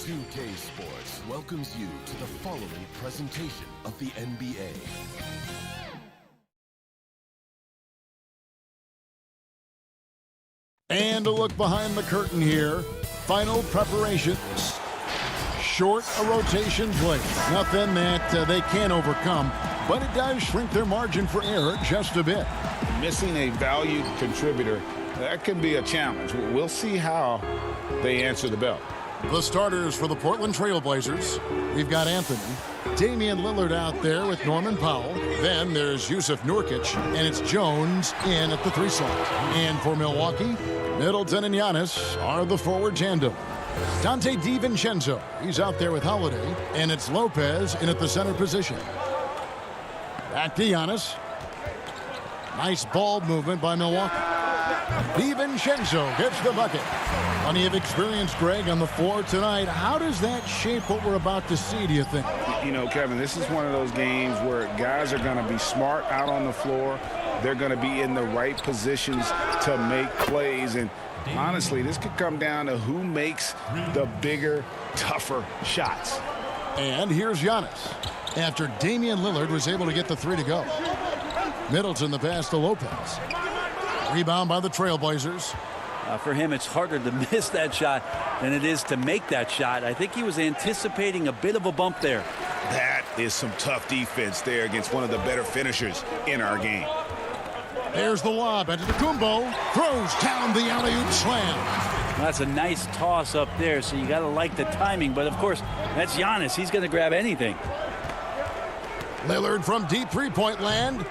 2K Sports welcomes you to the following presentation of the NBA. And a look behind the curtain here. Final preparations. Short a rotation play. Nothing that they can't overcome, but it does shrink their margin for error just a bit. Missing a valued contributor, that can be a challenge. We'll see how they answer the bell. The starters for the Portland Trailblazers. We've got Anthony. Damian Lillard out there with Norman Powell. Then there's Jusuf Nurkic, and it's Jones in at the 3 slot. And for Milwaukee, Middleton and Giannis are the forward tandem. Dante DiVincenzo, he's out there with Holiday, and it's Lopez in at the center position. Back to Giannis. Nice ball movement by Milwaukee. DiVincenzo gets the bucket. Plenty of experience, Greg, on the floor tonight. How does that shape what we're about to see, do you think? You know, Kevin, this is one of those games where guys are going to be smart out on the floor. They're going to be in the right positions to make plays. And honestly, this could come down to who makes the bigger, tougher shots. And here's Giannis. After Damian Lillard was able to get the 3 to go. Middleton the pass to Lopez. Rebound by the Trailblazers. For him, it's harder to miss that shot than it is to make that shot. I think he was anticipating a bit of a bump there. That is some tough defense there against one of the better finishers in our game. There's the lob. Antetokounmpo throws down the alley-oop slam. That's a nice toss up there, so you got to like the timing. But, of course, that's Giannis. He's going to grab anything. Lillard from deep three-point land.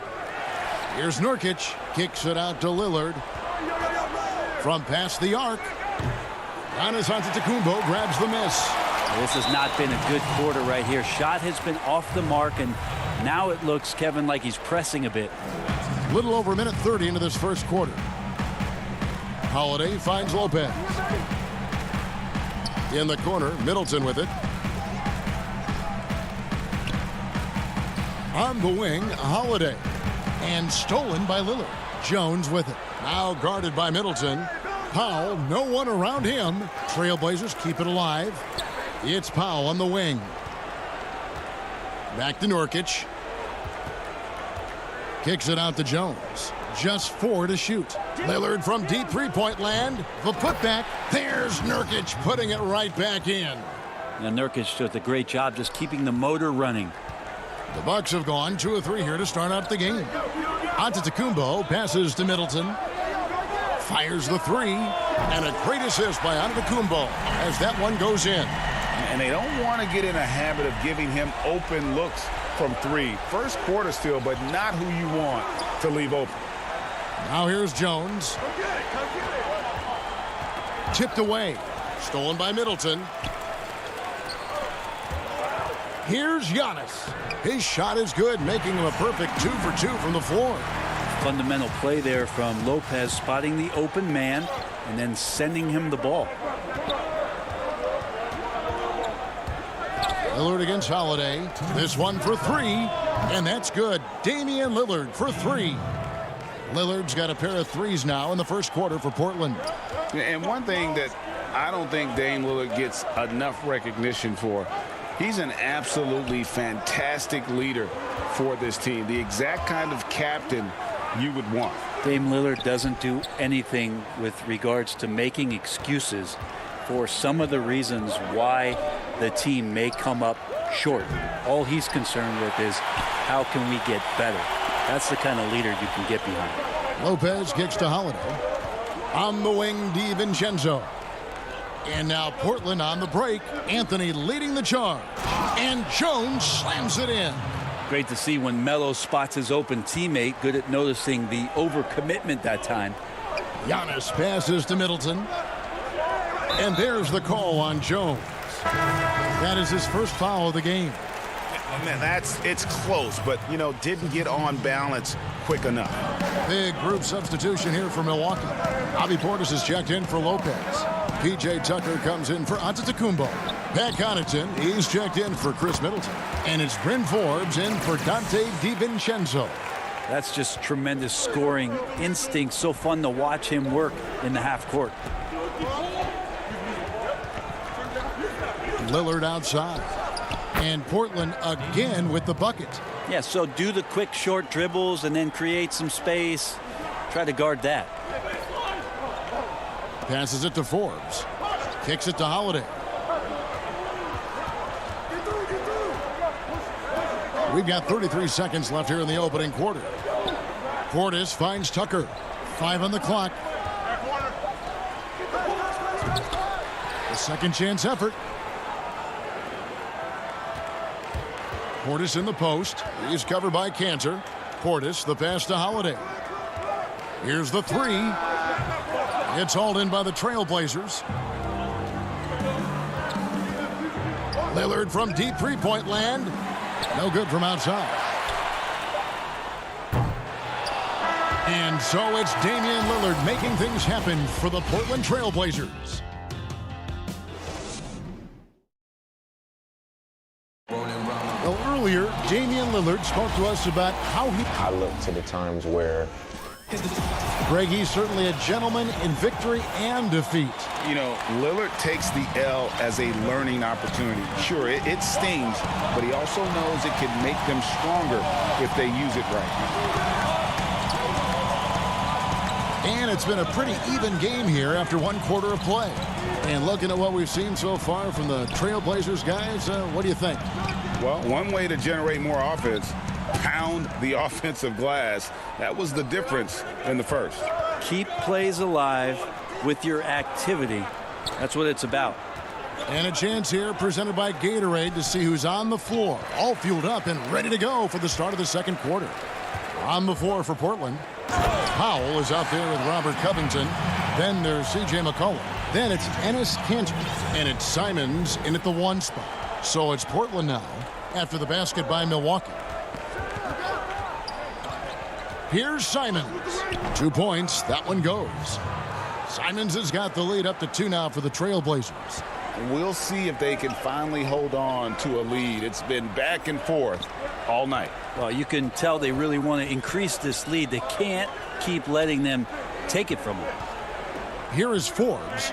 Here's Nurkic. Kicks it out to Lillard. From past the arc. Giannis Antetokounmpo grabs the miss. This has not been a good quarter right here. Shot has been off the mark, and now it looks, Kevin, like he's pressing a bit. Little over a minute 30 into this first quarter. Holiday finds Lopez. In the corner, Middleton with it. On the wing, Holiday. And stolen by Lillard. Jones with it. Now guarded by Middleton. Powell, no one around him. Trailblazers keep it alive. It's Powell on the wing. Back to Nurkic. Kicks it out to Jones. Just 4 to shoot. Lillard from deep three-point land. The putback. There's Nurkic putting it right back in. And Nurkic does a great job just keeping the motor running. The Bucks have gone 2 of 3 here to start out the game. Antetokounmpo passes to Middleton. Fires the 3. And a great assist by Antetokounmpo as that one goes in. And they don't want to get in a habit of giving him open looks from 3. First quarter still, but not who you want to leave open. Now here's Jones. Tipped away. Stolen by Middleton. Here's Giannis. His shot is good, making him a perfect 2 for 2 from the floor. Fundamental play there from Lopez, spotting the open man and then sending him the ball. Lillard against Holiday. This one for 3, and that's good. Damian Lillard for 3. Lillard's got a pair of 3s now in the first quarter for Portland. And one thing that I don't think Dame Lillard gets enough recognition for, he's an absolutely fantastic leader for this team. The exact kind of captain you would want. Dame Lillard doesn't do anything with regards to making excuses for some of the reasons why the team may come up short. All he's concerned with is how can we get better. That's the kind of leader you can get behind. Lopez kicks to Holiday. On the wing, DiVincenzo. And now Portland on the break. Anthony leading the charge. And Jones slams it in. Great to see when Melo spots his open teammate. Good at noticing the overcommitment that time. Giannis passes to Middleton. And there's the call on Jones. That is his first foul of the game. Man, it's close, but, you know, didn't get on balance quick enough. Big group substitution here for Milwaukee. Bobby Portis is checked in for Lopez. P.J. Tucker comes in for Antetokounmpo. Pat Connaughton, he's checked in for Chris Middleton. And it's Bryn Forbes in for Dante DiVincenzo. That's just tremendous scoring instinct. So fun to watch him work in the half court. Lillard outside. And Portland again with the bucket. Yeah, so do the quick short dribbles and then create some space. Try to guard that. Passes it to Forbes. Kicks it to Holiday. We've got 33 seconds left here in the opening quarter. Portis finds Tucker. 5 on the clock. A second chance effort. Portis in the post. He's covered by Cantor. Portis, the pass to Holiday. Here's the three. It's hauled in by the Trailblazers. Lillard from deep three-point land. No good from outside. And so it's Damian Lillard making things happen for the Portland Trailblazers. Well, earlier, Damian Lillard spoke to us about how I look to the times where Greg, he's certainly a gentleman in victory and defeat. You know, Lillard takes the L as a learning opportunity. Sure, it stings, but he also knows it can make them stronger if they use it right. And it's been a pretty even game here after one quarter of play. And looking at what we've seen so far from the Trailblazers guys, what do you think? Well, one way to generate more offense, pound the offensive glass. That was the difference in the first. Keep plays alive with your activity. That's what it's about. And a chance here presented by Gatorade to see who's on the floor. All fueled up and ready to go for the start of the second quarter. On the floor for Portland. Powell is out there with Robert Covington. Then there's C.J. McCollum. Then it's Enes Kanter. And it's Simons in at the 1 spot. So it's Portland now after the basket by Milwaukee. Here's Simons. 2 points. That one goes. Simons has got the lead up to 2 now for the Trailblazers. We'll see if they can finally hold on to a lead. It's been back and forth all night. Well, you can tell they really want to increase this lead. They can't keep letting them take it from them. Here is Forbes.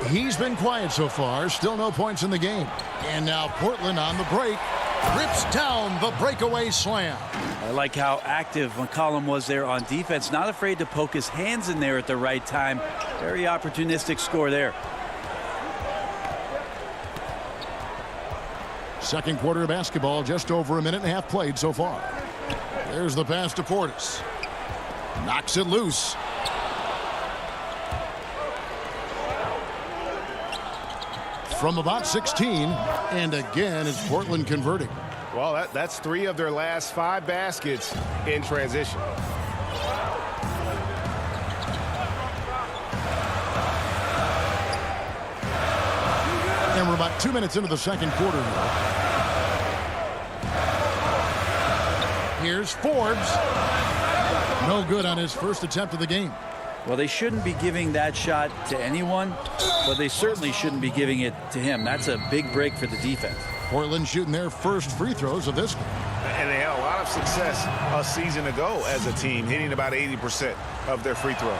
He's been quiet so far. Still no points in the game. And now Portland on the break. Rips down the breakaway slam. I like how active McCollum was there on defense. Not afraid to poke his hands in there at the right time. Very opportunistic score there. Second quarter of basketball, just over a minute and a half played so far. There's the pass to Portis. Knocks it loose. From about 16, and again it's Portland converting. Well, that's 3 of their last 5 baskets in transition. And we're about 2 minutes into the second quarter here. Here's Forbes. No good on his first attempt of the game. Well, they shouldn't be giving that shot to anyone, but they certainly shouldn't be giving it to him. That's a big break for the defense. Portland shooting their first free throws of this one. And they had a lot of success a season ago as a team, hitting about 80% of their free throws.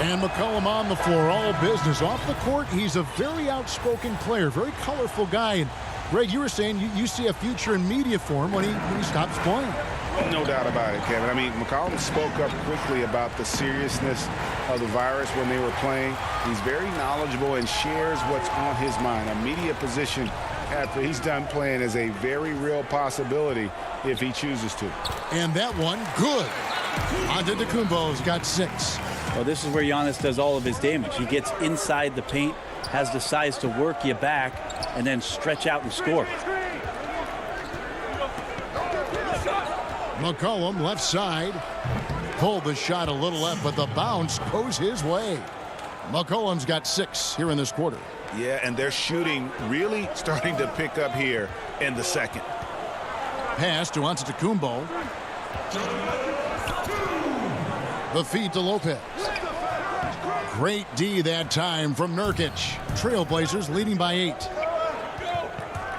And McCollum on the floor, all business. Off the court, he's a very outspoken player, very colorful guy. And Greg, you were saying you see a future in media for him when he stops playing. No doubt about it, Kevin. I mean, McCollum spoke up quickly about the seriousness of the virus when they were playing. He's very knowledgeable and shares what's on his mind. A media position after he's done playing is a very real possibility if he chooses to. And that one, good. Antetokounmpo's got 6. Well, this is where Giannis does all of his damage. He gets inside the paint, has the size to work you back, and then stretch out and score. McCollum left side. Pulled the shot a little left, but the bounce goes his way. McCollum's got 6 here in this quarter. Yeah, and their shooting really starting to pick up here in the second. Pass to Antetokounmpo. The feed to Lopez. Great D that time from Nurkic. Trailblazers leading by 8.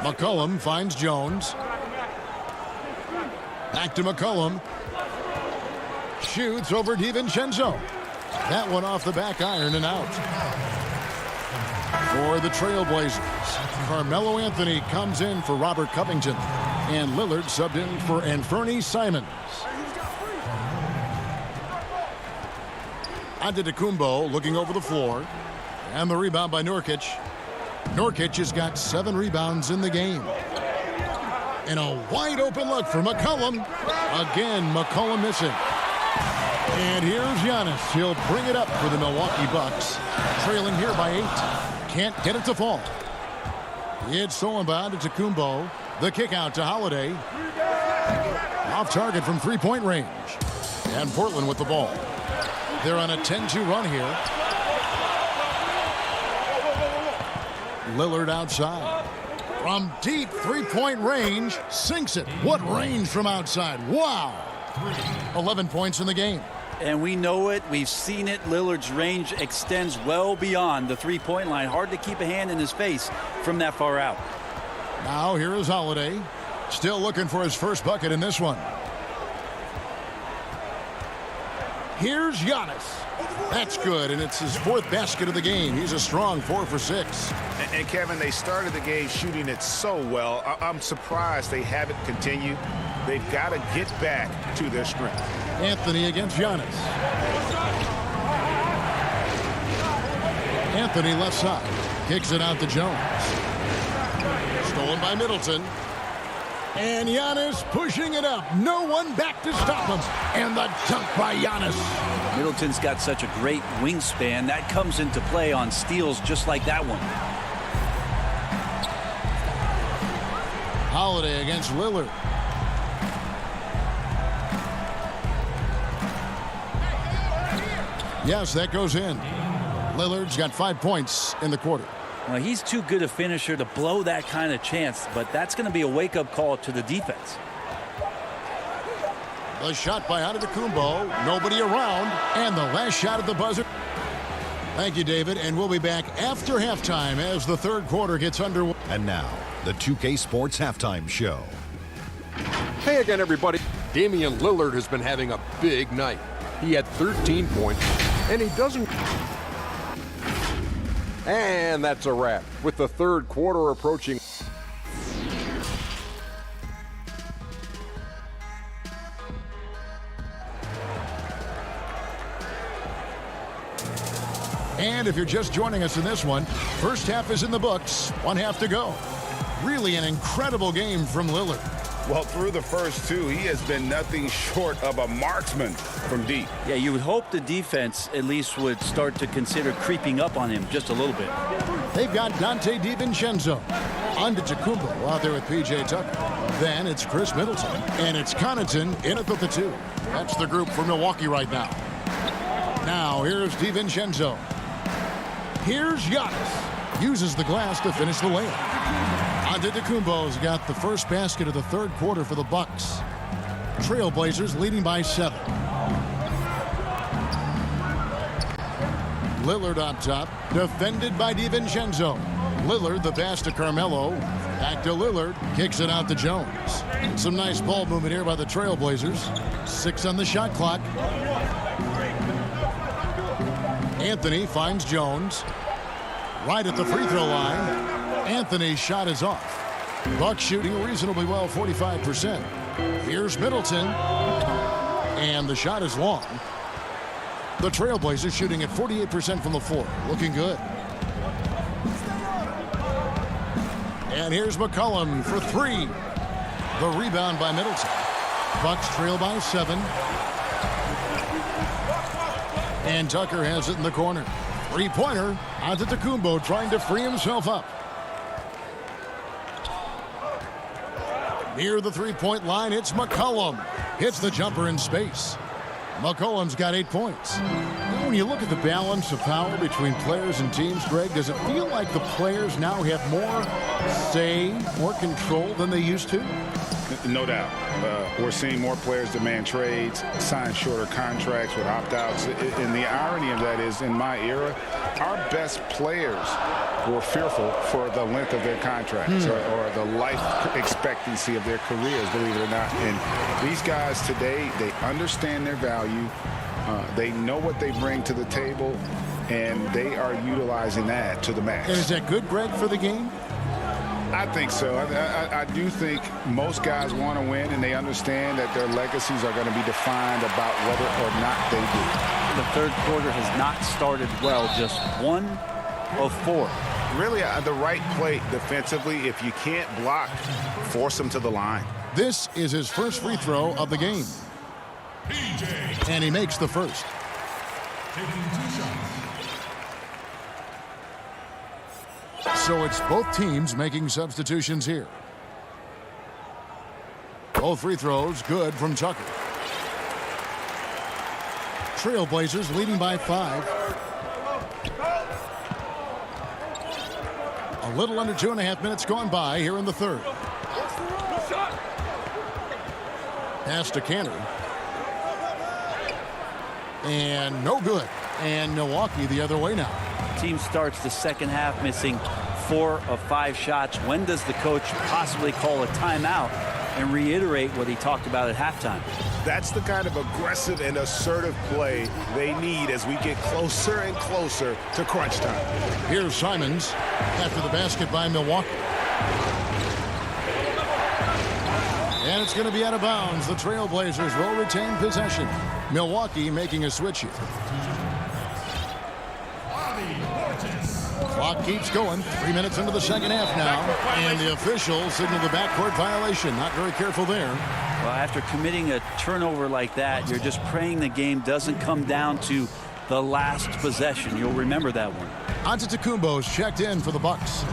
McCollum finds Jones. Back to McCollum. Shoots over DiVincenzo. That one off the back iron and out. For the Trailblazers, Carmelo Anthony comes in for Robert Covington. And Lillard subbed in for Anthony Simons. Antetokounmpo looking over the floor. And the rebound by Nurkic. Nurkic has got 7 rebounds in the game. And a wide open look for McCollum. Again, McCollum missing. And here's Giannis. He'll bring it up for the Milwaukee Bucks. Trailing here by 8. Can't get it to fall. It's stolen by Antetokounmpo. The kick out to Holiday. Off target from three-point range. And Portland with the ball. They're on a 10-2 run here. Lillard outside. From deep three-point range, sinks it. What range from outside? Wow. 11 points in the game. And we know it. We've seen it. Lillard's range extends well beyond the three-point line. Hard to keep a hand in his face from that far out. Now here is Holiday. Still looking for his first bucket in this one. Here's Giannis. That's good, and it's his 4th basket of the game. He's a strong 4 for 6. And Kevin, they started the game shooting it so well. I'm surprised they haven't continued. They've got to get back to their strength. Anthony against Giannis. Anthony left side. Kicks it out to Jones. Stolen by Middleton. And Giannis pushing it up. No one back to stop him. And the dunk by Giannis. Middleton's got such a great wingspan. That comes into play on steals just like that one. Holiday against Lillard. Yes, that goes in. Lillard's got 5 points in the quarter. Well, he's too good a finisher to blow that kind of chance, but that's going to be a wake-up call to the defense. The shot by Antetokounmpo. Nobody around. And the last shot at the buzzer. Thank you, David. And we'll be back after halftime as the third quarter gets underway. And now, the 2K Sports Halftime Show. Hey again, everybody. Damian Lillard has been having a big night. He had 13 points, and he doesn't... And that's a wrap. With the third quarter approaching... And if you're just joining us in this one, first half is in the books. 1 half to go. Really an incredible game from Lillard. Well, through the first 2, he has been nothing short of a marksman from deep. Yeah, you would hope the defense at least would start to consider creeping up on him just a little bit. They've got Dante DiVincenzo. Antetokounmpo out there with P.J. Tucker. Then it's Chris Middleton. And it's Connaughton in at the 2. That's the group for Milwaukee right now. Now here's DiVincenzo. Here's Giannis. Uses the glass to finish the layup. Antetokounmpo's got the first basket of the third quarter for the Bucks. Trailblazers leading by 7. Lillard on top, defended by DiVincenzo. Lillard the pass to Carmelo. Back to Lillard, kicks it out to Jones. Some nice ball movement here by the Trailblazers. 6 on the shot clock. Anthony finds Jones. Right at the free throw line. Anthony's shot is off. Bucks shooting reasonably well, 45%. Here's Middleton. And the shot is long. The Trailblazers shooting at 48% from the floor. Looking good. And here's McCollum for 3. The rebound by Middleton. Bucks trail by 7. And Tucker has it in the corner. Three-pointer. Antetokounmpo trying to free himself up. Near the three-point line, it's McCollum. Hits the jumper in space. McCollum's got 8 points. When you look at the balance of power between players and teams, Greg, does it feel like the players now have more say, more control than they used to? No doubt. We're seeing more players demand trades, sign shorter contracts with opt-outs. And the irony of that is, in my era, our best players were fearful for the length of their contracts or the life expectancy of their careers, believe it or not. And these guys today, they understand their value. They know what they bring to the table, and they are utilizing that to the max. And is that good, Greg, for the game? I think so. I do think most guys want to win, and they understand that their legacies are going to be defined about whether or not they do. The third quarter has not started well, just 1 of 4. Really, the right play defensively. If you can't block, force them to the line. This is his first free throw of the game. And he makes the first. So it's both teams making substitutions here. Both free throws good from Tucker. Trailblazers leading by 5. A little under 2.5 minutes gone by here in the third. Pass to Cantor. And no good. And Milwaukee the other way now. Team starts the second half missing 4 of 5 shots. When does the coach possibly call a timeout and reiterate what he talked about at halftime? That's the kind of aggressive and assertive play they need as we get closer and closer to crunch time. Here's Simons after the basket by Milwaukee. And it's going to be out of bounds. The Trailblazers will retain possession. Milwaukee making a switch here. Clock keeps going. 3 minutes into the second half now. And the officials signal the backcourt violation. Not very careful there. Well, after committing a turnover like that, you're just praying the game doesn't come down to the last possession. You'll remember that one. Antetokounmpo's checked in for the Bucks.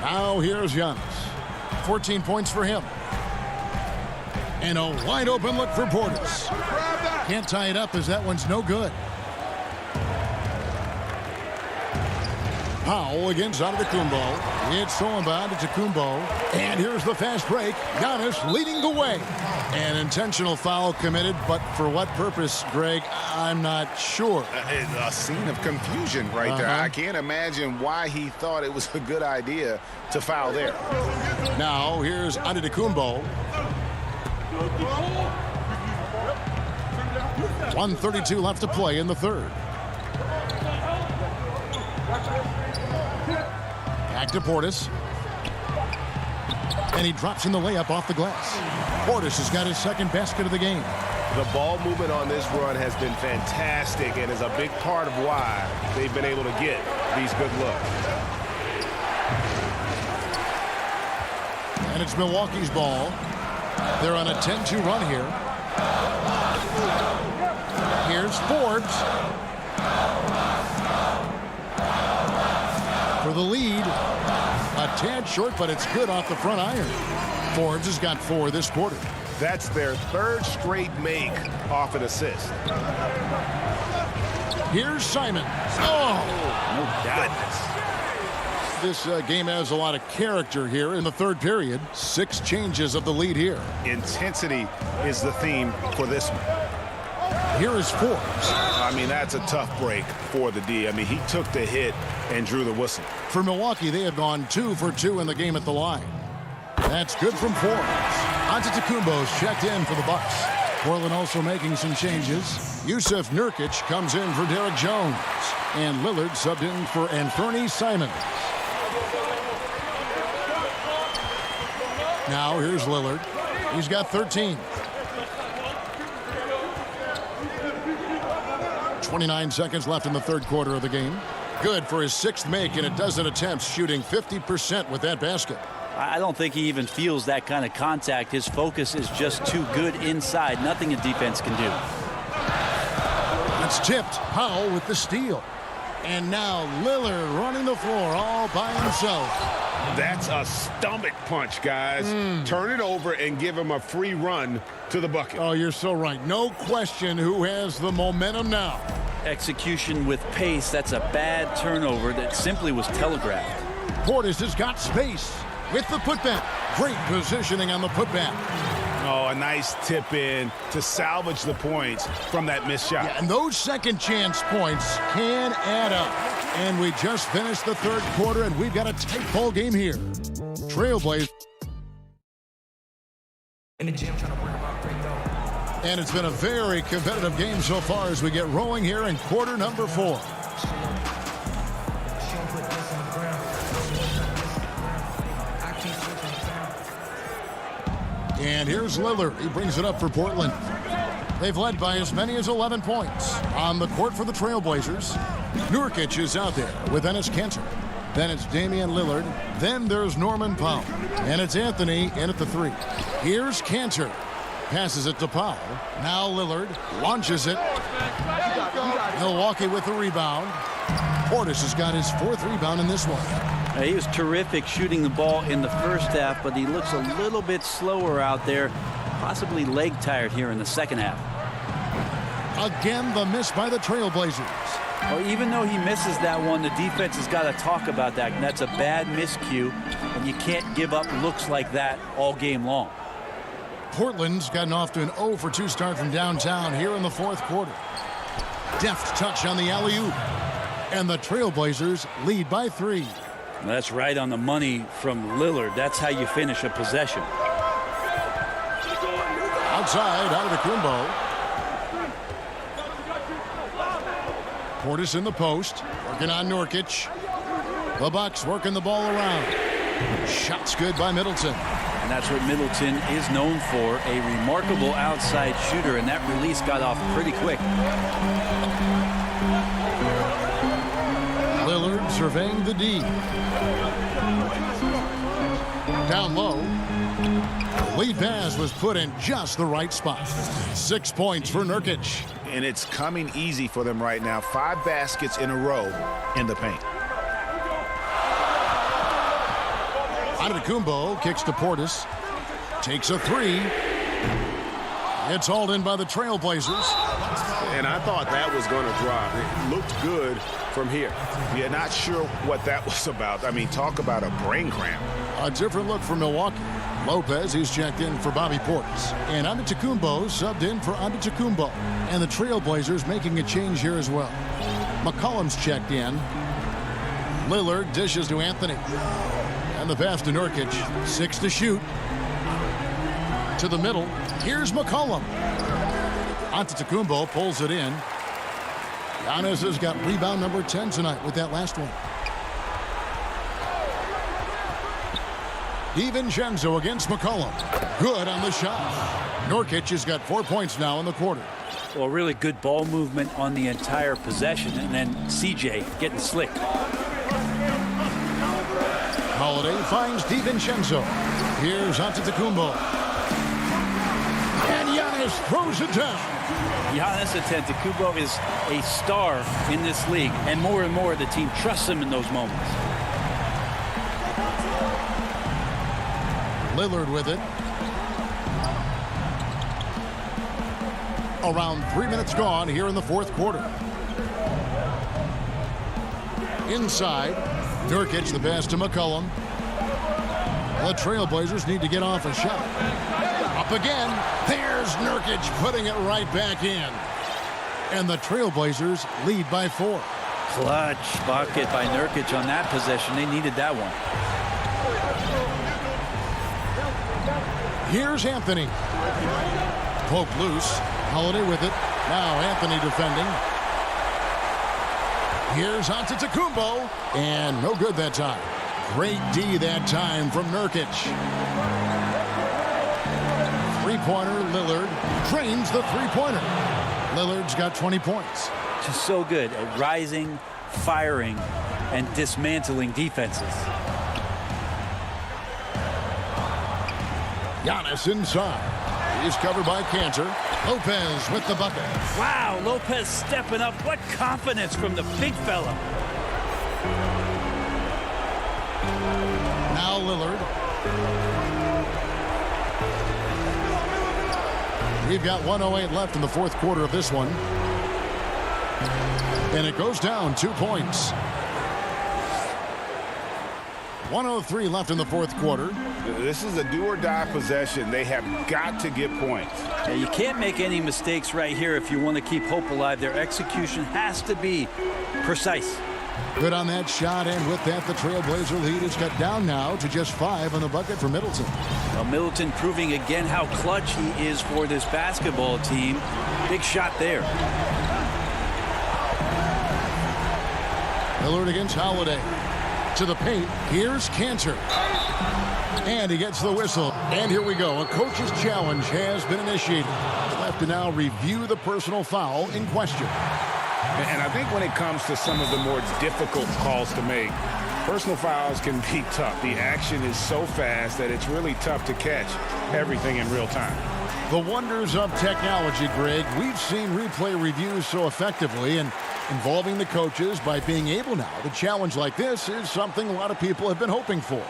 Now here's Giannis. 14 points for him. And a wide open look for Portis. Can't tie it up as that one's no good. Powell against Antetokounmpo. It's thrown by Antetokounmpo. And here's the fast break. Giannis leading the way. An intentional foul committed, but for what purpose, Greg? I'm not sure. A scene of confusion right there. I can't imagine why he thought it was a good idea to foul there. Now here's Antetokounmpo. 1:32 left to play in the third. Back to Portis. And he drops in the layup off the glass. Portis has got his second basket of the game. The ball movement on this run has been fantastic and is a big part of why they've been able to get these good looks. And it's Milwaukee's ball. They're on a 10-2 run here. Here's Forbes for the lead. A tad short, but it's good off the front iron. Forbes has got 4 this quarter. That's their third straight make off an assist. Here's Simons. Oh, No doubt. this game has a lot of character here in the third period. 6 changes of the lead here. Intensity is the theme for this one. Here is Forbes. I mean, that's a tough break for the D. I mean, he took the hit and drew the whistle. For Milwaukee, they have gone 2 for 2 in the game at the line. That's good from Forbes. Antetokounmpo's checked in for the Bucks. Portland also making some changes. Yusuf Nurkic comes in for Derek Jones. And Lillard subbed in for Anthony Simons. Now here's Lillard. He's got 13. 29 seconds left in the third quarter of the game. Good for his 6th make in a dozen attempts, shooting 50% with that basket. I don't think he even feels that kind of contact. His focus is just too good inside. Nothing a defense can do. It's tipped. Powell with the steal. And now Lillard running the floor all by himself. That's a stomach punch, guys. Turn it over and give him a free run to the bucket. Oh, you're so right. No question who has the momentum now. Execution with pace. That's a bad turnover that simply was telegraphed. Portis has got space with the putback. Great positioning on the putback. Oh, a nice tip in to salvage the points from that missed shot. Yeah, and those second chance points can add up. And we just finished the third quarter, and we've got a tight ball game here. Trailblazers. In the gym trying to work about great though. And it's been a very competitive game so far as we get rolling here in quarter number 4. And here's Lillard. He brings it up for Portland. They've led by as many as 11 points. On the court for the Trailblazers, Nurkic is out there with Enes Kanter. Then it's Damian Lillard. Then there's Norman Powell. And it's Anthony in at the 3. Here's Kanter. Passes it to Powell. Now Lillard launches it. Milwaukee with the rebound. Portis has got his 4th rebound in this one. He was terrific shooting the ball in the first half, but he looks a little bit slower out there, possibly leg tired here in the second half. Again, the miss by the Trailblazers. Well, even though he misses that one, the defense has got to talk about that. And that's a bad miscue, and you can't give up looks like that all game long. Portland's gotten off to an 0 for 2 start from downtown here in the 4th quarter. Deft touch on the alley-oop. And the Trailblazers lead by 3. Well, that's right on the money from Lillard. That's how you finish a possession. Outside, Antetokounmpo. Portis in the post, working on Nurkic. The Bucks working the ball around. Shots good by Middleton. And that's what Middleton is known for, a remarkable outside shooter, and that release got off pretty quick. Lillard surveying the D. Down low. Lead pass was put in just the right spot. 6 points for Nurkic. And it's coming easy for them right now. 5 baskets in a row in the paint. Antetokounmpo kicks to Portis. Takes a 3. It's hauled in by the Trailblazers. And I thought that was going to drop. It looked good from here. You're not sure what that was about. I mean, talk about a brain cramp. A different look for Milwaukee. Lopez, he's checked in for Bobby Portis. And Antetokounmpo subbed in for Antetokounmpo. And the Trailblazers making a change here as well. McCollum's checked in. Lillard dishes to Anthony. And the pass to Nurkic. 6 to shoot. To the middle. Here's McCollum. Antetokounmpo pulls it in. Giannis has got rebound number 10 tonight with that last one. DiVincenzo against McCollum. Good on the shot. Nurkic has got 4 points now in the quarter. Well, really good ball movement on the entire possession, and then CJ getting slick. Holiday finds DiVincenzo. Here's Antetokounmpo. And Giannis throws it down. Giannis Antetokounmpo is a star in this league, and more the team trusts him in those moments. Lillard with it. Around 3 minutes gone here in the 4th quarter. Inside, Nurkic the pass to McCollum. The Trailblazers need to get off a shot. Up again. There's Nurkic putting it right back in. And the Trailblazers lead by 4. Clutch bucket by Nurkic on that possession. They needed that one. Here's Anthony. Poke loose. Holiday with it. Now Anthony defending. Here's Antetokounmpo. And no good that time. Great D that time from Nurkic. Three-pointer, Lillard drains the three-pointer. Lillard's got 20 points. Just so good at rising, firing, and dismantling defenses. Giannis inside. He's covered by Kanter. Lopez with the bucket. Wow, Lopez stepping up. What confidence from the big fella. Now Lillard. We've got 1:08 left in the 4th quarter of this one. And it goes down 2 points. 1:03 left in the 4th quarter. This is a do-or-die possession. They have got to get points. Yeah, you can't make any mistakes right here if you want to keep hope alive. Their execution has to be precise. Good on that shot, and with that, the Trailblazer lead is cut down now to just 5 on the bucket for Middleton. Well, Middleton proving again how clutch he is for this basketball team. Big shot there. Lillard against Holiday. To the paint, here's Cantor. And he gets the whistle. And here we go. A coach's challenge has been initiated. Left to now review the personal foul in question. And I think when it comes to some of the more difficult calls to make, personal fouls can be tough. The action is so fast that it's really tough to catch everything in real time. The wonders of technology, Greg. We've seen replay reviews so effectively, and involving the coaches by being able now to challenge like this is something a lot of people have been hoping for.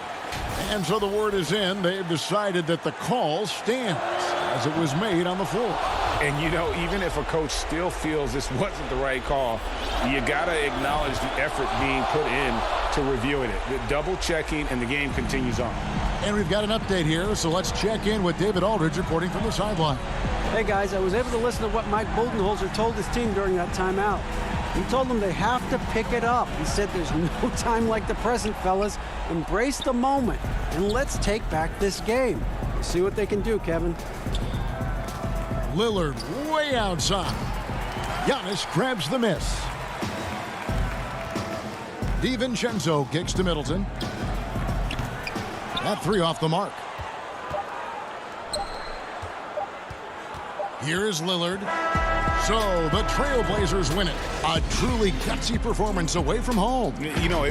And so the word is in. They've decided that the call stands as it was made on the floor. And, you know, even if a coach still feels this wasn't the right call, you got to acknowledge the effort being put in to reviewing it. The double-checking, and the game continues on. And we've got an update here, so let's check in with David Aldridge reporting from the sideline. Hey, guys, I was able to listen to what Mike Budenholzer told his team during that timeout. He told them they have to pick it up. He said there's no time like the present, fellas. Embrace the moment, and let's take back this game. We'll see what they can do, Kevin. Lillard way outside. Giannis grabs the miss. DiVincenzo kicks to Middleton. That 3 off the mark. Here is Lillard. So the Trailblazers win it. A truly gutsy performance away from home. You know,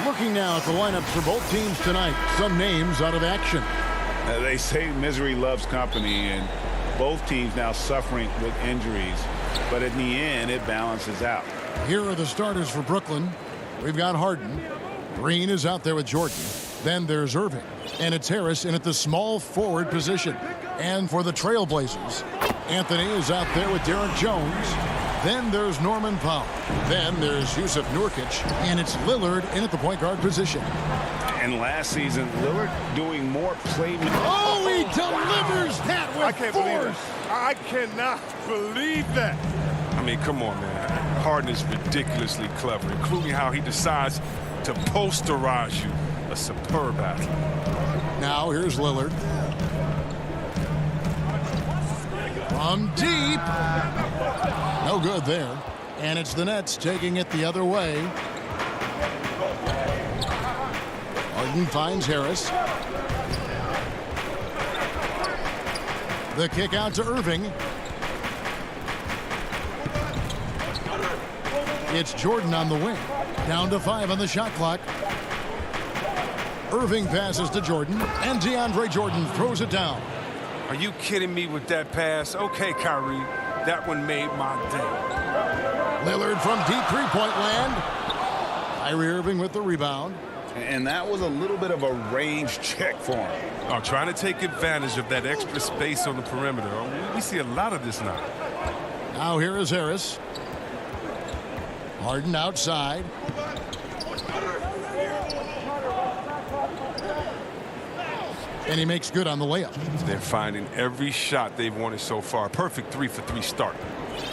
Looking now at the lineups for both teams tonight. Some names out of action. They say misery loves company, and both teams now suffering with injuries. But in the end, it balances out. Here are the starters for Brooklyn. We've got Harden. Green is out there with Jordan. Then there's Irving. And it's Harris in at the small forward position. And for the Trailblazers, Anthony is out there with Derek Jones. Then there's Norman Powell. Then there's Yusuf Nurkic. And it's Lillard in at the point guard position. And last season, Lillard doing more playmaking. Oh, he delivers that with I can't believe it. I cannot believe that. I mean, come on, man. Harden is ridiculously clever, including how he decides to posterize you. A superb athlete. Now here's Lillard. From deep. No good there. And it's the Nets taking it the other way. Harden finds Harris. The kick out to Irving. It's Jordan on the wing. Down to 5 on the shot clock. Irving passes to Jordan, and DeAndre Jordan throws it down. Are you kidding me with that pass? Okay, Kyrie, that one made my day. Lillard from deep three-point land. Kyrie Irving with the rebound. And that was a little bit of a range check for him. Oh, trying to take advantage of that extra space on the perimeter. We see a lot of this now. Now here is Harris. Harden outside. And he makes good on the layup. They're finding every shot they've wanted so far. Perfect 3-for-3 start.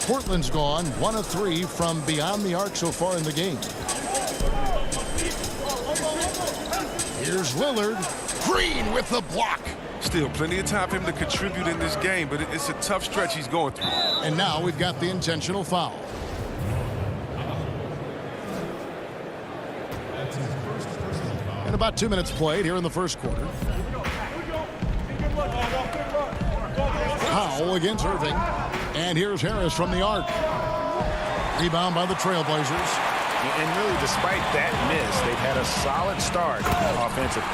Portland's gone 1 of 3 from beyond the arc so far in the game. Here's Lillard. Green with the block. Still plenty of time for him to contribute in this game, but it's a tough stretch he's going through. And now we've got the intentional foul. And about 2 minutes played here in the first quarter. Powell against Irving. And here's Harris from the arc. Rebound by the Trailblazers. And really, despite that miss, they've had a solid start offensively.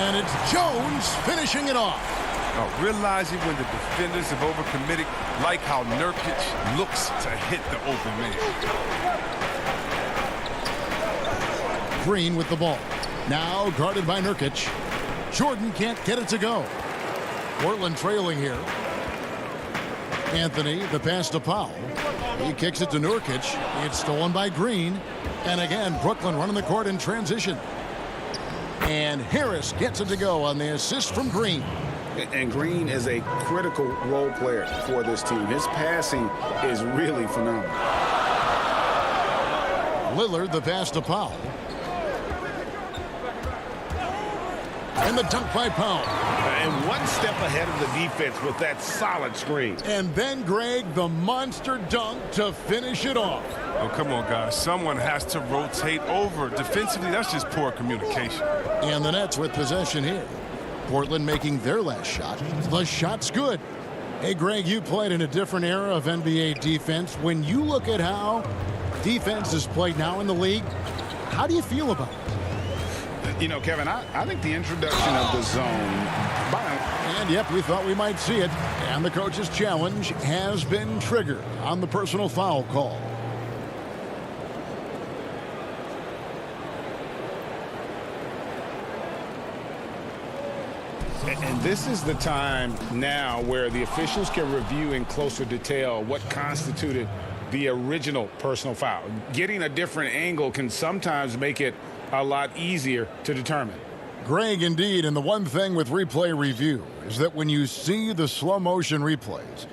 And it's Jones finishing it off. Realizing when the defenders have overcommitted, like how Nurkic looks to hit the open man. Green with the ball. Now guarded by Nurkic. Jordan can't get it to go. Portland trailing here. Anthony, the pass to Powell. He kicks it to Nurkic. It's stolen by Green. And again, Brooklyn running the court in transition. And Harris gets it to go on the assist from Green. And Green is a critical role player for this team. His passing is really phenomenal. Lillard, the pass to Powell. And the dunk by Powell. And one step ahead of the defense with that solid screen. And then, Greg, the monster dunk to finish it off. Oh, come on, guys. Someone has to rotate over. Defensively, that's just poor communication. And the Nets with possession here. Portland making their last shot. The shot's good. Hey, Greg, you played in a different era of NBA defense. When you look at how defense is played now in the league, how do you feel about it? You know, Kevin, I think the introduction of the zone. And, yep, we thought we might see it. And the coach's challenge has been triggered on the personal foul call. And this is the time now where the officials can review in closer detail what constituted the original personal foul. Getting a different angle can sometimes make it a lot easier to determine. Greg, indeed, and the one thing with replay review is that when you see the slow motion replays,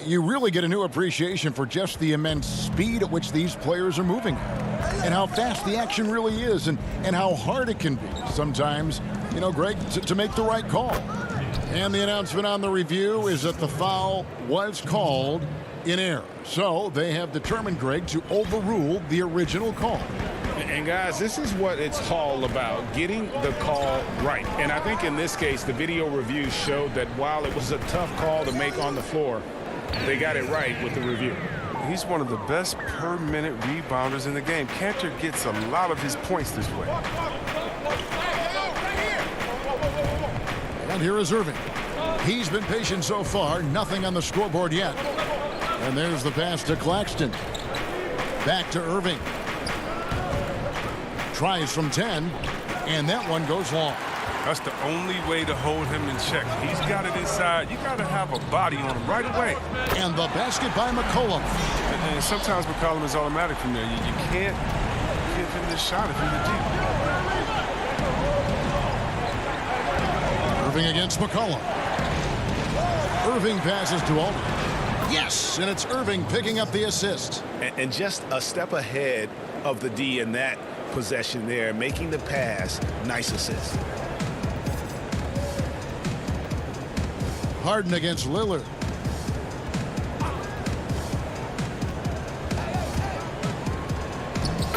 you really get a new appreciation for just the immense speed at which these players are moving and how fast the action really is and how hard it can be sometimes, you know, Greg, to make the right call. And the announcement on the review is that the foul was called in error. So they have determined, Greg, to overrule the original call. And guys, this is what it's all about, getting the call right. And I think in this case, the video review showed that while it was a tough call to make on the floor, they got it right with the review. He's one of the best per-minute rebounders in the game. Cantor gets a lot of his points this way. And here is Irving. He's been patient so far, nothing on the scoreboard yet. And there's the pass to Claxton. Back to Irving. Tries from 10, and that one goes long. That's the only way to hold him in check. He's got it inside. You got to have a body on him right away. And the basket by McCollum. And sometimes McCollum is automatic from there. You can't give him this shot if you're the deep. Irving against McCollum. Irving passes to Aldridge. Yes, and it's Irving picking up the assist. And just a step ahead of the D in that possession there, making the pass. Nice assist. Harden against Lillard.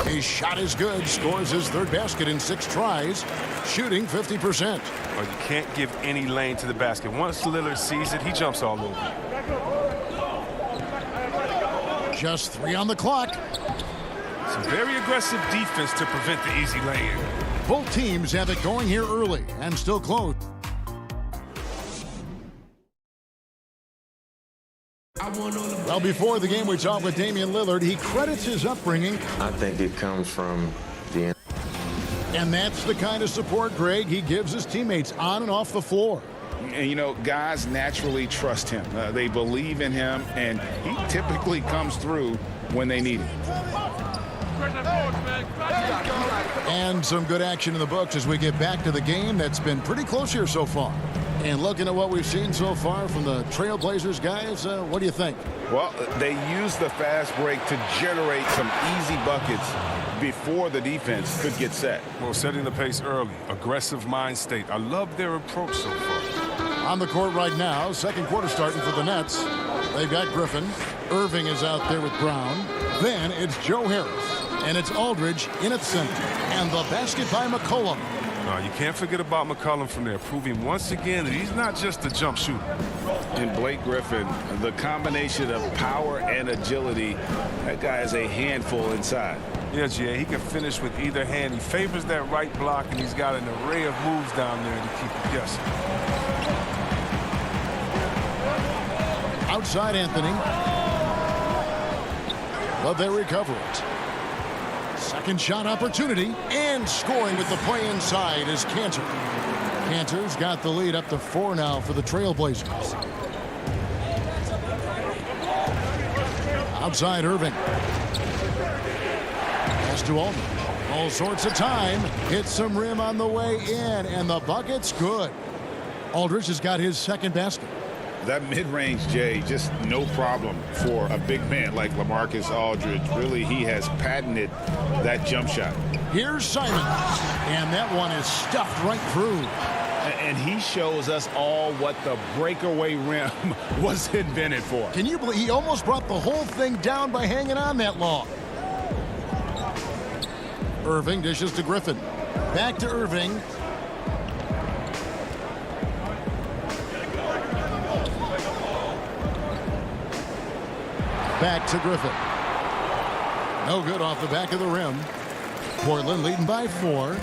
His shot is good. Scores his third basket in 6 tries. Shooting 50%. Well, you can't give any lane to the basket. Once Lillard sees it, he jumps all over. Just 3 on the clock. Some very aggressive defense to prevent the easy lay-in. Both teams have it going here early and still close. Well, before the game, we talked with Damian Lillard. He credits his upbringing. I think it comes from the... And that's the kind of support, Greg, he gives his teammates on and off the floor. And, you know, guys naturally trust him. They believe in him, and he typically comes through when they need him. And some good action in the books as we get back to the game that's been pretty close here so far. And looking at what we've seen so far from the Trailblazers guys, what do you think? Well, they used the fast break to generate some easy buckets before the defense could get set. Well, setting the pace early, aggressive mind state. I love their approach so far. On the court right now, second quarter starting for the Nets. They've got Griffin. Irving is out there with Brown. Then it's Joe Harris. And it's Aldridge in at center. And the basket by McCollum. You can't forget about McCollum from there, proving once again that he's not just a jump shooter. And Blake Griffin, the combination of power and agility, that guy is a handful inside. Yeah, Jay, he can finish with either hand. He favors that right block, and he's got an array of moves down there to keep you guessing. Outside Anthony. But they recover it. Second shot opportunity, and scoring with the play inside is Cantor. Cantor's got the lead up to 4 now for the Trailblazers. Outside Irving. Pass to Aldridge. All sorts of time. Hits some rim on the way in, and the bucket's good. Aldridge has got his second basket. That mid-range, Jay, just no problem for a big man like LaMarcus Aldridge. Really, he has patented that jump shot. Here's Simons, and that one is stuffed right through. And he shows us all what the breakaway rim was invented for. Can you believe he almost brought the whole thing down by hanging on that long? Irving dishes to Griffin. Back to Irving. Back to Griffin. No good off the back of the rim. Portland leading by 4.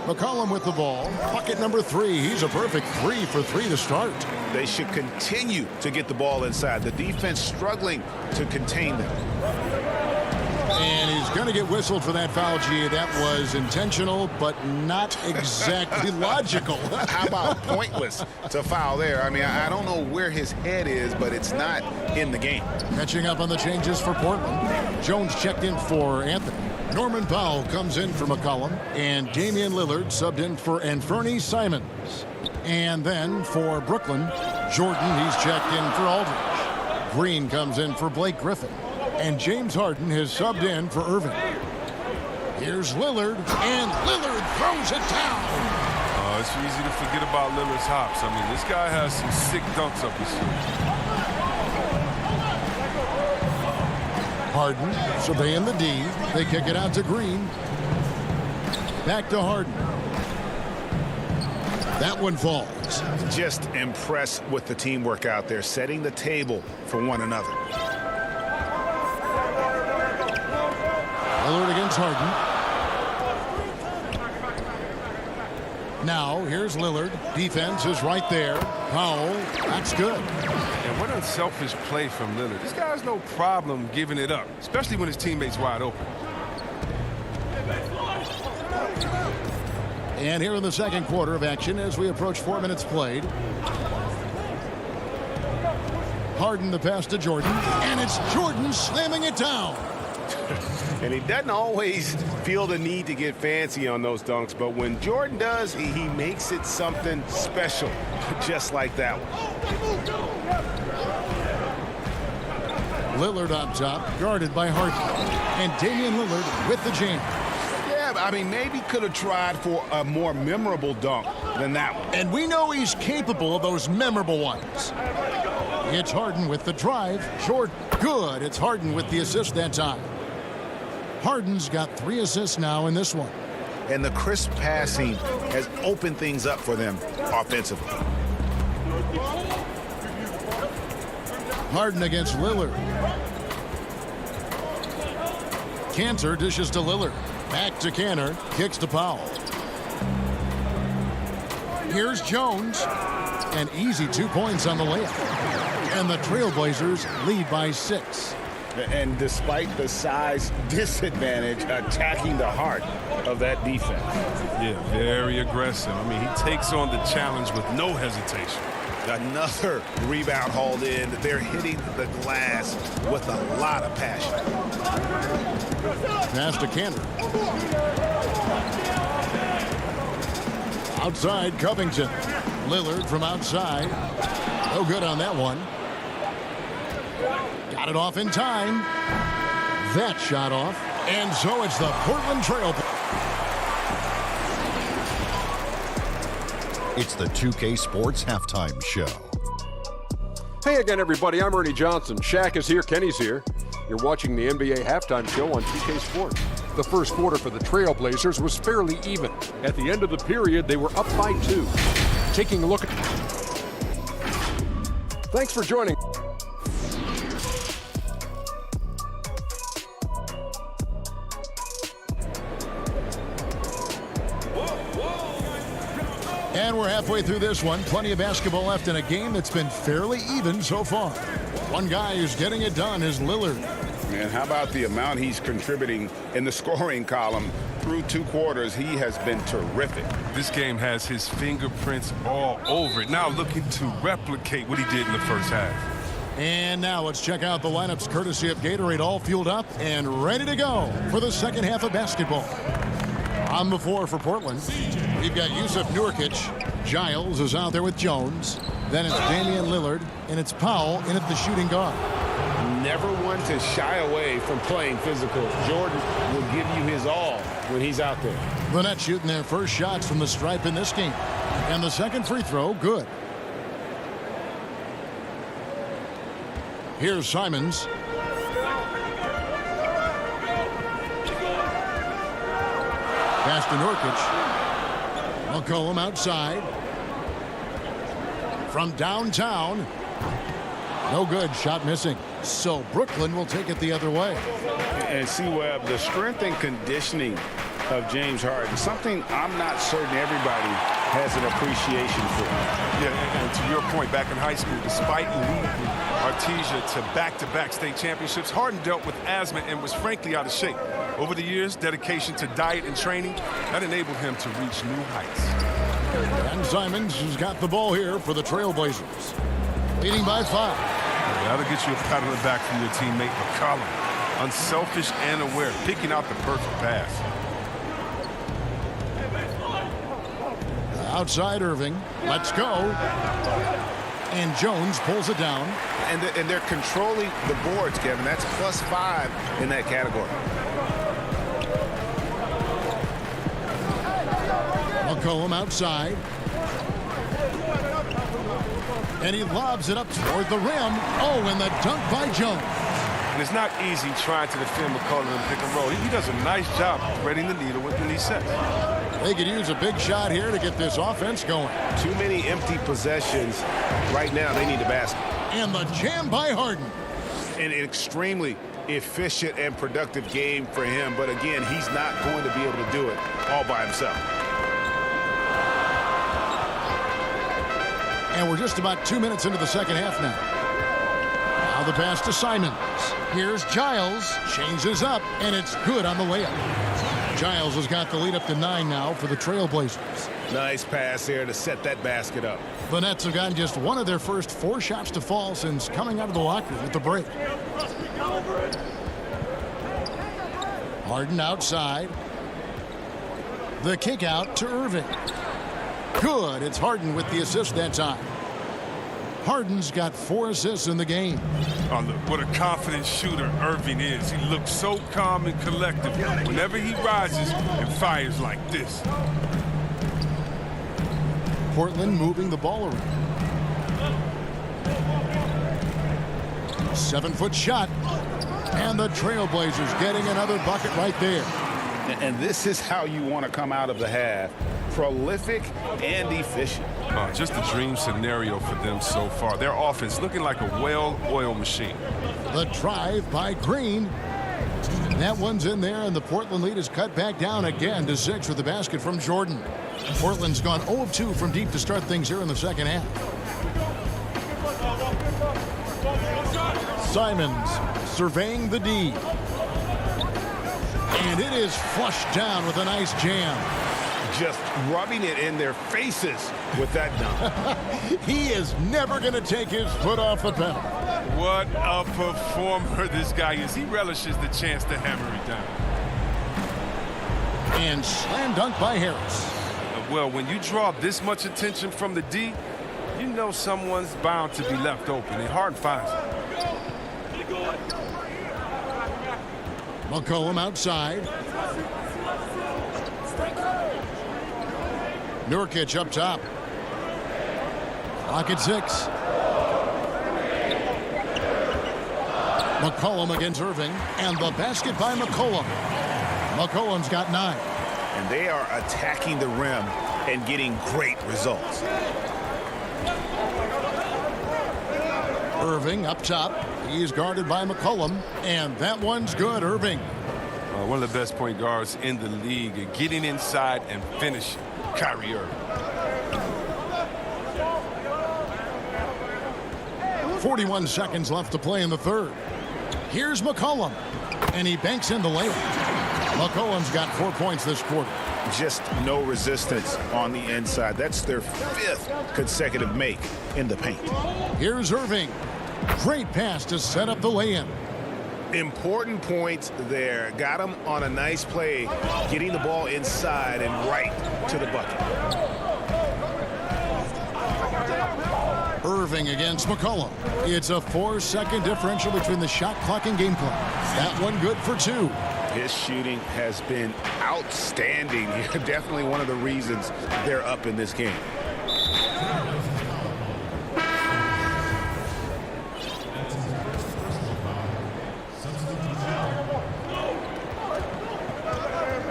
McCollum with the ball. Bucket number 3. He's a perfect 3 for 3 to start. They should continue to get the ball inside. The defense struggling to contain them. And he's going to get whistled for that foul, G. That was intentional, but not exactly logical. How about pointless to foul there? I mean, I don't know where his head is, but it's not in the game. Catching up on the changes for Portland. Jones checked in for Anthony. Norman Powell comes in for McCollum. And Damian Lillard subbed in for Anthony Simons. And then for Brooklyn, Jordan, he's checked in for Aldridge. Green comes in for Blake Griffin. And James Harden has subbed in for Irving. Here's Lillard, and Lillard throws it down. It's easy to forget about Lillard's hops. I mean, this guy has some sick dunks up his sleeve. Harden, so they in the D. They kick it out to Green. Back to Harden. That one falls. Just impressed with the teamwork out there, setting the table for one another. Lillard against Harden. Now, here's Lillard. Defense is right there. Powell, that's good. And what unselfish play from Lillard. This guy has no problem giving it up, especially when his teammate's wide open. And here in the second quarter of action as we approach 4 minutes played. Harden the pass to Jordan, and it's Jordan slamming it down. And he doesn't always feel the need to get fancy on those dunks, but when Jordan does, he makes it something special, just like that one. Lillard up top, guarded by Harden. And Damian Lillard with the jam. Yeah, I mean, maybe could have tried for a more memorable dunk than that one. And we know he's capable of those memorable ones. It's Harden with the drive. Jordan, good. It's Harden with the assist that time. Harden's got 3 assists now in this one. And the crisp passing has opened things up for them offensively. Harden against Lillard. Cantor dishes to Lillard. Back to Cantor. Kicks to Powell. Here's Jones. An easy 2 points on the layup. And the Trailblazers lead by 6. And despite the size disadvantage, attacking the heart of that defense. Yeah, very aggressive. I mean, he takes on the challenge with no hesitation. Another rebound hauled in. They're hitting the glass with a lot of passion. Pass to Cantor. Outside, Covington. Lillard from outside. No good on that one. Got it off in time. That shot off. And so it's the Portland Trailblazers. It's the 2K Sports Halftime Show. Hey again, everybody. I'm Ernie Johnson. Shaq is here. Kenny's here. You're watching the NBA Halftime Show on 2K Sports. The first quarter for the Trailblazers was fairly even. At the end of the period, they were up by 2. Taking a look at... Thanks for joining. And we're halfway through this one. Plenty of basketball left in a game that's been fairly even so far. One guy who's getting it done is Lillard. And how about the amount he's contributing in the scoring column through 2 quarters? He has been terrific. This game has his fingerprints all over it. Now looking to replicate what he did in the first half. And now let's check out the lineups courtesy of Gatorade, all fueled up and ready to go for the second half of basketball. On the floor for Portland, we've got Jusuf Nurkic. Giles is out there with Jones. Then it's Damian Lillard, and it's Powell in at the shooting guard. Never one to shy away from playing physical. Jordan will give you his all when he's out there. The Nets shooting their first shots from the stripe in this game. And the second free throw, good. Here's Simons. Pass to Nurkic. McCollum outside. From downtown. No good. Shot missing. So Brooklyn will take it the other way. And see, Webb, the strength and conditioning of James Harden, something I'm not certain everybody has an appreciation for. Yeah, and to your point, back in high school, despite leading Artesia to back-to-back state championships, Harden dealt with asthma and was frankly out of shape. Over the years, dedication to diet and training, that enabled him to reach new heights. And Simons has got the ball here for the Trailblazers. Leading by 5. That'll get you a pat on the back from your teammate McCollum. Unselfish and aware, picking out the perfect pass. Outside Irving. Let's go. And Jones pulls it down. And they're controlling the boards, Kevin. That's +5 in that category. McCollum outside. And he lobs it up toward the rim. Oh, and the dunk by Jones. And it's not easy trying to defend McCollum in pick and roll. He does a nice job threading the needle when he sets. They could use a big shot here to get this offense going. Too many empty possessions. Right now, they need a basket. And the jam by Harden. An extremely efficient and productive game for him. But again, he's not going to be able to do it all by himself. And we're just about 2 minutes into the second half now. Now the pass to Simons. Here's Giles. Changes up, and it's good on the layup. Giles has got the lead up to 9 now for the Trailblazers. Nice pass there to set that basket up. The Nets have gotten just one of their first 4 shots to fall since coming out of the locker room at the break. Harden outside. The kick out to Irving. Good. It's Harden with the assist that time. Harden's got 4 assists in the game. Oh, look, what a confident shooter Irving is. He looks so calm and collective whenever he rises and fires like this. Portland moving the ball around. 7-foot shot. And the Trailblazers getting another bucket right there. And this is how you want to come out of the half. Prolific and efficient. Just a dream scenario for them so far. Their offense looking like a well-oiled machine. The drive by Green. That one's in there, and the Portland lead is cut back down again to 6 with the basket from Jordan. Portland's gone 0 of 2 from deep to start things here in the second half. Simons surveying the D. And it is flushed down with a nice jam. just rubbing it in their faces with that dunk. He is never going to take his foot off the pedal. What a performer this guy is. He relishes the chance to hammer it down. And slam dunk by Harris. Well, when you draw this much attention from the D, you know someone's bound to be left open, and Harden finds it. McCollum outside. Nurkic up top. Clock at 6. McCollum against Irving, and the basket by McCollum. McCollum's got 9. And they are attacking the rim and getting great results. Irving up top. He's guarded by McCollum, and that one's good. Irving. One of the best point guards in the league at getting inside and finishing. Kyrie Irving. 41 seconds left to play in the third. Here's McCollum, and he banks in the layup. McCollum's got 4 points this quarter. Just no resistance on the inside. That's their 5th consecutive make in the paint. Here's Irving. Great pass to set up the lay-in. Important points there. Got him on a nice play, getting the ball inside and right to the bucket. Irving against McCollum. It's a 4-second differential between the shot clock and game clock. That one good for 2. His shooting has been outstanding. Definitely one of the reasons they're up in this game.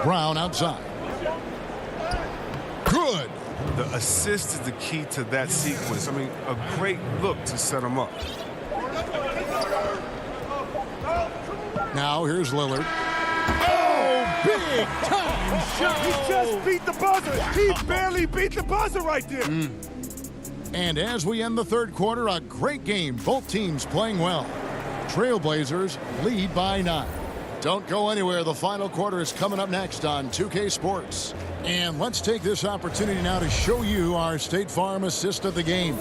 Brown outside. Good. The assist is the key to that sequence. I mean, a great look to set him up. Now here's Lillard. Oh, big time shot. He just beat the buzzer. He barely beat the buzzer right there. And as we end the third quarter, a great game. Both teams playing well. Trailblazers lead by 9. Don't go anywhere. The final quarter is coming up next on 2K Sports. And let's take this opportunity now to show you our State Farm assist of the game.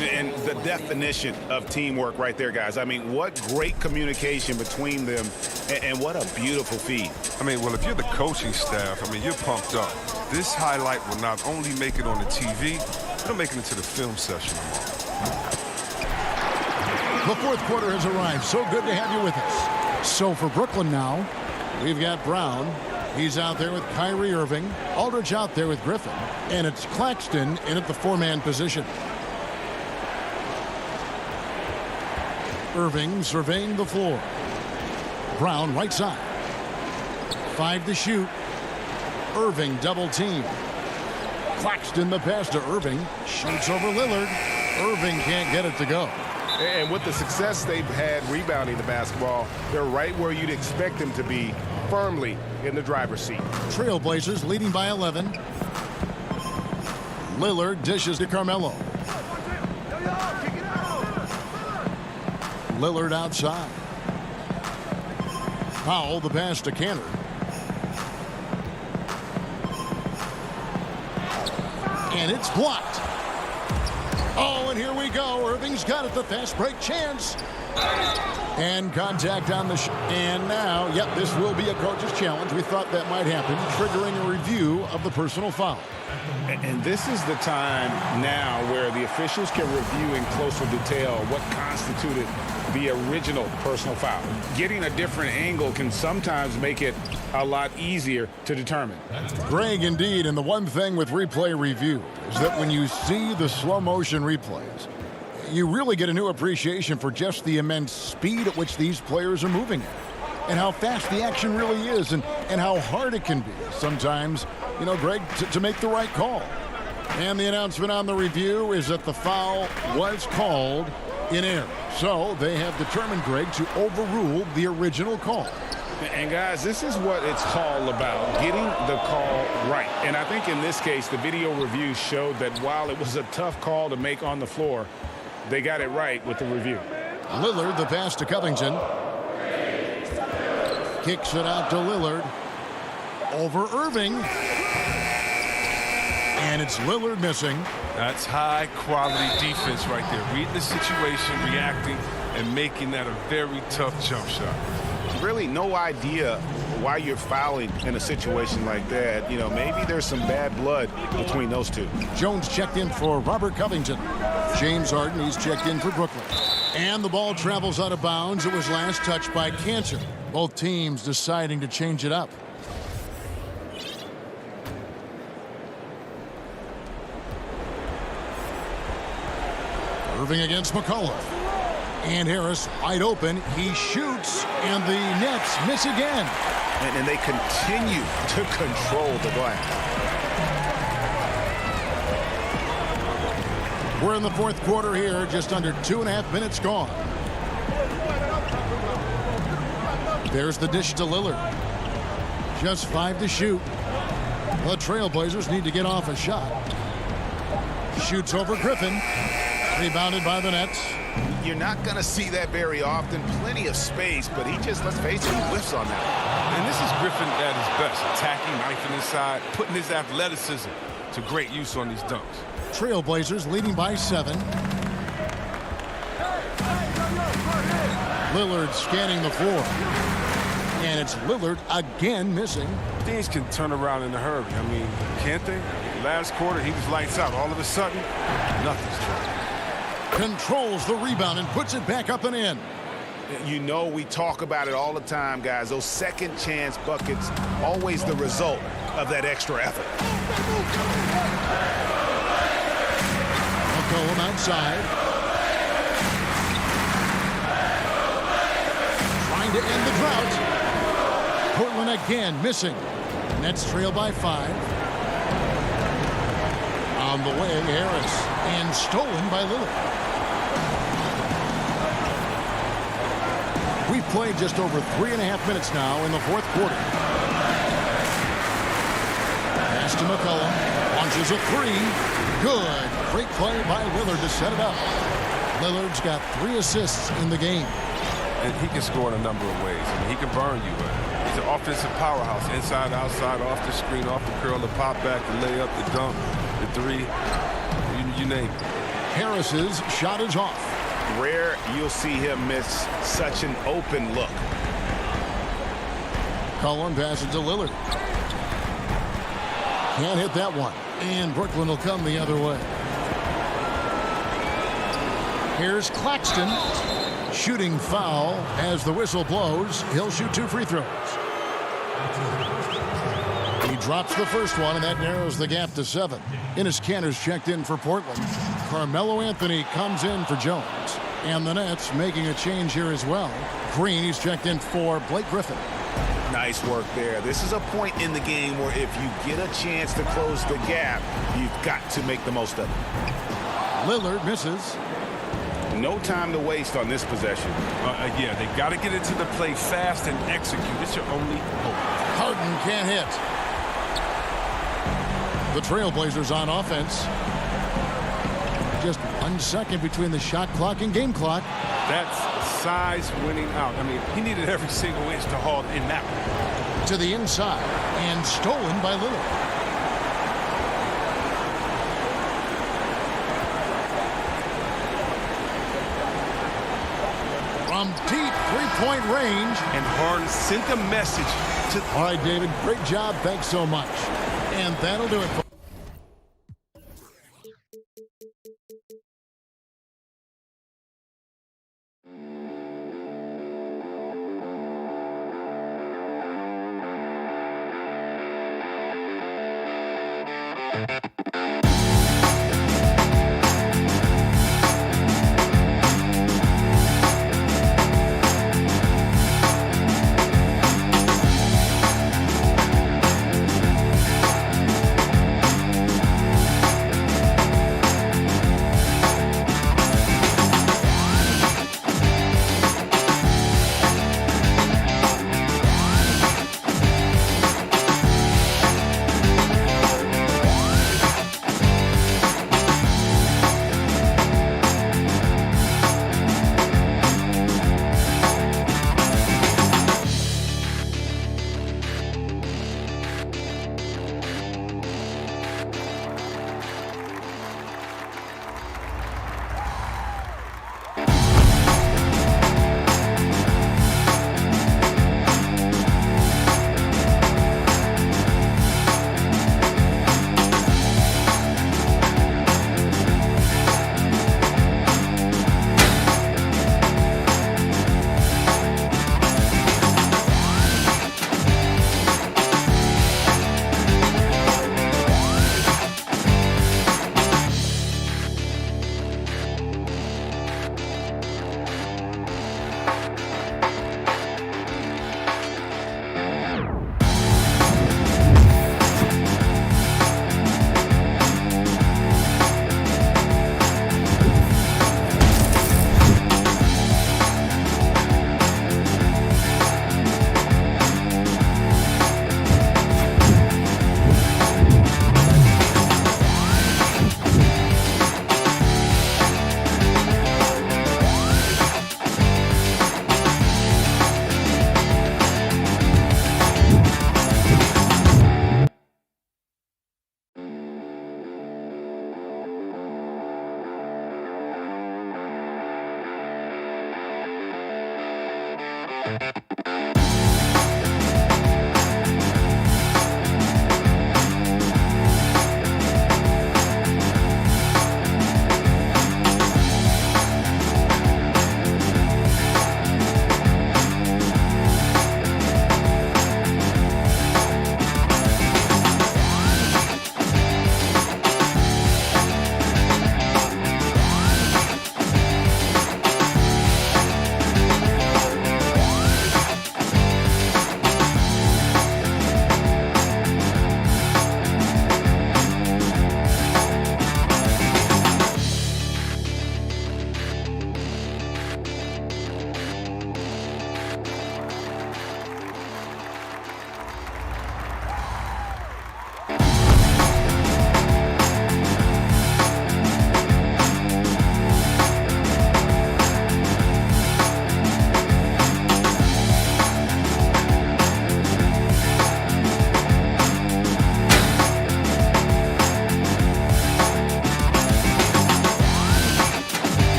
And the definition of teamwork right there, guys. I mean, what great communication between them, and what a beautiful feed. I mean, well, if you're the coaching staff, I mean, you're pumped up. This highlight will not only make it on the TV, it'll make it into the film session tomorrow. The fourth quarter has arrived. So good to have you with us. So for Brooklyn now, we've got Brown. He's out there with Kyrie Irving. Aldridge out there with Griffin. And it's Claxton in at the 4-man position. Irving surveying the floor. Brown right side. 5 to shoot. Irving double team. Claxton the pass to Irving. Shoots over Lillard. Irving can't get it to go. And with the success they've had rebounding the basketball, they're right where you'd expect them to be, firmly in the driver's seat. Trailblazers leading by 11. Lillard dishes to Carmelo. Lillard outside. Powell the pass to Cantor. And it's blocked. Oh, and here we go. Irving's got it. The fast break chance. And contact on the and now, yep, this will be a coach's challenge. We thought that might happen, triggering a review of the personal foul. And this is the time now where the officials can review in closer detail what constituted the original personal foul. Getting a different angle can sometimes make it a lot easier to determine. Greg, indeed, and the one thing with replay review is that when you see the slow motion replays, you really get a new appreciation for just the immense speed at which these players are moving at, and how fast the action really is, and how hard it can be sometimes, you know, Greg, to make the right call. And the announcement on the review is that the foul was called in error. So they have determined, Greg, to overrule the original call. And guys, this is what it's all about, getting the call right. And I think in this case, the video review showed that while it was a tough call to make on the floor, they got it right with the review. Lillard, the pass to Covington. Kicks it out to Lillard. Over Irving. And it's Lillard missing. That's high-quality defense right there. Reading the situation, reacting, and making that a very tough jump shot. Really no idea why you're fouling in a situation like that. You know, maybe there's some bad blood between those two. Jones checked in for Robert Covington. James Harden, he's checked in for Brooklyn. And the ball travels out of bounds. It was last touched by Cantor. Both teams deciding to change it up. Irving against McCullough. And Harris wide open. He shoots, and the Nets miss again. And they continue to control the glass. We're in the fourth quarter here, just under 2.5 minutes gone. There's the dish to Lillard. Just 5 to shoot. The Trailblazers need to get off a shot. Shoots over Griffin. Rebounded by the Nets. You're not going to see that very often. Plenty of space, but he just, let's face it, he whiffs on that. And this is Griffin at his best. Attacking, knifing inside, putting his athleticism to great use on these dunks. Trailblazers leading by 7. Lillard scanning the floor. And it's Lillard again missing. Things can turn around in a hurry. I mean, can't they? Last quarter, he was lights out. All of a sudden, nothing's trying. Controls the rebound and puts it back up and in. You know, we talk about it all the time, guys. Those second chance buckets, always the result of that extra effort. McCollum outside. Trying to end the drought. Portland again missing. Nets trail by 5. On the way, Harris. And stolen by Lillard. We've played just over 3.5 minutes now in the fourth quarter. Pass to McCollum. Launches a 3. Good. Great play by Lillard to set it up. Lillard's got 3 assists in the game. And he can score in a number of ways. I mean, he can burn you. He's an offensive powerhouse. Inside, outside, off the screen, off the curl, the pop back, the layup, the dunk, the 3. You name it. Harris's shot is off. Rare you'll see him miss such an open look. Cullen passes to Lillard. Can't hit that one. And Brooklyn will come the other way. Here's Claxton. Shooting foul as the whistle blows. He'll shoot 2 free throws. He drops the first one, and that narrows the gap to 7. Enes Kanter's checked in for Portland. Carmelo Anthony comes in for Jones. And the Nets making a change here as well. Green, he's checked in for Blake Griffin. Nice work there. This is a point in the game where if you get a chance to close the gap, you've got to make the most of it. Lillard misses. No time to waste on this possession. Yeah, they got to get into the play fast and execute. It's your only hope. Harden can't hit. The Trailblazers on offense. Just 1 second between the shot clock and game clock. That's size winning out. I mean, he needed every single inch to haul in that one. To the inside and stolen by Lillard. From deep three-point range. And Harden sent a message to... All right, David, great job. Thanks so much. And that'll do it for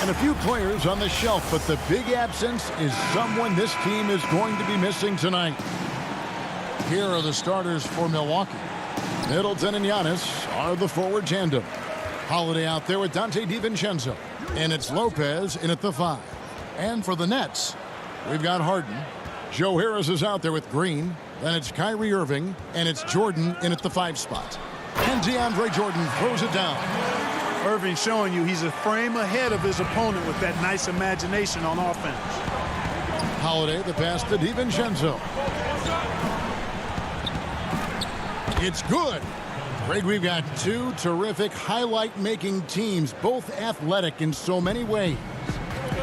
And a few players on the shelf, but the big absence is someone this team is going to be missing tonight. Here are the starters for Milwaukee. Middleton and Giannis are the forward tandem. Holiday out there with Dante DiVincenzo. And it's Lopez in at the 5. And for the Nets, we've got Harden. Joe Harris is out there with Green. Then it's Kyrie Irving. And it's Jordan in at the 5 spot. And DeAndre Jordan throws it down. Irving showing you he's a frame ahead of his opponent with that nice imagination on offense. Holiday, the pass to DiVincenzo. It's good. Greg, we've got two terrific highlight-making teams, both athletic in so many ways.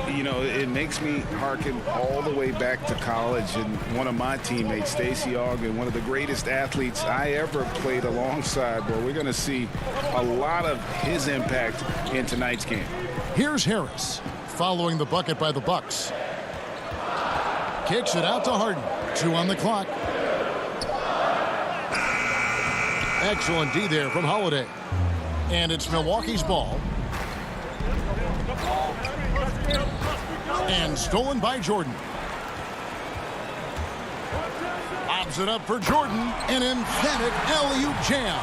You know, it makes me hearken all the way back to college, and one of my teammates, Stacey Ogden, one of the greatest athletes I ever played alongside. Well, we're going to see a lot of his impact in tonight's game. Here's Harris, following the bucket by the Bucks. Kicks it out to Harden. 2 on the clock. Excellent D there from Holiday. And it's Milwaukee's ball. And stolen by Jordan. Lobs it up for Jordan. An emphatic alley-oop jam.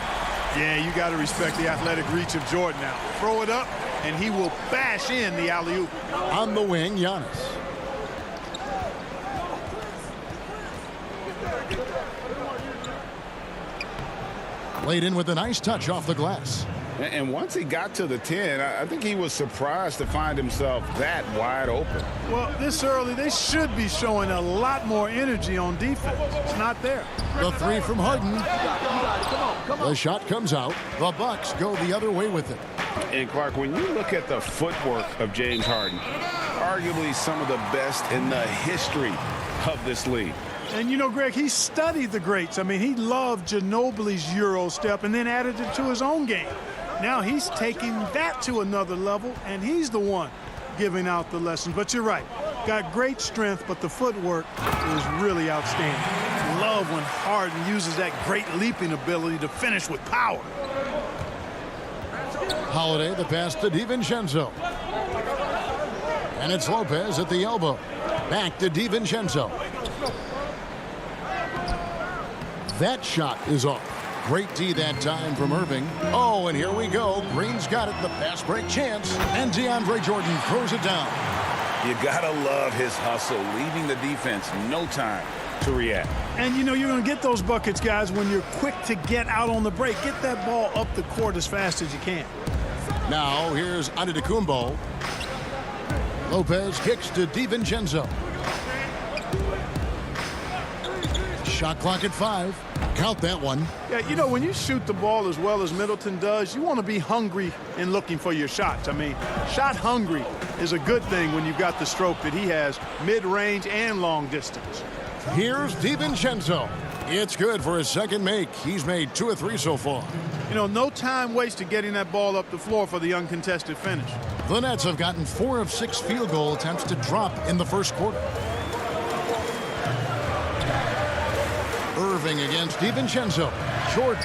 Yeah, you got to respect the athletic reach of Jordan now. Throw it up, and he will bash in the alley-oop. On the wing, Giannis. Laid in with a nice touch off the glass. And once he got to the 10, I think he was surprised to find himself that wide open. Well, this early, they should be showing a lot more energy on defense. It's not there. The 3 from Harden. The shot comes out. The Bucks go the other way with it. And Clark, when you look at the footwork of James Harden, arguably some of the best in the history of this league. And, you know, Greg, he studied the greats. I mean, he loved Ginobili's Euro step and then added it to his own game. Now he's taking that to another level, and he's the one giving out the lessons. But you're right. Got great strength, but the footwork is really outstanding. Love when Harden uses that great leaping ability to finish with power. Holiday, the pass to DiVincenzo. And it's Lopez at the elbow. Back to DiVincenzo. That shot is off. Great D that time from Irving. Oh, and here we go. Green's got it. The pass break chance. And DeAndre Jordan throws it down. You gotta love his hustle, leaving the defense no time to react. And, you know, you're going to get those buckets, guys, when you're quick to get out on the break. Get that ball up the court as fast as you can. Now, here's Antetokounmpo. Lopez kicks to DiVincenzo. Shot clock at 5. Count that one. Yeah, you know, when you shoot the ball as well as Middleton does, you want to be hungry in looking for your shots. I mean, shot hungry is a good thing when you've got the stroke that he has, mid-range and long distance. Here's DiVincenzo. It's good for his second make. He's made 2 of 3 so far. You know, no time wasted getting that ball up the floor for the uncontested finish. The Nets have gotten 4 of 6 field goal attempts to drop in the first quarter. Irving against DiVincenzo. Jordan.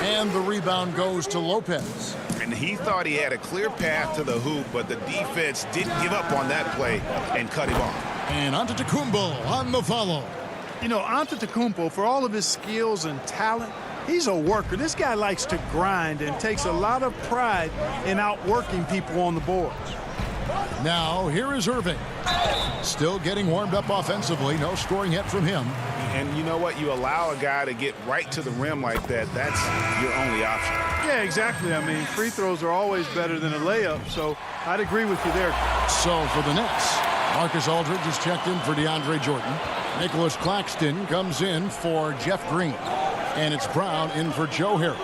And the rebound goes to Lopez. And he thought he had a clear path to the hoop, but the defense didn't give up on that play and cut him off. And Antetokounmpo on the follow. You know, Antetokounmpo, for all of his skills and talent, he's a worker. This guy likes to grind and takes a lot of pride in outworking people on the boards. Now, here is Irving. Still getting warmed up offensively. No scoring yet from him. And you know what? You allow a guy to get right to the rim like that. That's your only option. Yeah, exactly. I mean, free throws are always better than a layup, so I'd agree with you there. So for the Nets, Marcus Aldridge is checked in for DeAndre Jordan. Nicholas Claxton comes in for Jeff Green. And it's Brown in for Joe Harris.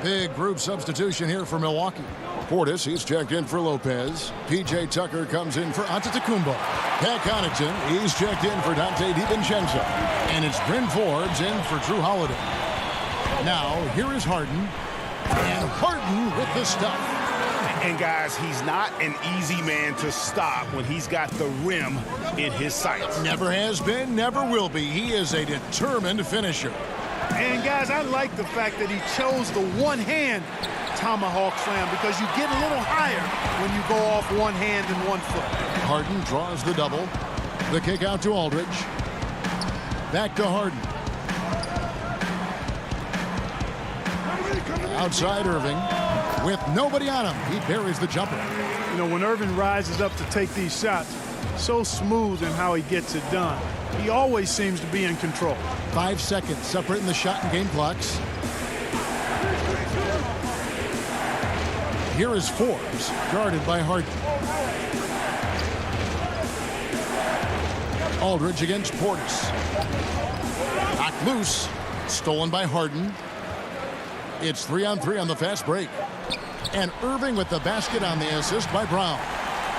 Big group substitution here for Milwaukee. Portis, he's checked in for Lopez. P.J. Tucker comes in for Antetokounmpo. Pat Connaughton, he's checked in for Dante DiVincenzo. And it's Bryn Forbes in for Drew Holiday. Now, here is Harden. And Harden with the stuff. And, guys, he's not an easy man to stop when he's got the rim in his sights. Never has been, never will be. He is a determined finisher. And guys, I like the fact that he chose the one-hand tomahawk slam because you get a little higher when you go off one hand and one foot. Harden draws the double. The kick out to Aldridge. Back to Harden. Outside Irving. With nobody on him, he buries the jumper. You know, when Irving rises up to take these shots, so smooth in how he gets it done. He always seems to be in control. 5 seconds separating the shot and game clocks. Here is Forbes, guarded by Harden. Aldridge against Portis. Knocked loose. Stolen by Harden. It's 3-on-3 on the fast break. And Irving with the basket on the assist by Brown.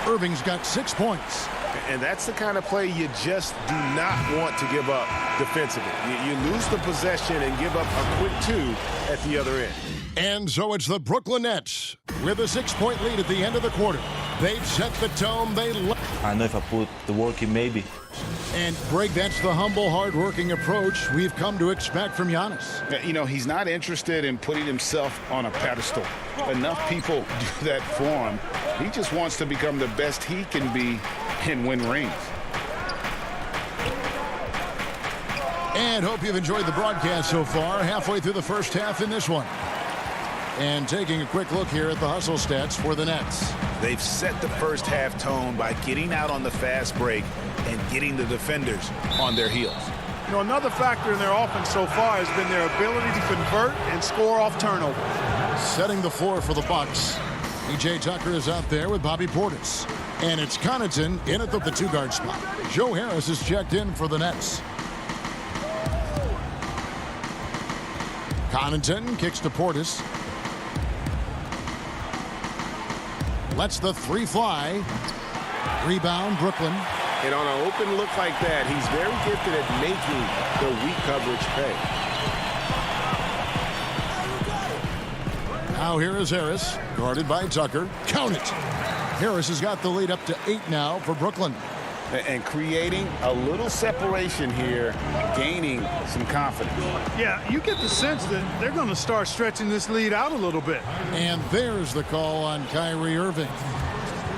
Irving's got 6 points. And that's the kind of play you just do not want to give up defensively. You lose the possession and give up a quick 2 at the other end. And so it's the Brooklyn Nets with a 6-point lead at the end of the quarter. They've set the tone. I know if I put the work in, maybe. And Greg, that's the humble, hard-working approach we've come to expect from Giannis. You know, he's not interested in putting himself on a pedestal. Enough people do that for him. He just wants to become the best he can be and win rings. And hope you've enjoyed the broadcast so far. Halfway through the first half in this one. And taking a quick look here at the hustle stats for the Nets. They've set the first half tone by getting out on the fast break and getting the defenders on their heels. You know, another factor in their offense so far has been their ability to convert and score off turnover. Setting the floor for the Bucks. P.J. Tucker is out there with Bobby Portis. And it's Connaughton in at the 2-guard spot. Joe Harris is checked in for the Nets. Connaughton kicks to Portis. Lets the 3 fly. Rebound, Brooklyn. And on an open look like that, he's very gifted at making the weak coverage pay. Now here is Harris, guarded by Tucker. Count it. Harris has got the lead up to 8 now for Brooklyn. And creating a little separation here, gaining some confidence. Yeah, you get the sense that they're going to start stretching this lead out a little bit. And there's the call on Kyrie Irving.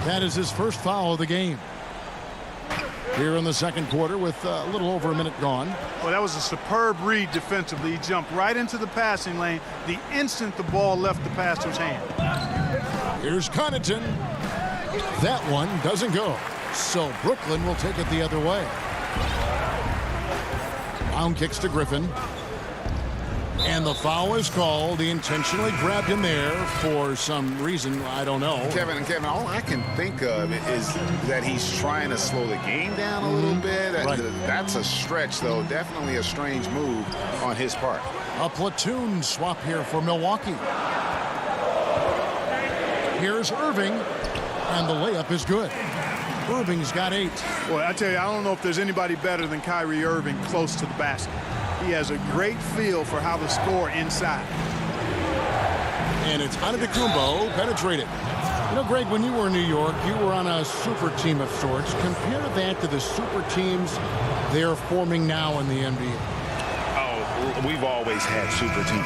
That is his first foul of the game. Here in the second quarter with a little over a minute gone. Well, that was a superb read defensively. He jumped right into the passing lane the instant the ball left the passer's hand. Here's Connaughton. That one doesn't go. So Brooklyn will take it the other way. Brown kicks to Griffin. And the foul is called. He intentionally grabbed him there for some reason. I don't know. Kevin, all I can think of is that he's trying to slow the game down a little bit. Right. That's a stretch, though. Definitely a strange move on his part. A platoon swap here for Milwaukee. Here's Irving. And the layup is good. Irving's got 8. Boy, I tell you, I don't know if there's anybody better than Kyrie Irving close to the basket. He has a great feel for how to score inside. And it's Antetokounmpo penetrated. You know, Greg, when you were in New York, you were on a super team of sorts. Compare that to the super teams they're forming now in the NBA. Oh, we've always had super teams.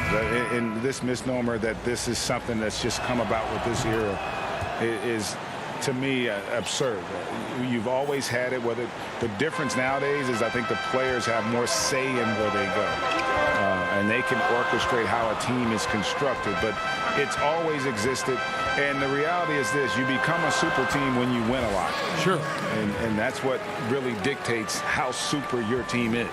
And this misnomer that this is something that's just come about with this era is, to me, absurd. You've always had it. Whether the difference nowadays is I think the players have more say in where they go. And they can orchestrate how a team is constructed. But it's always existed. And the reality is this. You become a super team when you win a lot. Sure. And that's what really dictates how super your team is.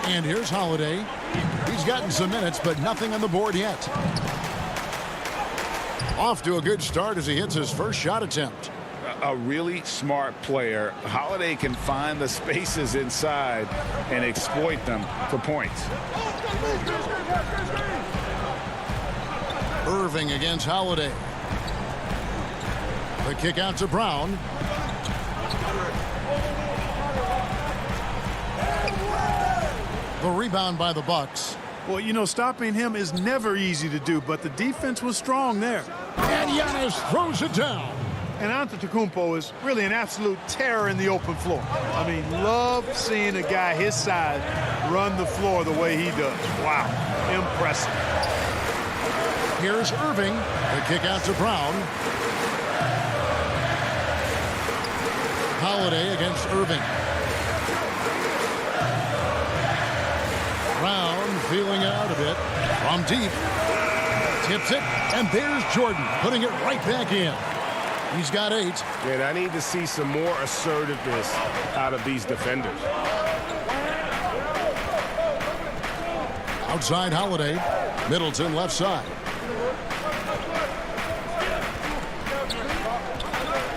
And here's Holiday. He's gotten some minutes, but nothing on the board yet. Off to a good start as he hits his first shot attempt. A really smart player. Holiday can find the spaces inside and exploit them for points. Irving against Holiday. The kick out to Brown. The rebound by the Bucks. Well, you know, stopping him is never easy to do, but the defense was strong there. And Giannis throws it down. And Antetokounmpo is really an absolute terror in the open floor. I mean, love seeing a guy his size run the floor the way he does. Wow, impressive. Here's Irving. The kick out to Brown. Holiday against Irving. Brown feeling it out a bit. From deep. Tips it, and there's Jordan putting it right back in. He's got 8. And I need to see some more assertiveness out of these defenders. Outside Holiday. Middleton left side.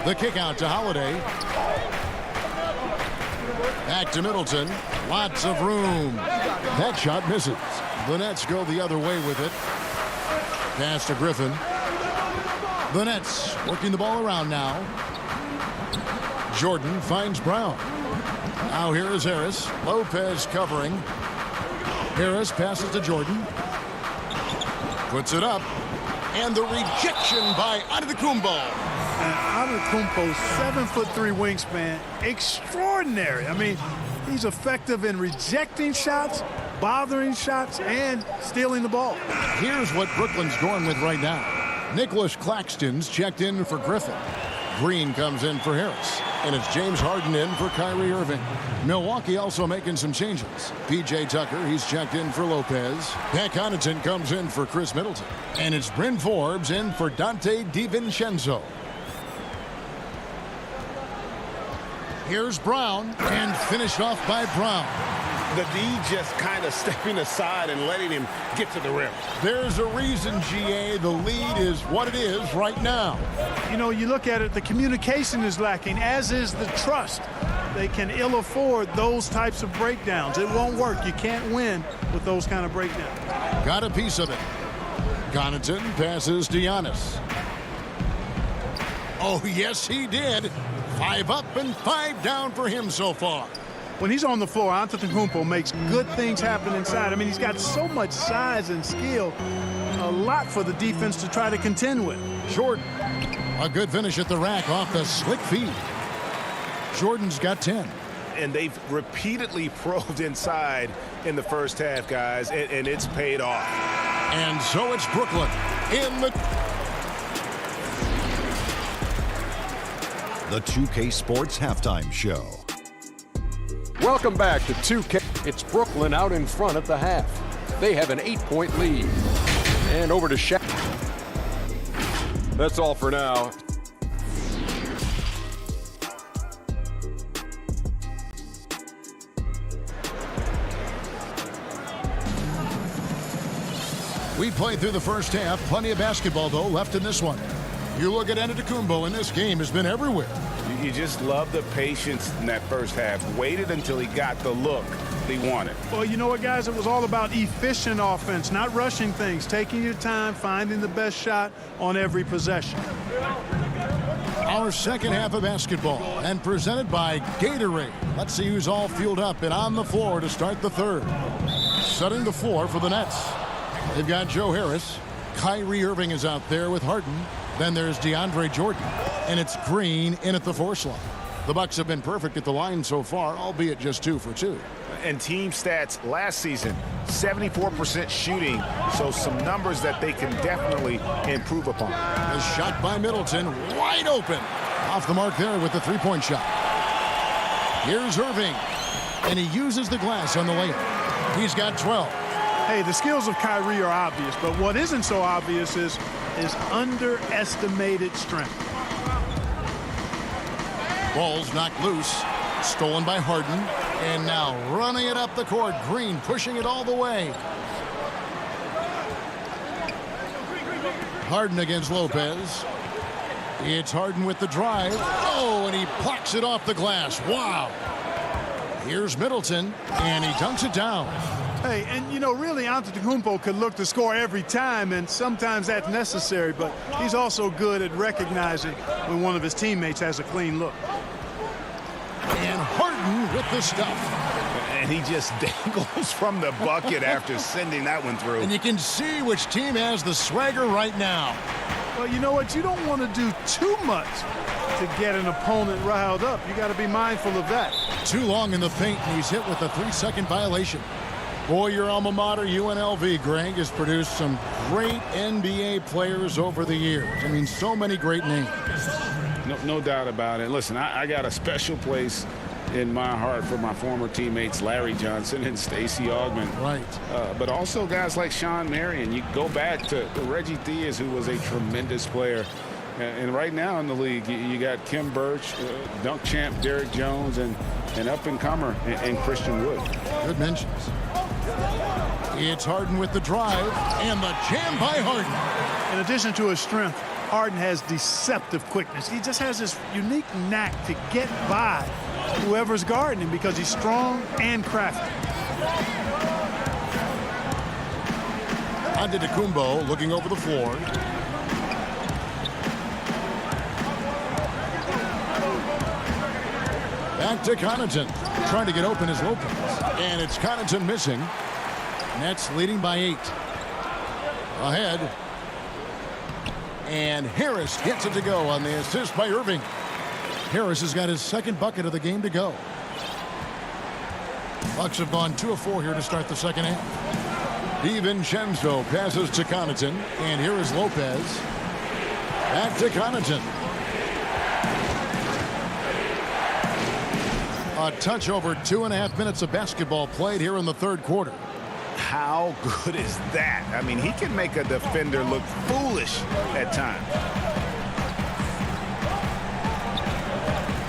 The kick out to Holiday. Back to Middleton. Lots of room. That shot misses. The Nets go the other way with it. Pass to Griffin. The Nets working the ball around now. Jordan finds Brown. Now here is Harris. Lopez covering. Harris passes to Jordan. Puts it up. And the rejection by Antetokounmpo. And Antetokounmpo's 7'3" wingspan, extraordinary. I mean, he's effective in rejecting shots, bothering shots, and stealing the ball. Here's what Brooklyn's going with right now. Nicholas Claxton's checked in for Griffin. Green comes in for Harris. And it's James Harden in for Kyrie Irving. Milwaukee also making some changes. P.J. Tucker, he's checked in for Lopez. Pat Connaughton comes in for Chris Middleton. And it's Bryn Forbes in for Dante DiVincenzo. Here's Brown, and finished off by Brown. The D just kind of stepping aside and letting him get to the rim. There's a reason, GA, the lead is what it is right now. You know, you look at it, the communication is lacking, as is the trust. They can ill afford those types of breakdowns. It won't work. You can't win with those kind of breakdowns. Got a piece of it. Connaughton passes to Giannis. Oh, yes, he did. 5 up and 5 down for him so far. When he's on the floor, Antetokounmpo makes good things happen inside. I mean, he's got so much size and skill, a lot for the defense to try to contend with. Jordan, a good finish at the rack off the slick feed. Jordan's got 10. And they've repeatedly probed inside in the first half, guys, and it's paid off. And so it's Brooklyn in the 2K Sports Halftime Show. Welcome back to 2K. It's Brooklyn out in front at the half. They have an 8-point lead. And over to Shaq. That's all for now. We played through the first half. Plenty of basketball, though, left in this one. You look at Antetokounmpo, and this game has been everywhere. You just love the patience in that first half. Waited until he got the look he wanted. Well, you know what, guys? It was all about efficient offense, not rushing things, taking your time, finding the best shot on every possession. Our second half of basketball, and presented by Gatorade. Let's see who's all fueled up and on the floor to start the third. Setting the floor for the Nets. They've got Joe Harris. Kyrie Irving is out there with Harden. Then there's DeAndre Jordan. And it's Green in at the 4 slot. The Bucks have been perfect at the line so far, albeit just 2 for 2. And team stats last season, 74% shooting, so some numbers that they can definitely improve upon. A shot by Middleton, wide open. Off the mark there with the 3-point shot. Here's Irving, and he uses the glass on the layup. He's got 12. Hey, the skills of Kyrie are obvious, but what isn't so obvious is underestimated strength. Ball's knocked loose, stolen by Harden, and now running it up the court. Green pushing it all the way. Harden against Lopez. It's Harden with the drive. Oh, and he plucks it off the glass. Wow. Here's Middleton, and he dunks it down. Hey, and you know, really, Antetokounmpo could look to score every time, and sometimes that's necessary, but he's also good at recognizing when one of his teammates has a clean look. And Harden with the stuff. And he just dangles from the bucket after sending that one through. And you can see which team has the swagger right now. Well, you know what? You don't want to do too much to get an opponent riled up. You got to be mindful of that. Too long in the paint, and he's hit with a 3-second violation. Boy, your alma mater, UNLV, Greg, has produced some great NBA players over the years. I mean, so many great names. No doubt about it. Listen, I got a special place in my heart for my former teammates Larry Johnson and Stacey Augmon. Right. But also guys like Sean Marion. You go back to Reggie Theus, who was a tremendous player. And right now in the league, you got Kim Birch, dunk champ Derrick Jones, and up-and-comer and Christian Wood. Good mentions. It's Harden with the drive and the jam by Harden. In addition to his strength, Harden has deceptive quickness. He just has this unique knack to get by whoever's guarding him because he's strong and crafty. Antetokounmpo looking over the floor. Back to Connaughton. Trying to get open is Lopez. And it's Connaughton missing. Nets leading by 8. Ahead. And Harris gets it to go on the assist by Irving. Harris has got his second bucket of the game to go. Bucks have gone 2 of 4 here to start the second half. DiVincenzo passes to Connaughton. And here is Lopez. Back to Connaughton. A touch over 2.5 minutes of basketball played here in the third quarter. How good is that? I mean, he can make a defender look foolish at times.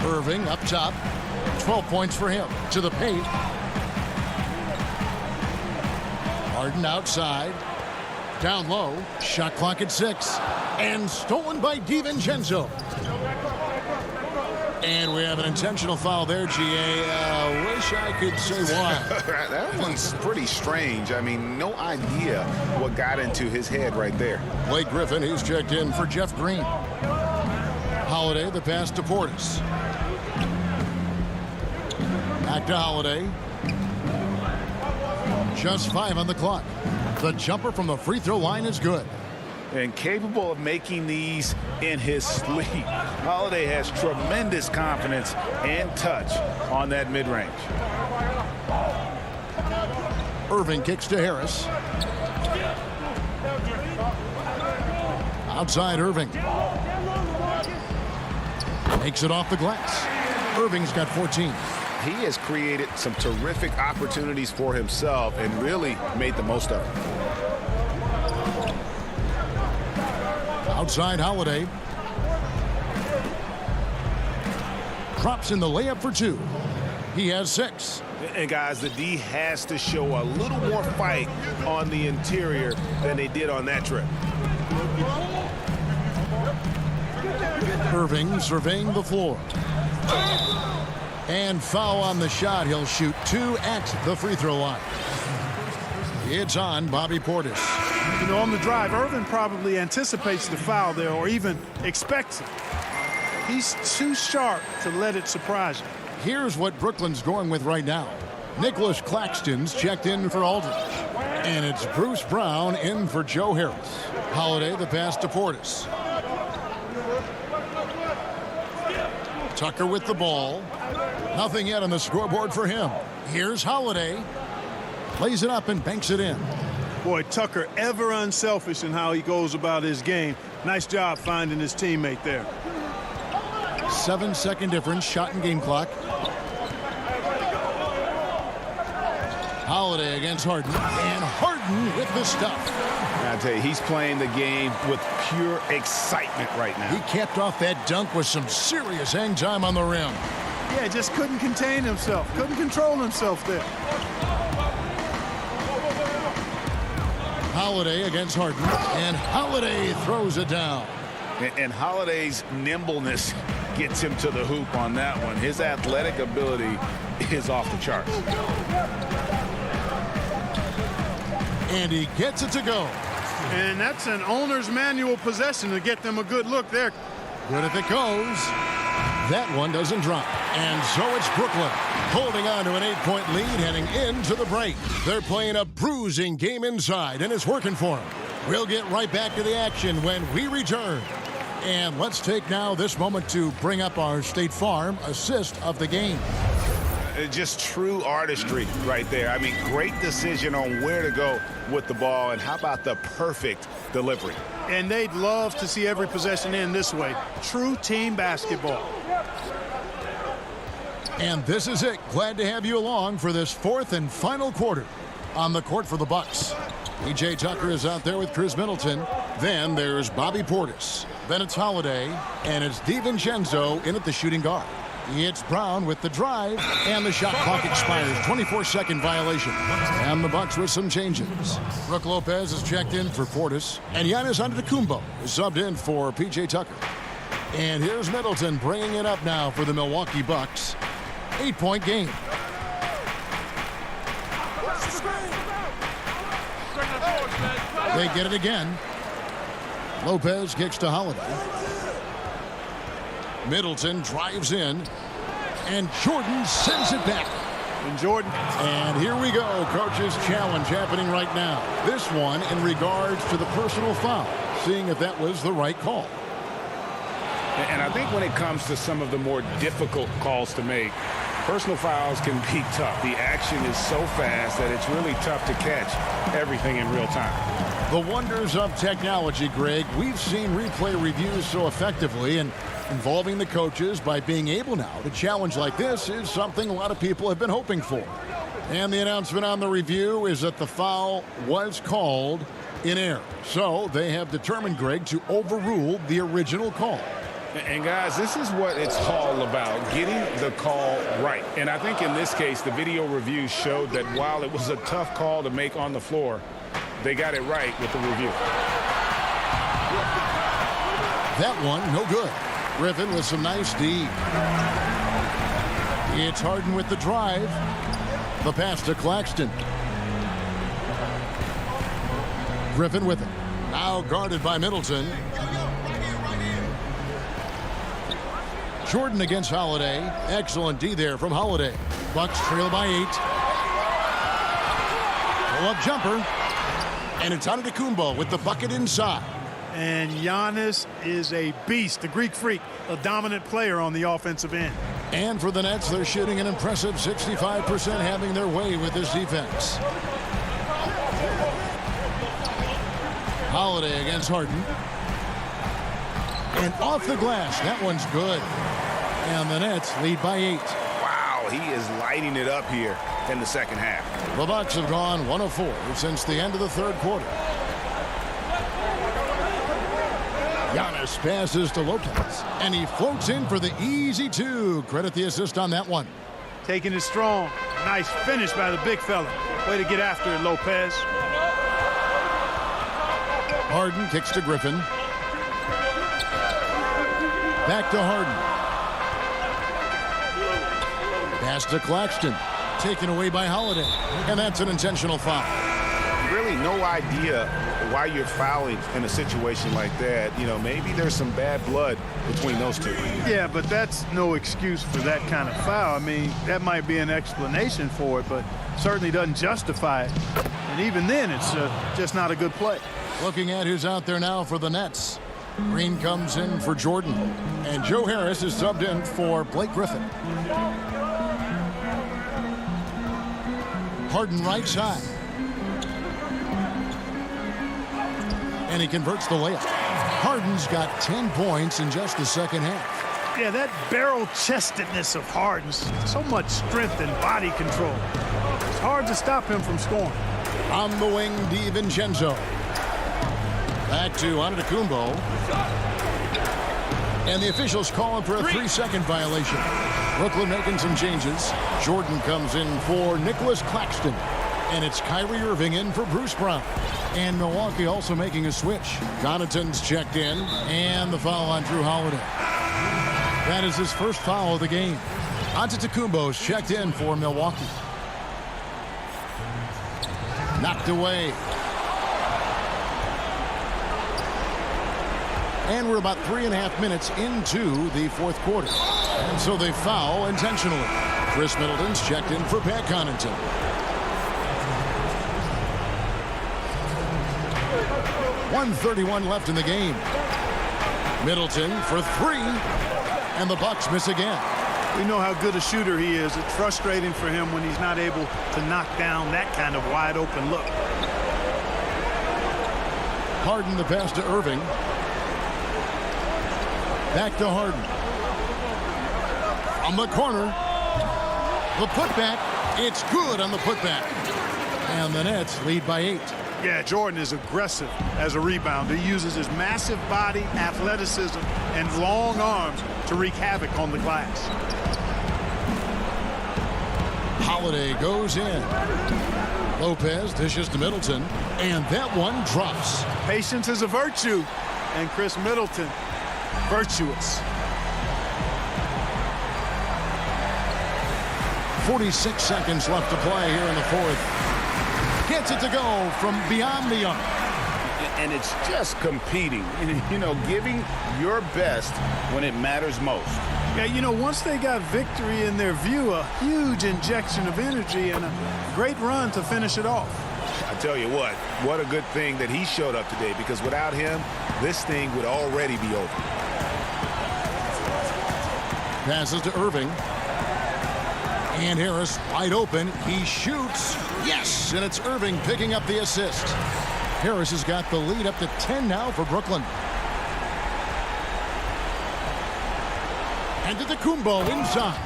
Irving up top. 12 points for him. To the paint. Harden outside. Down low. Shot clock at 6. And stolen by DiVincenzo. And we have an intentional foul there, GA. Wish I could say why. That one's pretty strange. I mean, no idea what got into his head right there. Blake Griffin, he's checked in for Jeff Green. Holiday, the pass to Portis. Back to Holiday. Just 5 on the clock. The jumper from the free throw line is good. And capable of making these in his sleep. Holiday has tremendous confidence and touch on that mid-range. Irving kicks to Harris. Outside Irving. Makes it off the glass. Irving's got 14. He has created some terrific opportunities for himself and really made the most of it. Outside Holiday. Drops in the layup for 2. He has 6. And guys, the D has to show a little more fight on the interior than they did on that trip. Irving surveying the floor. And foul on the shot. He'll shoot 2 at the free throw line. It's on Bobby Portis. You know, on the drive, Irving probably anticipates the foul there or even expects it. He's too sharp to let it surprise him. Here's what Brooklyn's going with right now. Nicholas Claxton's checked in for Aldridge. And it's Bruce Brown in for Joe Harris. Holiday, the pass to Portis. Tucker with the ball. Nothing yet on the scoreboard for him. Here's Holiday. Plays it up and banks it in. Boy, Tucker ever unselfish in how he goes about his game. Nice job finding his teammate there. 7-second difference, shot and game clock. Holiday against Harden. And Harden with the stuff. I tell you, he's playing the game with pure excitement right now. He capped off that dunk with some serious hang time on the rim. Yeah, just couldn't contain himself. Couldn't control himself there. Holiday against Harden, and Holiday throws it down. And Holiday's nimbleness gets him to the hoop on that one. His athletic ability is off the charts. And he gets it to go. And that's an owner's manual possession to get them a good look there. Good if it goes. That one doesn't drop. And so it's Brooklyn holding on to an 8-point lead heading into the break. They're playing a bruising game inside, and it's working for them. We'll get right back to the action when we return. And let's take now this moment to bring up our State Farm assist of the game. Just true artistry right there. I mean, great decision on where to go with the ball, and how about the perfect delivery? And they'd love to see every possession end this way. True team basketball. And this is it. Glad to have you along for this fourth and final quarter. On the court for the Bucks, P.J. Tucker is out there with Chris Middleton. Then there's Bobby Portis. Then it's Holiday, and it's DiVincenzo in at the shooting guard. It's Brown with the drive, and the shot clock expires. 24-second violation. And the Bucks with some changes. Brook Lopez is checked in for Portis, and Giannis Antetokounmpo is subbed in for P.J. Tucker. And here's Middleton bringing it up now for the Milwaukee Bucks. 8-point game. They get it again. Lopez kicks to Holiday. Middleton drives in, and Jordan sends it back. And Jordan. And here we go. Coach's challenge happening right now. This one in regards to the personal foul, seeing if that was the right call. And I think when it comes to some of the more difficult calls to make, personal fouls can be tough. The action is so fast that it's really tough to catch everything in real time. The wonders of technology, Greg. We've seen replay reviews so effectively, and involving the coaches by being able now to challenge like this is something a lot of people have been hoping for. And the announcement on the review is that the foul was called in error. So they have determined, Greg, to overrule the original call. And guys, this is what it's all about, getting the call right. And I think in this case, the video review showed that while it was a tough call to make on the floor, they got it right with the review. That one, no good. Griffin with some nice D. It's Harden with the drive. The pass to Claxton. Griffin with it. Now guarded by Middleton. Jordan against Holiday. Excellent D there from Holiday. Bucks trail by 8. Pull-up jumper. And it's Antetokounmpo with the bucket inside. And Giannis is a beast, the Greek freak, a dominant player on the offensive end. And for the Nets, they're shooting an impressive 65%, having their way with this defense. Holiday against Harden. And off the glass, that one's good. And the Nets lead by 8. Wow, he is lighting it up here in the second half. The Bucks have gone 1 of 4 since the end of the third quarter. Giannis passes to Lopez, and he floats in for the easy 2. Credit the assist on that one. Taking it strong. Nice finish by the big fella. Way to get after it, Lopez. Harden kicks to Griffin. Back to Harden. Pass to Claxton. Taken away by Holiday. And that's an intentional foul. Really no idea why you're fouling in a situation like that. You know, maybe there's some bad blood between those two. Yeah, but that's no excuse for that kind of foul. I mean, that might be an explanation for it, but certainly doesn't justify it. And even then, it's just not a good play. Looking at who's out there now for the Nets. Green comes in for Jordan. And Joe Harris is subbed in for Blake Griffin. Harden right side. And he converts the layup. Harden's got 10 points in just the second half. Yeah, that barrel-chestedness of Harden's so much strength and body control. It's hard to stop him from scoring. On the wing, DiVincenzo. Back to Antetokounmpo. And the officials calling for a 3-second violation. Brooklyn making some changes. Jordan comes in for Nicholas Claxton. And it's Kyrie Irving in for Bruce Brown. And Milwaukee also making a switch. Connaughton's checked in. And the foul on Drew Holiday. That is his first foul of the game. Antetokounmpo's checked in for Milwaukee. Knocked away. And we're about 3.5 minutes into the fourth quarter. And so they foul intentionally. Chris Middleton's checked in for Pat Connaughton. .131 left in the game. Middleton for three, and the Bucks miss again. We know how good a shooter he is. It's frustrating for him when he's not able to knock down that kind of wide open look. Harden the pass to Irving. Back to Harden. From the corner. The putback. It's good on the putback. And the Nets lead by 8. Yeah, Jordan is aggressive as a rebounder. He uses his massive body, athleticism, and long arms to wreak havoc on the glass. Holiday goes in. Lopez dishes to Middleton, and that one drops. Patience is a virtue, and Chris Middleton, virtuous. 46 seconds left to play here in the fourth. Gets it to go from beyond the arc. And it's just competing, you know, giving your best when it matters most. Yeah, you know, once they got victory in their view, a huge injection of energy and a great run to finish it off. I tell you what a good thing that he showed up today, because without him, this thing would already be over. Passes to Irving. And Harris wide open. He shoots. Yes, and it's Irving picking up the assist. Harris has got the lead up to 10 now for Brooklyn. And Antetokounmpo inside.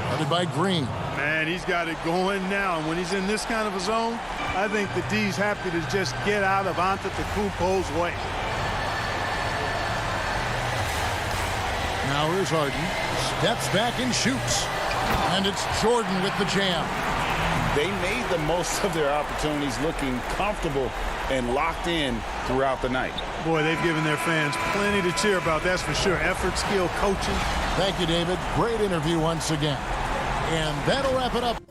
Guarded by Green. Man, he's got it going now. And when he's in this kind of a zone, I think the D's happy to just get out of Antetokounmpo's way. Now here's Harden. Steps back and shoots. And it's Jordan with the jam. They made the most of their opportunities, looking comfortable and locked in throughout the night. Boy, they've given their fans plenty to cheer about, that's for sure. Effort, skill, coaching. Thank you, David. Great interview once again. And that'll wrap it up.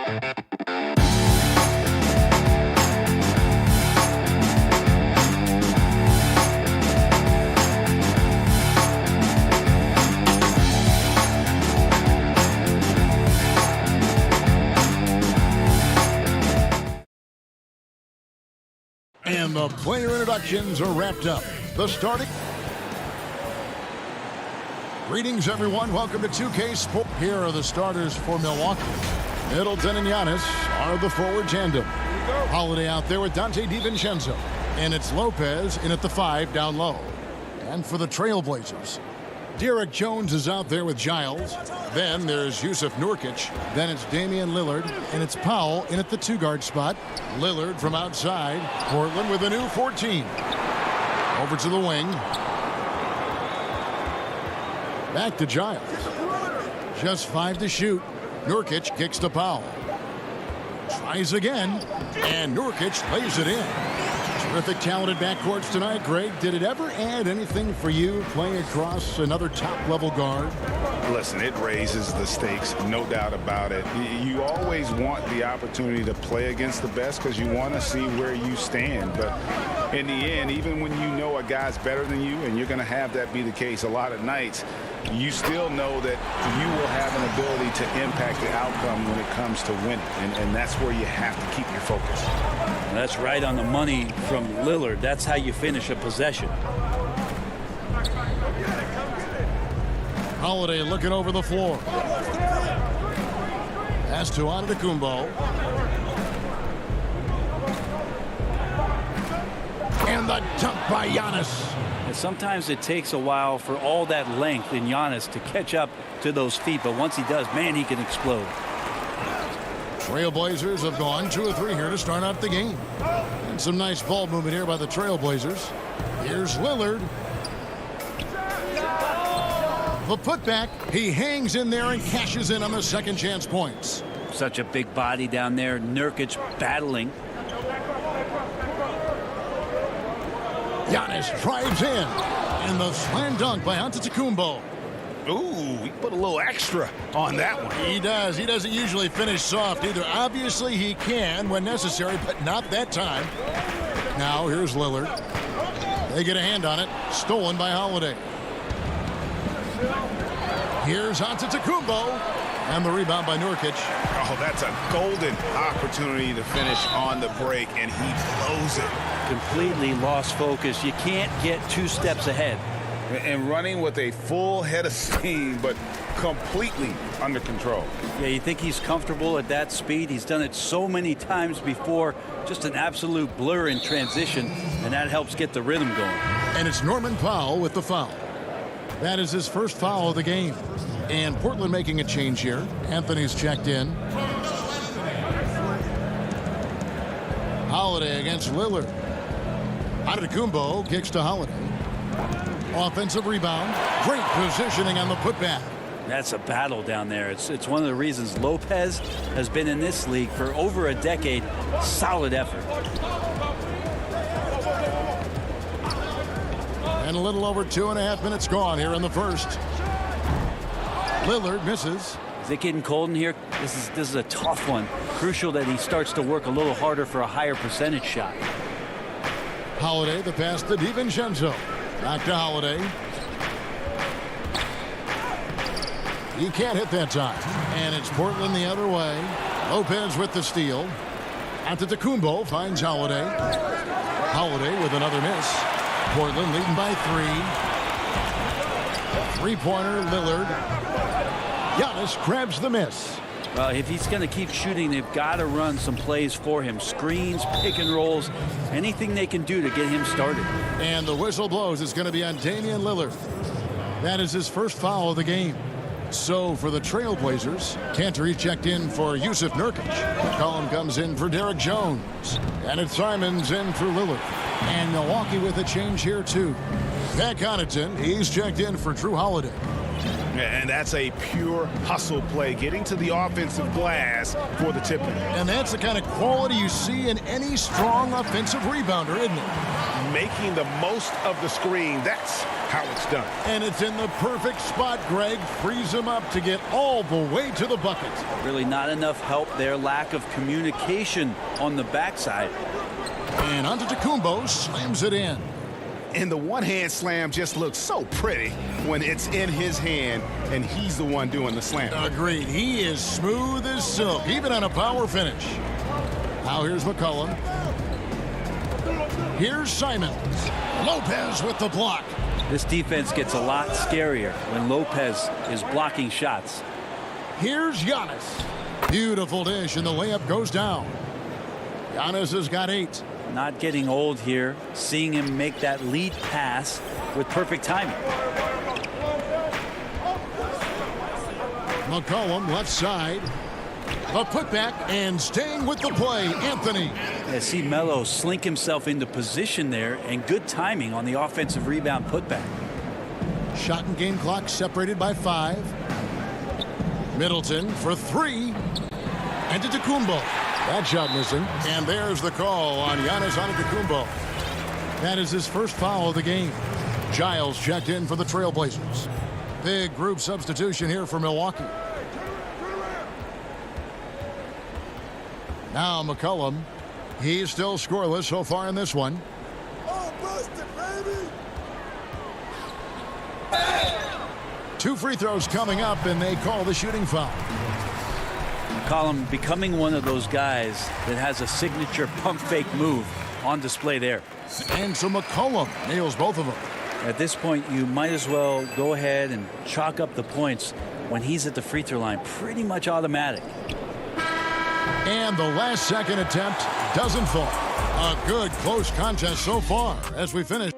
And the player introductions are wrapped up. The starting. Greetings, everyone. Welcome to 2K Sport. Here are the starters for Milwaukee. Middleton and Giannis are the forward tandem. Holiday out there with Dante DiVincenzo. And it's Lopez in at the 5 down low. And for the Trailblazers, Derek Jones is out there with Giles. Then there's Yusuf Nurkic. Then it's Damian Lillard. And it's Powell in at the 2-guard spot. Lillard from outside. Portland with a new 14. Over to the wing. Back to Giles. Just 5 to shoot. Nurkic kicks to Powell. Tries again. And Nurkic lays it in. Terrific talented backcourts tonight. Greg, did it ever add anything for you playing across another top-level guard? Listen, it raises the stakes, no doubt about it. You always want the opportunity to play against the best because you want to see where you stand. But in the end, even when you know a guy's better than you, and you're going to have that be the case a lot of nights, you still know that you will have an ability to impact the outcome when it comes to winning. And that's where you have to keep your focus. That's right on the money from Lillard. That's how you finish a possession. Holiday looking over the floor. Pass to Antetokounmpo. And the dunk by Giannis. And sometimes it takes a while for all that length in Giannis to catch up to those feet. But once he does, man, he can explode. Trailblazers have gone 2 of 3 here to start out the game. And some nice ball movement here by the Trailblazers. Here's Lillard. The putback. He hangs in there and cashes in on the second chance points. Such a big body down there. Nurkic battling. Giannis drives in. And the slam dunk by Antetokounmpo. Ooh, he put a little extra on that one. He does. He doesn't usually finish soft either. Obviously, he can when necessary, but not that time. Now, here's Lillard. They get a hand on it. Stolen by Holiday. Here's Antetokounmpo. And the rebound by Nurkic. Oh, that's a golden opportunity to finish on the break, and he blows it. Completely lost focus. You can't get 2 steps ahead. And running with a full head of steam, but completely under control. Yeah, you think he's comfortable at that speed? He's done it so many times before. Just an absolute blur in transition, and that helps get the rhythm going. And it's Norman Powell with the foul. That is his first foul of the game. And Portland making a change here. Anthony's checked in. Holiday against Lillard. Antetokounmpo kicks to Holiday. Offensive rebound. Great positioning on the putback. That's a battle down there. It's one of the reasons Lopez has been in this league for over a decade. Solid effort. And a little over 2.5 minutes gone here in the first. Lillard misses. Is it getting cold in here? This is a tough one. Crucial that he starts to work a little harder for a higher percentage shot. Holiday, the pass to DiVincenzo. Back to Holiday. He can't hit that time. And it's Portland the other way. Lopez with the steal. Antetokounmpo finds Holiday. Holiday with another miss. Portland leading by 3. Three-pointer, Lillard. Giannis grabs the miss. Well, if he's going to keep shooting, they've got to run some plays for him. Screens, pick and rolls, anything they can do to get him started. And the whistle blows. It's going to be on Damian Lillard. That is his first foul of the game. So for the Trailblazers, Cantor checked in for Yusuf Nurkic. McCollum comes in for Derek Jones. And it's Simons in for Lillard. And Milwaukee with a change here too. Pat Connaughton, he's checked in for Drew Holiday. And that's a pure hustle play, getting to the offensive glass for the tip-in. And that's the kind of quality you see in any strong offensive rebounder, isn't it? Making the most of the screen, that's how it's done. And it's in the perfect spot. Greg frees him up to get all the way to the bucket. Really not enough help there. Lack of communication on the backside. And Antetokounmpo slams it in. And the one-hand slam just looks so pretty when it's in his hand and he's the one doing the slam. Agreed. He is smooth as silk, even on a power finish. Now here's McCollum. Here's Simons. Lopez with the block. This defense gets a lot scarier when Lopez is blocking shots. Here's Giannis. Beautiful dish, and the layup goes down. Giannis has got 8. Not getting old here. Seeing him make that lead pass with perfect timing. McCollum left side. A putback and staying with the play, Anthony. I see Melo slink himself into position there, and good timing on the offensive rebound putback. Shot and game clock separated by 5. Middleton for 3. Antetokounmpo. That shot missing. And there's the call on Giannis Antetokounmpo. That is his first foul of the game. Giles checked in for the Trailblazers. Big group substitution here for Milwaukee. Now McCollum. He's still scoreless so far in this one. Oh, busted, baby! 2 free throws coming up, and they call the shooting foul. McCollum becoming one of those guys that has a signature pump fake move on display there. And so McCollum nails both of them. At this point, you might as well go ahead and chalk up the points when he's at the free throw line. Pretty much automatic. And the last second attempt doesn't fall. A good close contest so far as we finish.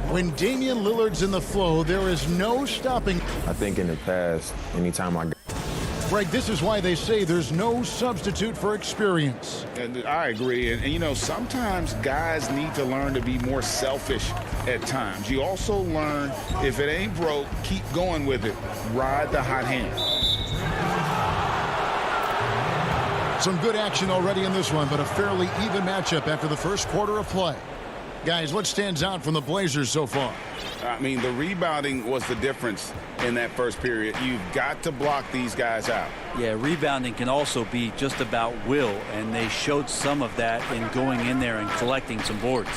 When Damian Lillard's in the flow, there is no stopping. I think in the past, anytime I got... Greg, this is why they say there's no substitute for experience. And I agree. And, you know, sometimes guys need to learn to be more selfish at times. You also learn if it ain't broke, keep going with it. Ride the hot hand. Some good action already in this one, but a fairly even matchup after the first quarter of play. Guys, what stands out from the Blazers so far? I mean, the rebounding was the difference in that first period. You've got to block these guys out. Yeah, rebounding can also be just about will, and they showed some of that in going in there and collecting some boards.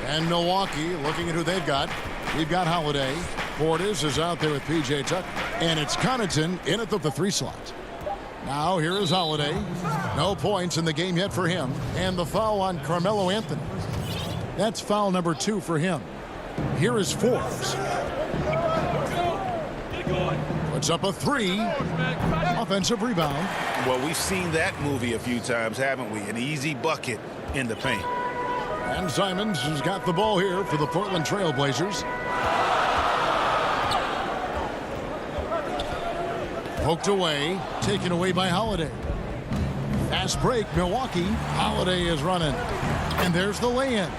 And Milwaukee, looking at who they've got. We've got Holiday. Portis is out there with P.J. Tucker. And it's Connaughton in at the 3 slot. Now here is Holiday. No points in the game yet for him. And the foul on Carmelo Anthony. That's foul number 2 for him. Here is Forbes. Puts up a 3. Offensive rebound. Well, we've seen that movie a few times, haven't we? An easy bucket in the paint. And Simons has got the ball here for the Portland Trailblazers. Poked away, taken away by Holiday. Fast break, Milwaukee. Holiday is running. And there's the lay-in.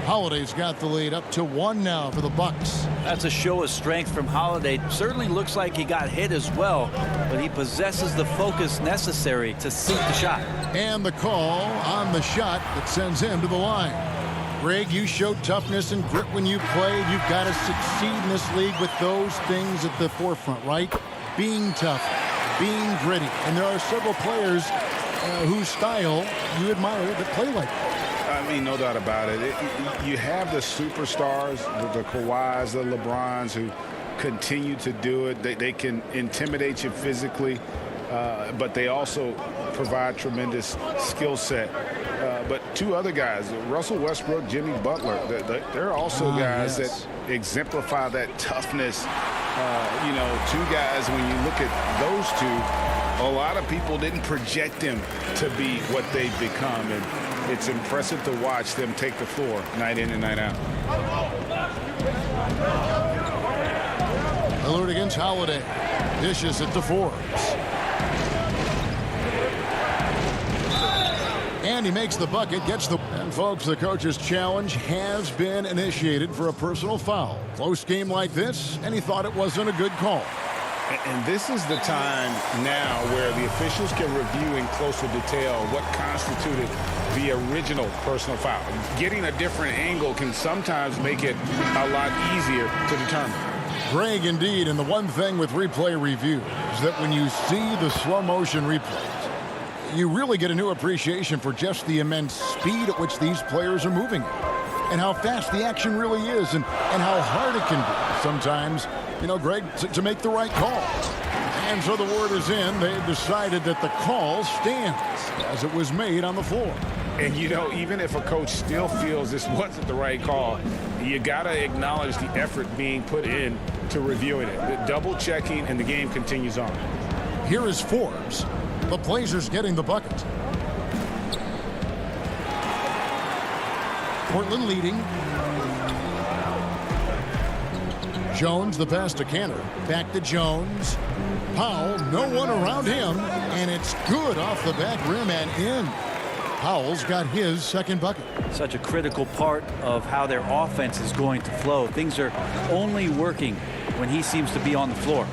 Holiday's got the lead up to 1 now for the Bucks. That's a show of strength from Holiday. Certainly looks like he got hit as well, but he possesses the focus necessary to sink the shot. And the call on the shot that sends him to the line. Greg, you showed toughness and grit when you played. You've got to succeed in this league with those things at the forefront, right? Being tough, being gritty. And there are several players whose style you admire that play like that. I mean, no doubt about it. You have the superstars, the Kawhis, the LeBrons, who continue to do it. They can intimidate you physically, but they also provide tremendous skill set. But 2 other guys, Russell Westbrook, Jimmy Butler, they're also guys that exemplify that toughness. You know, 2 guys, when you look at those 2, a lot of people didn't project them to be what they've become. And it's impressive to watch them take the floor night in and night out. Lillard against Holiday. Dishes it to Forbes. And And he makes the bucket, gets the... And folks, the coach's challenge has been initiated for a personal foul. Close game like this, and he thought it wasn't a good call. And this is the time now where the officials can review in closer detail what constituted the original personal foul. Getting a different angle can sometimes make it a lot easier to determine. Greg, indeed, and the one thing with replay review is that when you see the slow motion replays, you really get a new appreciation for just the immense speed at which these players are moving and how fast the action really is and how hard it can be sometimes, you know, Greg, to make the right call. And so the word is in. They've decided that the call stands as it was made on the floor. And, you know, even if a coach still feels this wasn't the right call, you got to acknowledge the effort being put in to reviewing it. The double checking, and the game continues on. Here is Forbes. The Blazers getting the bucket. Portland leading. Jones, the pass to Canner. Back to Jones. Powell, no one around him, and it's good off the back rim and in. Powell's got his second bucket. Such a critical part of how their offense is going to flow. Things are only working when he seems to be on the floor.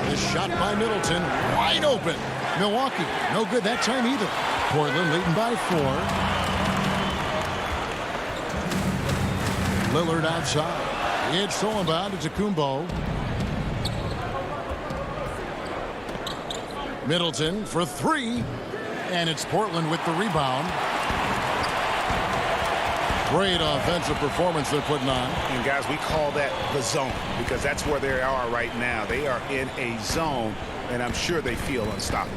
The shot by Middleton, wide open. Milwaukee, no good that time either. Portland leading by 4. Lillard outside. It's stolen by Kumbo. Middleton for 3, and it's Portland with the rebound. Great offensive performance they're putting on. And guys, we call that the zone because that's where they are right now. They are in a zone, and I'm sure they feel unstoppable.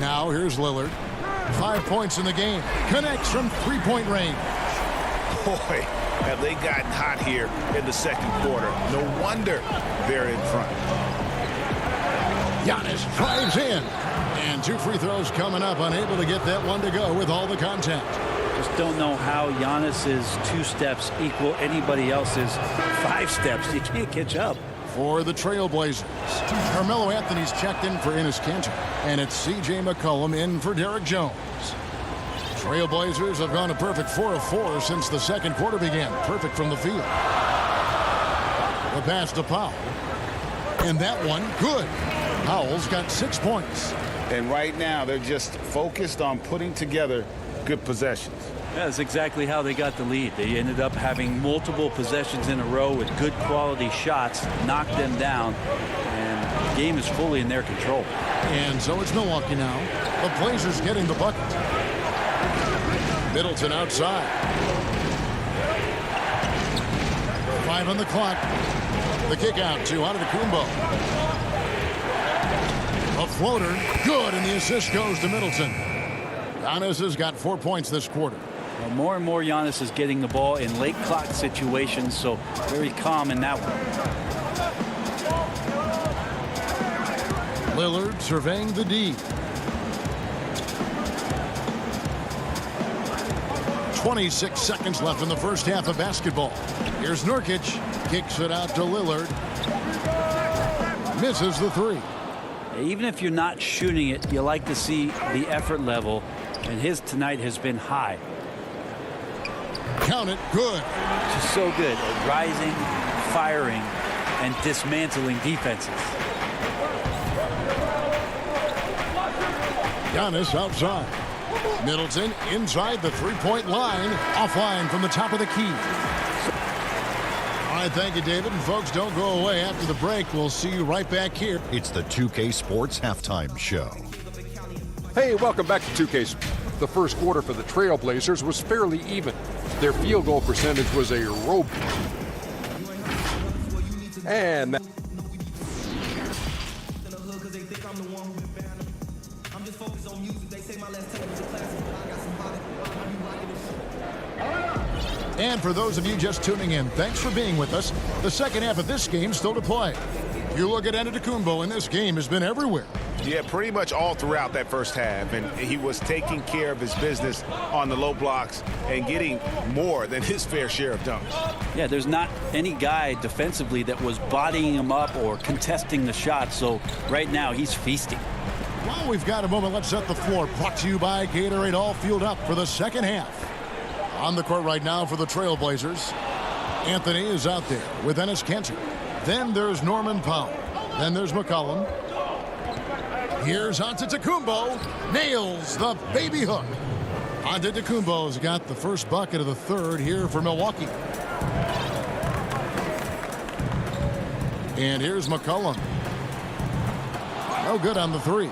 Now here's Lillard. 5 points in the game. Connects from three-point range. Boy, have they gotten hot here in the second quarter. No wonder they're in front. Giannis drives in. And 2 free throws coming up. Unable to get that one to go with all the contact. Just don't know how Giannis's 2 steps equal anybody else's 5 steps. You can't catch up. For the Trailblazers, Carmelo Anthony's checked in for Enes Kanter. And it's C.J. McCollum in for Derek Jones. Trailblazers have gone a perfect 4 of 4 since the second quarter began. Perfect from the field. The pass to Powell. And that one, good. Powell's got 6 points. And right now, they're just focused on putting together good possessions. Yeah, that's exactly how they got the lead. They ended up having multiple possessions in a row with good quality shots, knocked them down, and the game is fully in their control. And so it's Milwaukee now. The Blazers getting the bucket. Middleton outside. 5 on the clock. The kick out to Kumbo. A floater, good, and the assist goes to Middleton. Giannis has got 4 points this quarter. Well, more and more Giannis is getting the ball in late clock situations, so very calm in that one. Lillard surveying the D. 26 seconds left in the first half of basketball. Here's Nurkic. Kicks it out to Lillard. Misses the 3. Even if you're not shooting it, you like to see the effort level, and his tonight has been high. Count it, good. Just so good at rising, firing, and dismantling defenses. Giannis outside. Middleton inside the three-point line. Offline from the top of the key. All right, thank you, David. And folks, don't go away after the break. We'll see you right back here. It's the 2K Sports Halftime Show. Hey, welcome back to 2K. The first quarter for the Trailblazers was fairly even. Their field goal percentage was a rope. And that And for those of you just tuning in, thanks for being with us. The second half of this game still to play. You look at Antetokounmpo, and this game has been everywhere. Yeah, pretty much all throughout that first half. And he was taking care of his business on the low blocks and getting more than his fair share of dunks. Yeah, there's not any guy defensively that was bodying him up or contesting the shot. So right now he's feasting. While we've got a moment, let's set the floor. Brought to you by Gatorade, all fueled up for the second half. On the court right now for the Trailblazers, Anthony is out there with Enes Kanter. Then there's Norman Powell. Then there's McCollum. Here's Antetokounmpo. Nails the baby hook. Antetokounmpo's got the first bucket of the third here for Milwaukee. And here's McCollum. No good on the three.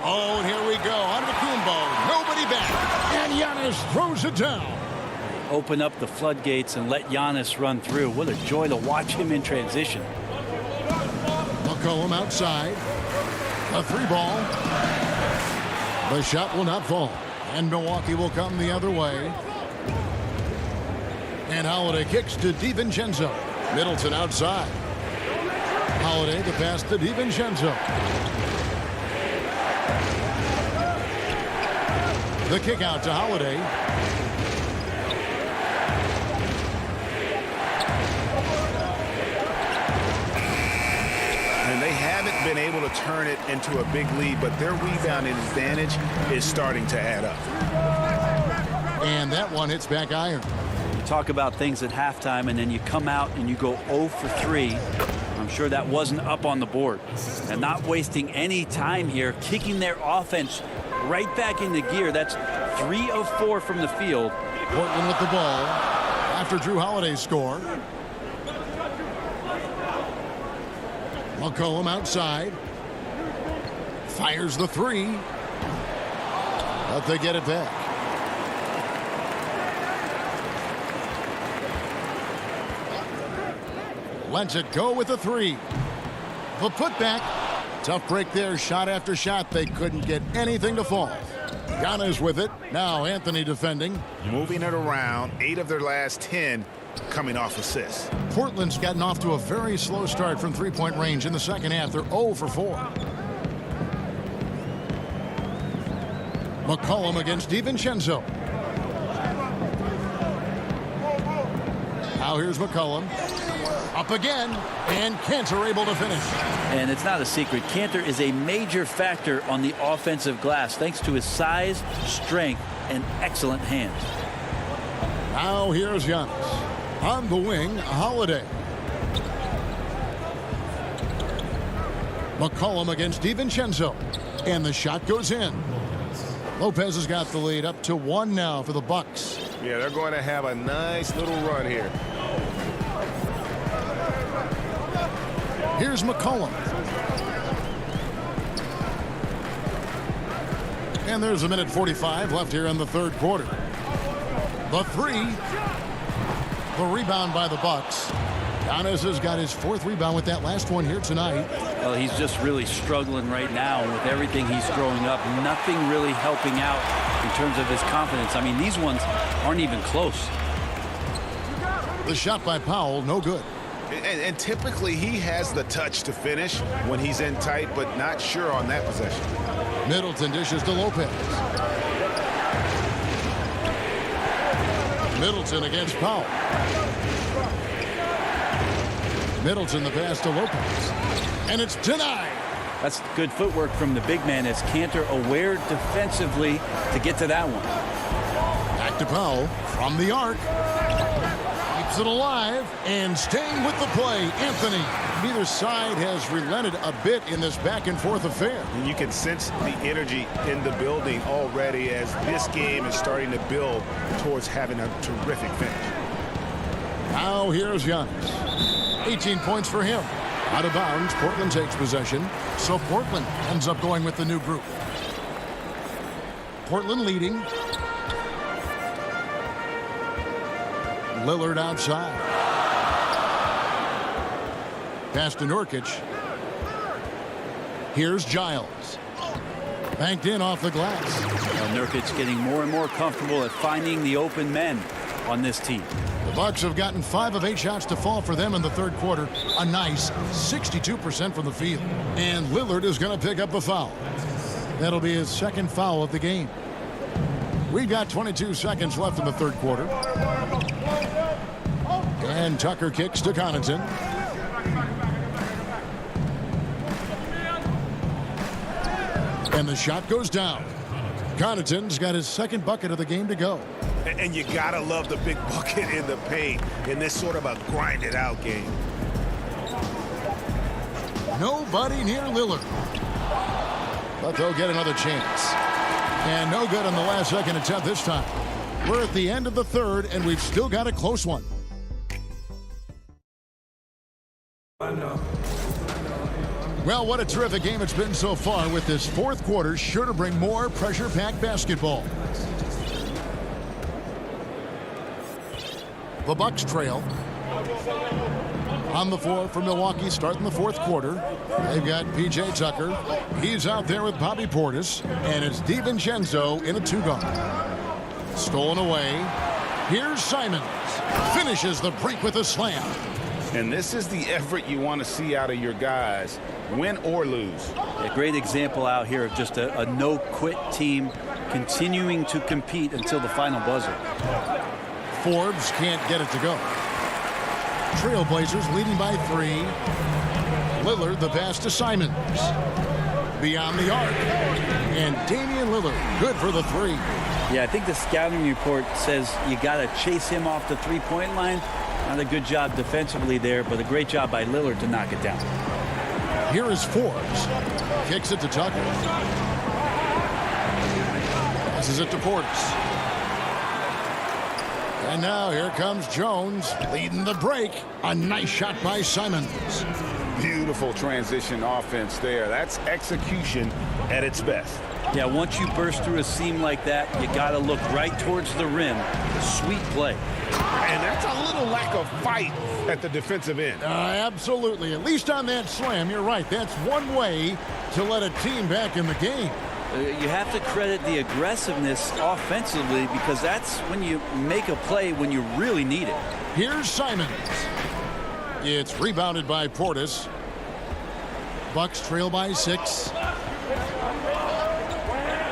Oh, and here we go. Antetokounmpo. Nobody back. And Giannis throws it down. Open up the floodgates and let Giannis run through. What a joy to watch him in transition. McCollum outside. A three ball. The shot will not fall. And Milwaukee will come the other way. And Holiday kicks to DiVincenzo. Middleton outside. Holiday the pass to DiVincenzo. The kick out to Holiday. And they haven't been able to turn it into a big lead, but their rebounding advantage is starting to add up. And that one hits back iron. You talk about things at halftime, and then you come out and you go 0 for 3. I'm sure that wasn't up on the board. And not wasting any time here, kicking their offense right back into gear. That's 3 of 4 from the field. Portland with the ball after Drew Holiday's score. McCollum outside. Fires the three. But they get it back. Lets it go with the three. The putback. Tough break there. Shot after shot. They couldn't get anything to fall. Giannis with it. Now Anthony defending. Moving it around. 8 of their last 10 coming off assists. Portland's gotten off to a very slow start from three-point range in the second half. They're 0 for 4. McCollum against DiVincenzo. Now here's McCollum. Up again, and Kanter able to finish. And it's not a secret. Kanter is a major factor on the offensive glass thanks to his size, strength, and excellent hands. Now here's Giannis. On the wing, Holiday. McCollum against DiVincenzo. And the shot goes in. Lopez has got the lead up to 1 now for the Bucks. Yeah, they're going to have a nice little run here. Here's McCollum. And there's 1:45 left here in the third quarter. The three. The rebound by the Bucks. Giannis has got his 4th rebound with that last one here tonight. Well, he's just really struggling right now with everything he's throwing up. Nothing really helping out in terms of his confidence. I mean, these ones aren't even close. The shot by Powell, no good. And typically he has the touch to finish when he's in tight, but not sure on that possession. Middleton dishes to Lopez. Middleton against Powell. Middleton the pass to Lopez. And it's denied. That's good footwork from the big man as Kanter aware defensively to get to that one. Back to Powell from the arc. Keeps it alive and staying with the play. Anthony. Neither side has relented a bit in this back and forth affair. And you can sense the energy in the building already as this game is starting to build towards having a terrific finish. Now here's Giannis. 18 points for him. Out of bounds, Portland takes possession. So Portland ends up going with the new group. Portland leading. Lillard outside. Pass to Nurkic. Here's Giles. Banked in off the glass. Nurkic getting more and more comfortable at finding the open men on this team. The Bucks have gotten 5 of 8 shots to fall for them in the third quarter. A nice 62% from the field. And Lillard is going to pick up a foul. That'll be his 2nd foul of the game. We've got 22 seconds left in the third quarter. And Tucker kicks to Connaughton. And the shot goes down. Connaughton's got his second bucket of the game to go. And you gotta love the big bucket in the paint in this sort of a grinded-out game. Nobody near Lillard. But they'll get another chance. And no good on the last second attempt this time. We're at the end of the third, and we've still got a close one. Well, what a terrific game it's been so far, with this fourth quarter sure to bring more pressure-packed basketball. The Bucks trail. On the floor for Milwaukee starting the fourth quarter. They've got P.J. Tucker. He's out there with Bobby Portis. And it's DiVincenzo in a two-guard. Stolen away. Here's Simons. Finishes the break with a slam. And this is the effort you want to see out of your guys, win or lose. A great example out here of just a no-quit team continuing to compete until the final buzzer. Forbes can't get it to go. Trailblazers leading by 3. Lillard the pass to Simons. Beyond the arc. And Damian Lillard good for the 3. Yeah, I think the scouting report says you got to chase him off the three-point line. Not a good job defensively there, but a great job by Lillard to knock it down. Here is Forbes. Kicks it to Tucker. Passes it to Portis. And now here comes Jones leading the break. A nice shot by Simons. Beautiful transition offense there. That's execution at its best. Yeah, once you burst through a seam like that, you got to look right towards the rim. Sweet play. And that's a little lack of fight at the defensive end. Absolutely. At least on that slam, you're right. That's one way to let a team back in the game. You have to credit the aggressiveness offensively, because that's when you make a play when you really need it. Here's Simons. It's rebounded by Portis. Bucks trail by 6.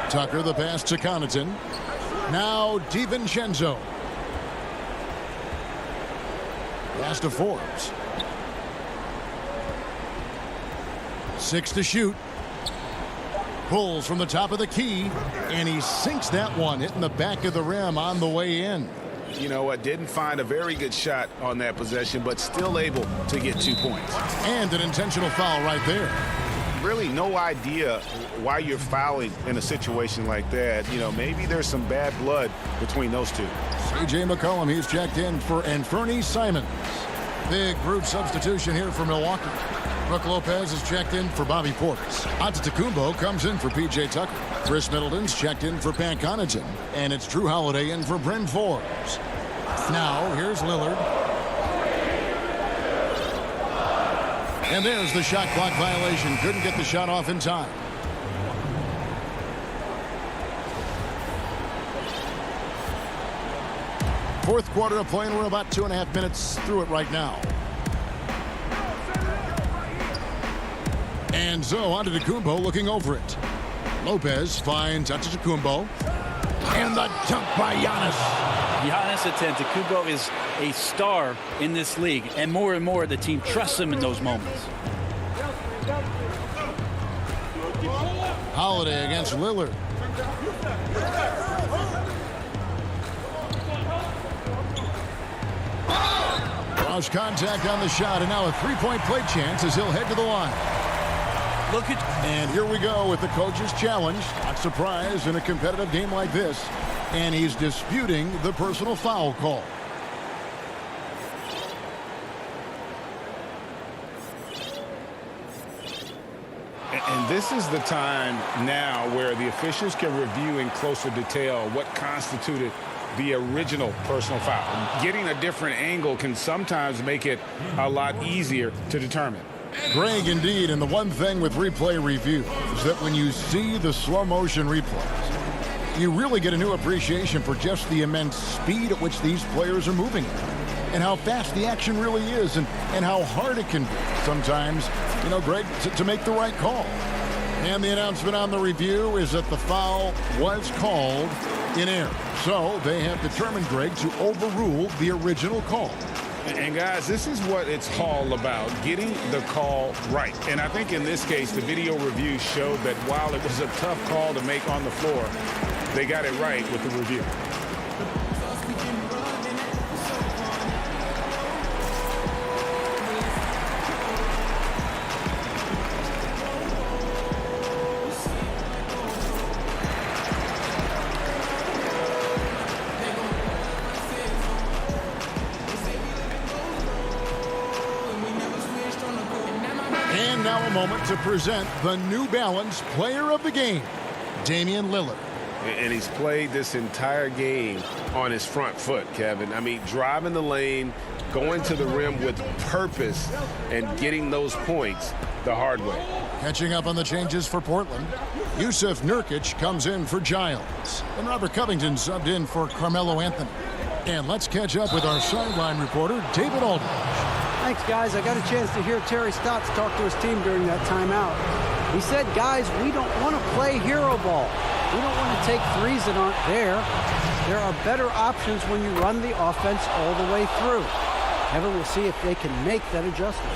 Tucker the pass to Connaughton. Now DiVincenzo. Pass to Forbes. 6 to shoot. Pulls from the top of the key, and he sinks that one, hitting the back of the rim on the way in. You know what? Didn't find a very good shot on that possession, but still able to get 2 points. And an intentional foul right there. Really no idea why you're fouling in a situation like that. You know, maybe there's some bad blood between those two. C.J. McCollum, he's checked in for Anthony Simons. Big group substitution here for Milwaukee. Brook Lopez is checked in for Bobby Portis. Antetokounmpo comes in for P.J. Tucker. Chris Middleton's checked in for Pat Connaughton. And it's Drew Holiday in for Bryn Forbes. Now, here's Lillard. And there's the shot clock violation. Couldn't get the shot off in time. Fourth quarter of play, and we're about 2.5 minutes through it right now. And so Antetokounmpo looking over it. Lopez finds Antetokounmpo. And the dunk by Giannis. Giannis Antetokounmpo is a star in this league, and more the team trusts him in those moments. Holiday against Lillard. Cross contact on the shot, and now a three-point play chance as he'll head to the line. Look at... And here we go with the coach's challenge. Not surprised in a competitive game like this. And he's disputing the personal foul call. And this is the time now where the officials can review in closer detail what constituted the original personal foul. Getting a different angle can sometimes make it a lot easier to determine. Greg, indeed, and the one thing with replay review is that when you see the slow motion replays, you really get a new appreciation for just the immense speed at which these players are moving and how fast the action really is and how hard it can be sometimes, you know, Greg, to make the right call. And the announcement on the review is that the foul was called in error. So they have determined, Greg, to overrule the original call. And guys, this is what it's all about, getting the call right. And I think in this case, the video review showed that while it was a tough call to make on the floor, they got it right with the review. And now a moment to present the New Balance Player of the Game, Damian Lillard. And he's played this entire game on his front foot, Kevin. I mean, driving the lane, going to the rim with purpose, and getting those points the hard way. Catching up on the changes for Portland, Yusuf Nurkic comes in for Giles, and Robert Covington subbed in for Carmelo Anthony. And let's catch up with our sideline reporter, David Aldridge. Thanks, guys. I got a chance to hear Terry Stotts talk to his team during that timeout. He said, guys, we don't want to play hero ball. We don't want to take threes that aren't there. There are better options when you run the offense all the way through. Kevin will see if they can make that adjustment.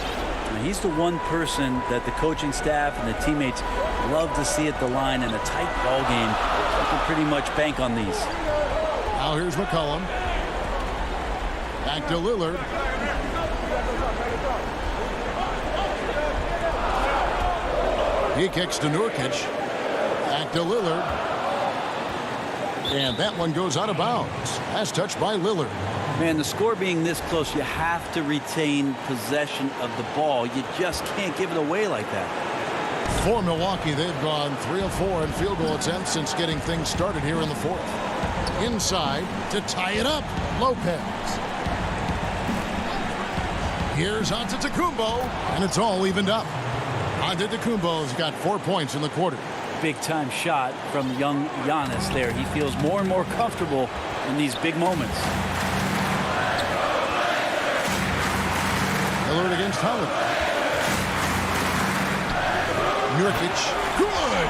He's the one person that the coaching staff and the teammates love to see at the line in a tight ball game. You can pretty much bank on these. Now here's McCollum. Back to Lillard. He kicks to Nurkic. Back to Lillard. And that one goes out of bounds. Pass touched by Lillard. Man, the score being this close, you have to retain possession of the ball. You just can't give it away like that. For Milwaukee, they've gone 3 of 4 in field goal attempts since getting things started here in the fourth. Inside to tie it up, Lopez. Here's Antetokounmpo, and it's all evened up. Antetokounmpo's got 4 points in the quarter. Big-time shot from young Giannis there. He feels more and more comfortable in these big moments. Lillard against Holiday. Nurkic, good!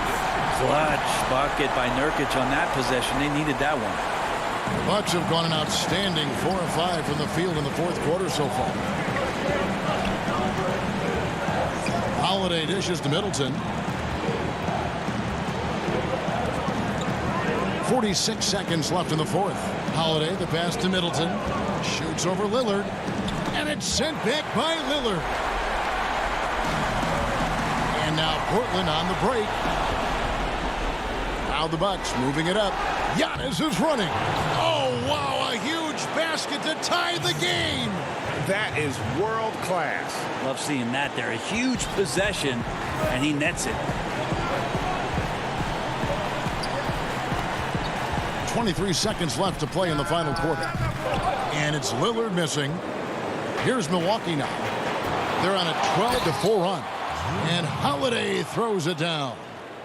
Clutch bucket by Nurkic on that possession. They needed that one. The Bucks have gone an outstanding 4 of 5 from the field in the fourth quarter so far. Holiday dishes to Middleton. 46 seconds left in the fourth. Holiday, the pass to Middleton. Shoots over Lillard. And it's sent back by Lillard. And now Portland on the break. Now the Bucks moving it up. Giannis is running. Oh, wow, a huge basket to tie the game. That is world class. Love seeing that there. A huge possession, and he nets it. 23 seconds left to play in the final quarter. And it's Lillard missing. Here's Milwaukee now. They're on a 12-4 run. And Holiday throws it down.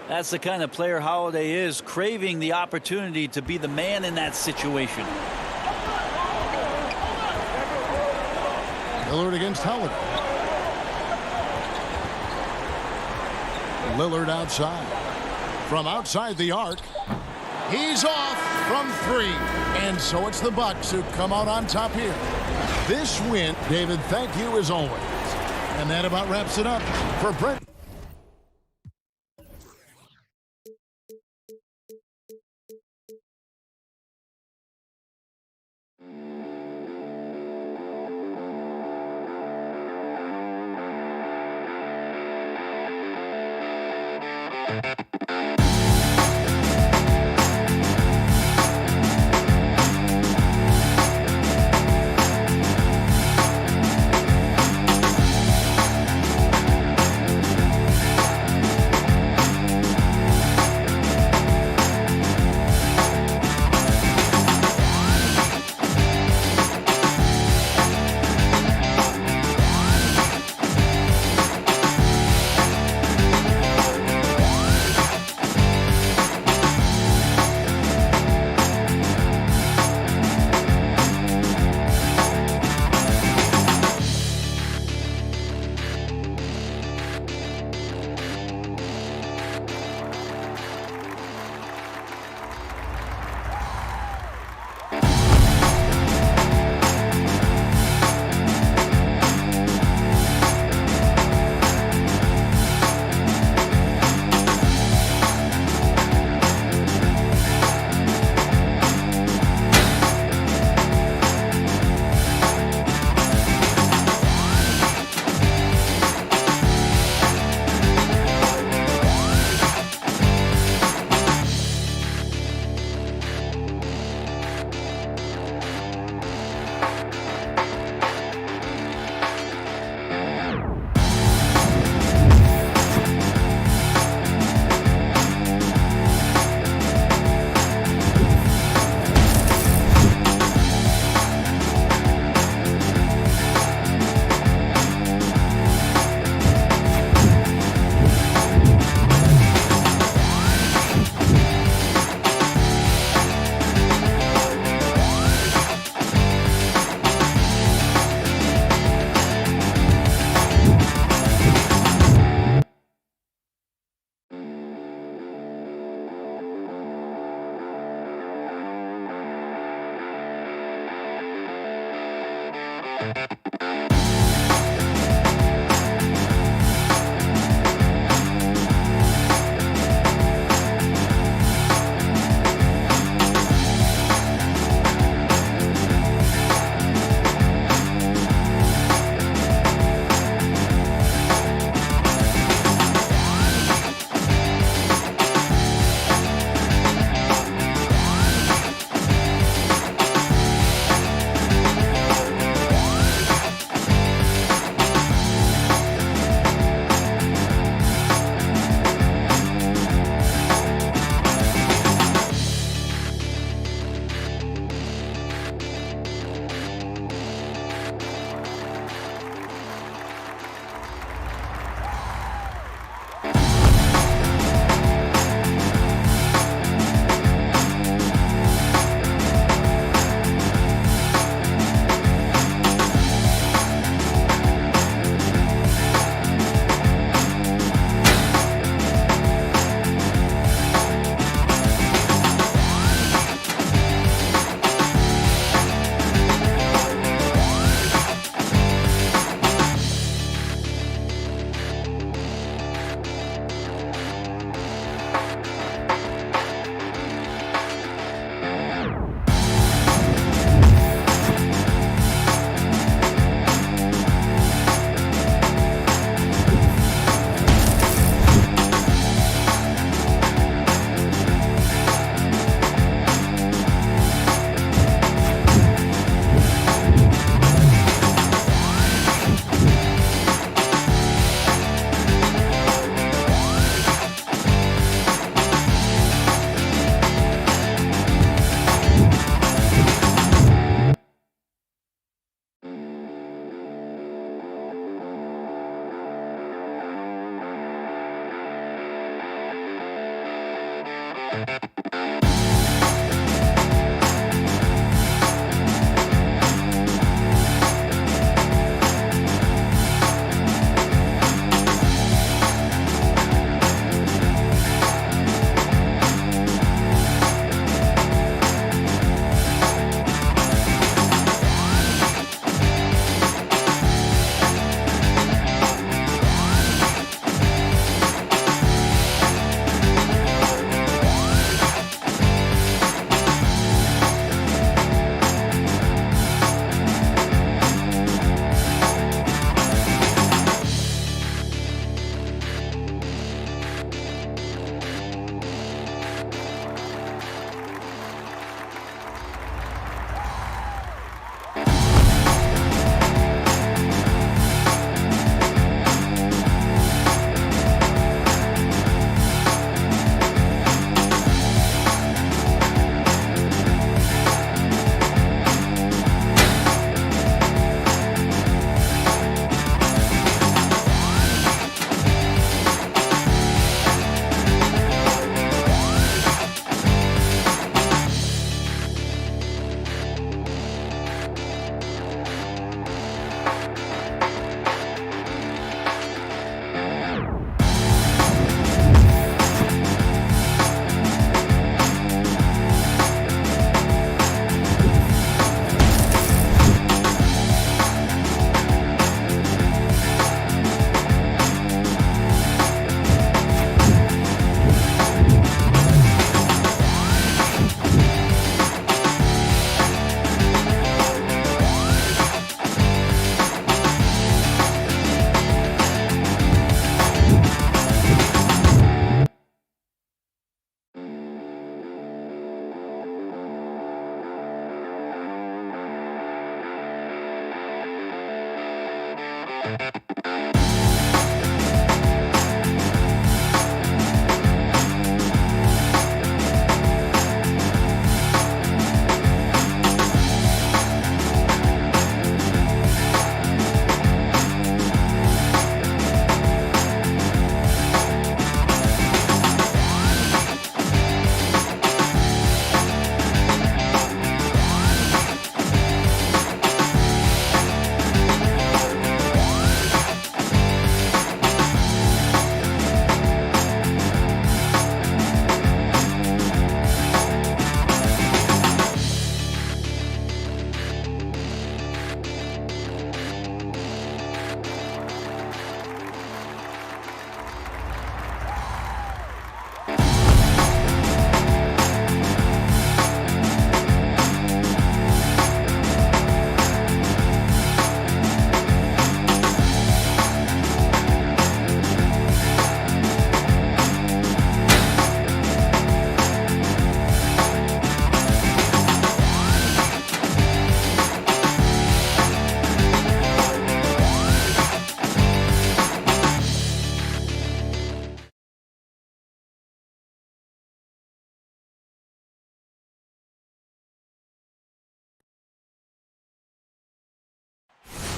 That's the kind of player Holiday is, craving the opportunity to be the man in that situation. Lillard against Holiday. Lillard outside. From outside the arc. He's off from 3. And so it's the Bucks who come out on top here. This win, David, thank you as always. And that about wraps it up for Brent.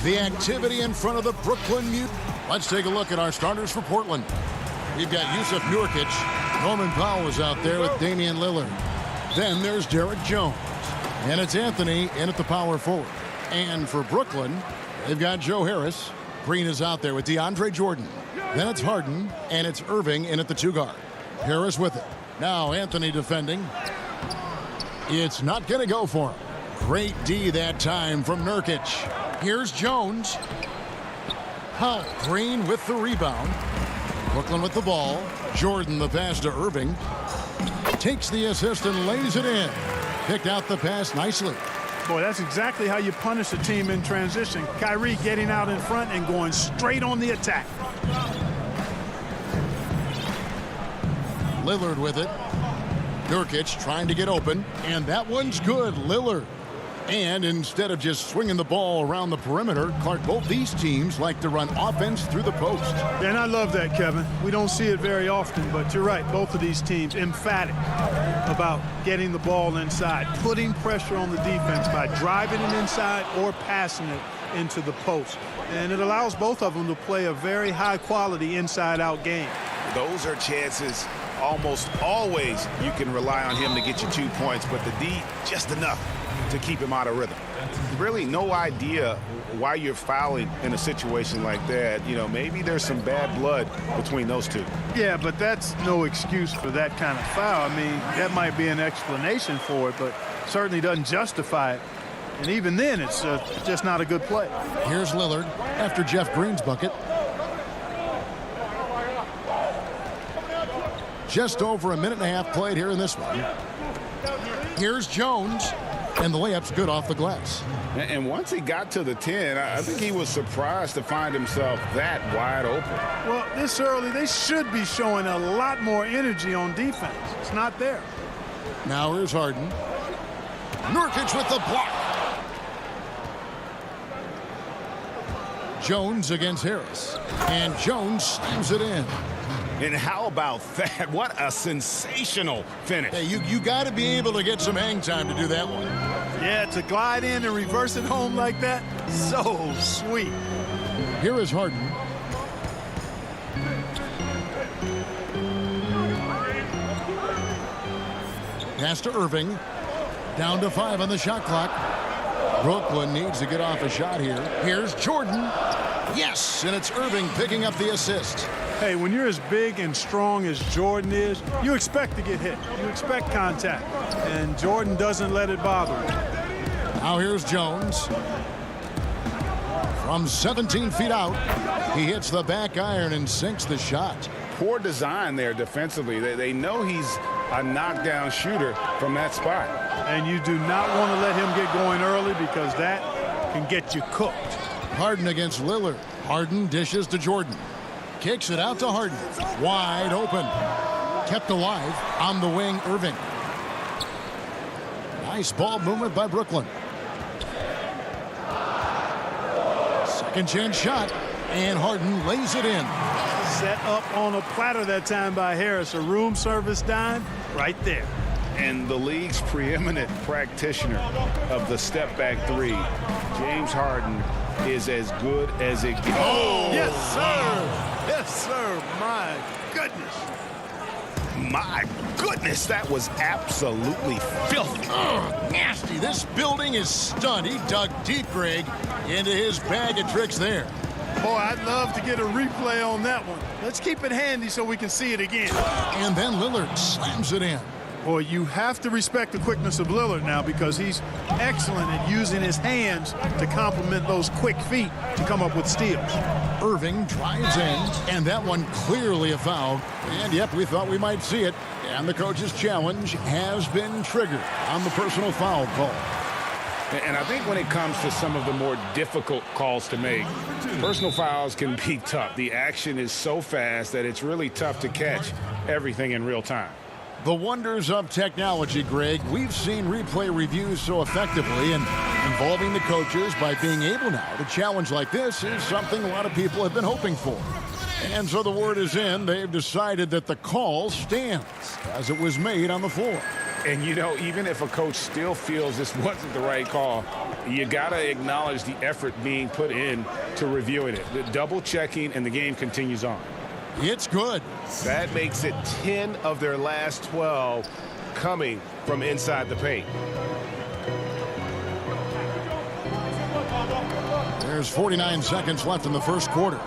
The activity in front of the Brooklyn Mutants. Let's take a look at our starters for Portland. We've got Jusuf Nurkic. Norman Powell is out there with Damian Lillard. Then there's Derek Jones. And it's Anthony in at the power forward. And for Brooklyn, they've got Joe Harris. Green is out there with DeAndre Jordan. Then it's Harden, and it's Irving in at the 2 guard. Harris with it. Now Anthony defending. It's not going to go for him. Great D that time from Nurkic. Here's Jones. Powell, Green with the rebound. Brooklyn with the ball. Jordan the pass to Irving. Takes the assist and lays it in. Picked out the pass nicely. Boy, that's exactly how you punish a team in transition. Kyrie getting out in front and going straight on the attack. Lillard with it. Nurkic trying to get open. And that one's good. Lillard. And instead of just swinging the ball around the perimeter, Clark, both these teams like to run offense through the post. And I love that, Kevin. We don't see it very often, but you're right. Both of these teams emphatic about getting the ball inside, putting pressure on the defense by driving it inside or passing it into the post. And it allows both of them to play a very high-quality inside-out game. Those are chances almost always you can rely on him to get you 2 points, but the D, just enough to keep him out of rhythm. Really no idea why you're fouling in a situation like that. You know, maybe there's some bad blood between those two. Yeah, but that's no excuse for that kind of foul. I mean, that might be an explanation for it, but certainly doesn't justify it. And even then, it's just not a good play. Here's Lillard after Jeff Green's bucket. Just over a minute and a half played here in this one. Here's Jones. And the layup's good off the glass. And once he got to the 10, I think he was surprised to find himself that wide open. Well, this early, they should be showing a lot more energy on defense. It's not there. Now here's Harden. Nurkic with the block. Jones against Harris. And Jones slams it in. And how about that? What a sensational finish. Hey, you got to be able to get some hang time to do that one. Yeah, to glide in and reverse it home like that, so sweet. Here is Harden. Pass to Irving. Down to 5 on the shot clock. Brooklyn needs to get off a shot here. Here's Jordan. Yes, and it's Irving picking up the assist. Hey, when you're as big and strong as Jordan is, you expect to get hit. You expect contact. And Jordan doesn't let it bother him. Now here's Jones. From 17 feet out, he hits the back iron and sinks the shot. Poor design there defensively. They know he's a knockdown shooter from that spot. And you do not want to let him get going early because that can get you cooked. Harden against Lillard. Harden dishes to Jordan. Kicks it out to Harden. Wide open. Kept alive on the wing, Irving. Nice ball movement by Brooklyn. Second chance shot. And Harden lays it in. Set up on a platter that time by Harris. A room service dime right there. And the league's preeminent practitioner of the step-back three, James Harden, is as good as it gets. Oh, yes, sir. Yes, sir. My goodness. My goodness, that was absolutely filthy. Nasty. This building is stunned. He dug deep, Greg, into his bag of tricks there. Boy, I'd love to get a replay on that one. Let's keep it handy so we can see it again. And then Lillard slams it in. Boy, you have to respect the quickness of Lillard now because he's excellent at using his hands to complement those quick feet to come up with steals. Irving drives in, and that one clearly a foul. And, yep, we thought we might see it. And the coach's challenge has been triggered on the personal foul call. And I think when it comes to some of the more difficult calls to make, personal fouls can be tough. The action is so fast that it's really tough to catch everything in real time. The wonders of technology, Greg. We've seen replay reviews so effectively, and involving the coaches by being able now to challenge like this is something a lot of people have been hoping for. And so the word is in. They've decided that the call stands as it was made on the floor. And, you know, even if a coach still feels this wasn't the right call, you got to acknowledge the effort being put in to reviewing it. The double checking, and the game continues on. It's good. That makes it 10 of their last 12 coming from inside the paint. There's 49 seconds left in the first quarter.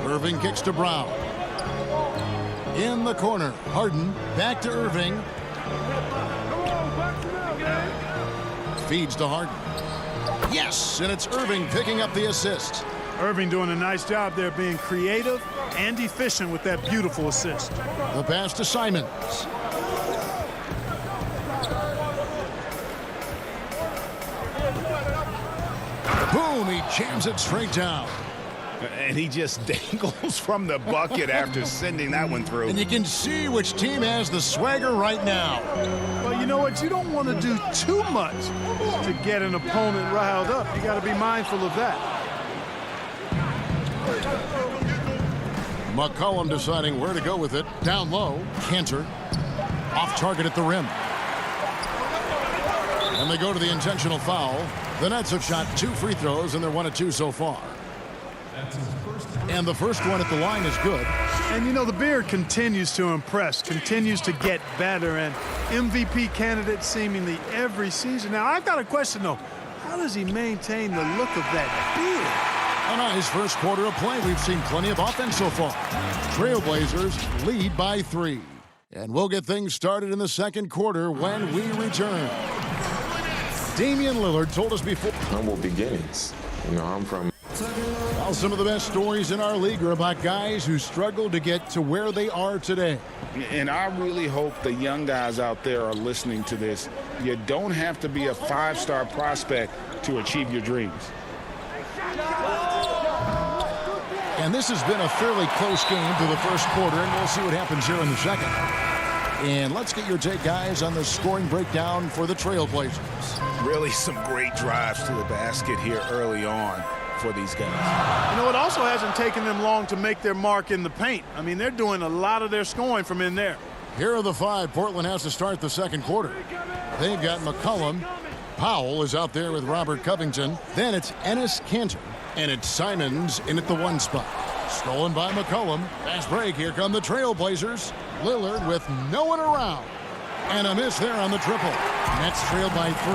Irving kicks to Brown. In the corner, Harden back to Irving. Feeds to Harden. Yes, and it's Irving picking up the assist. Irving doing a nice job there being creative and efficient with that beautiful assist. The pass to Simons. Boom, he jams it straight down. And he just dangles from the bucket after sending that one through. And you can see which team has the swagger right now. Well, you know what? You don't want to do too much to get an opponent riled up. You got to be mindful of that. McCollum deciding where to go with it. Down low, Cantor. Off target at the rim. And they go to the intentional foul. The Nets have shot 2 free throws, and they're 1 of 2 so far. And the first one at the line is good. And, you know, the beard continues to impress, continues to get better, and MVP candidate seemingly every season. Now, I've got a question, though. How does he maintain the look of that beard? A nice first quarter of play. We've seen plenty of offense so far. Trailblazers lead by 3. And we'll get things started in the second quarter when we return. Damian Lillard told us before. Humble beginnings. You know, I'm from. Well, some of the best stories in our league are about guys who struggled to get to where they are today. And I really hope the young guys out there are listening to this. You don't have to be a 5-star prospect to achieve your dreams. And this has been a fairly close game through the first quarter, and we'll see what happens here in the second. And let's get your take, guys, on the scoring breakdown for the Trailblazers. Really some great drives to the basket here early on for these guys. You know, it also hasn't taken them long to make their mark in the paint. I mean, they're doing a lot of their scoring from in there. Here are the 5 Portland has to start the second quarter. They've got McCollum. Powell is out there with Robert Covington. Then it's Enes Kanter. And it's Simons in at the 1 spot. Stolen by McCollum. Fast break. Here come the Trailblazers. Lillard with no one around. And a miss there on the triple. Nets trail by 3.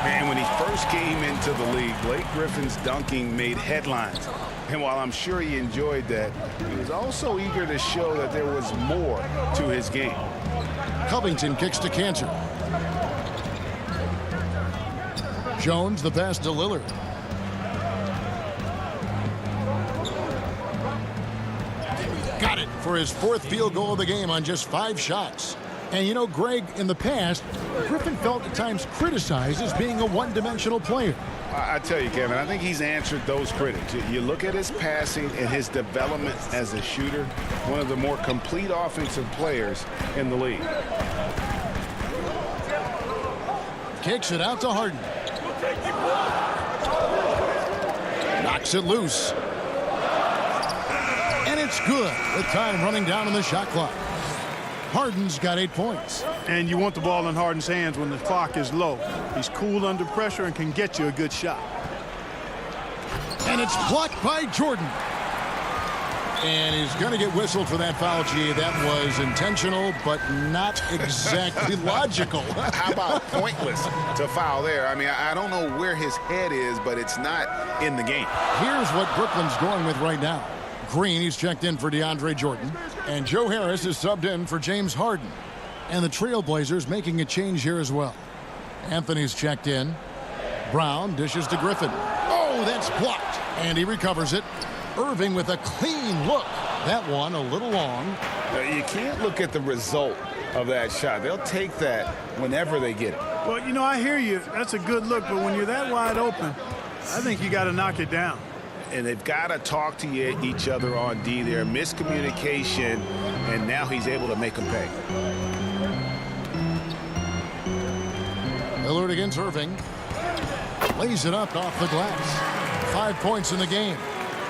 Man, when he first came into the league, Blake Griffin's dunking made headlines. And while I'm sure he enjoyed that, he was also eager to show that there was more to his game. Covington kicks to Kanter. Jones the pass to Lillard. Got it for his 4th field goal of the game on just 5 shots. And you know, Greg, in the past, Griffin felt at times criticized as being a one-dimensional player. I tell you, Kevin, I think he's answered those critics. You look at his passing and his development as a shooter, one of the more complete offensive players in the league. Kicks it out to Harden. Knocks it loose. It's good with time running down on the shot clock. Harden's got 8 points. And you want the ball in Harden's hands when the clock is low. He's cool under pressure and can get you a good shot. And it's blocked by Jordan. And he's going to get whistled for that foul, G. That was intentional, but not exactly logical. How about pointless to foul there? I mean, I don't know where his head is, but it's not in the game. Here's what Brooklyn's going with right now. Green, he's checked in for DeAndre Jordan. And Joe Harris is subbed in for James Harden. And the Trailblazers making a change here as well. Anthony's checked in. Brown dishes to Griffin. Oh, that's blocked. And he recovers it. Irving with a clean look. That one a little long. You can't look at the result of that shot. They'll take that whenever they get it. Well, you know, I hear you. That's a good look, but when you're that wide open, I think you got to knock it down. And they've got to talk to each other on D there. Miscommunication, and now he's able to make them pay. Lillard against Irving. Lays it up off the glass. 5 points in the game.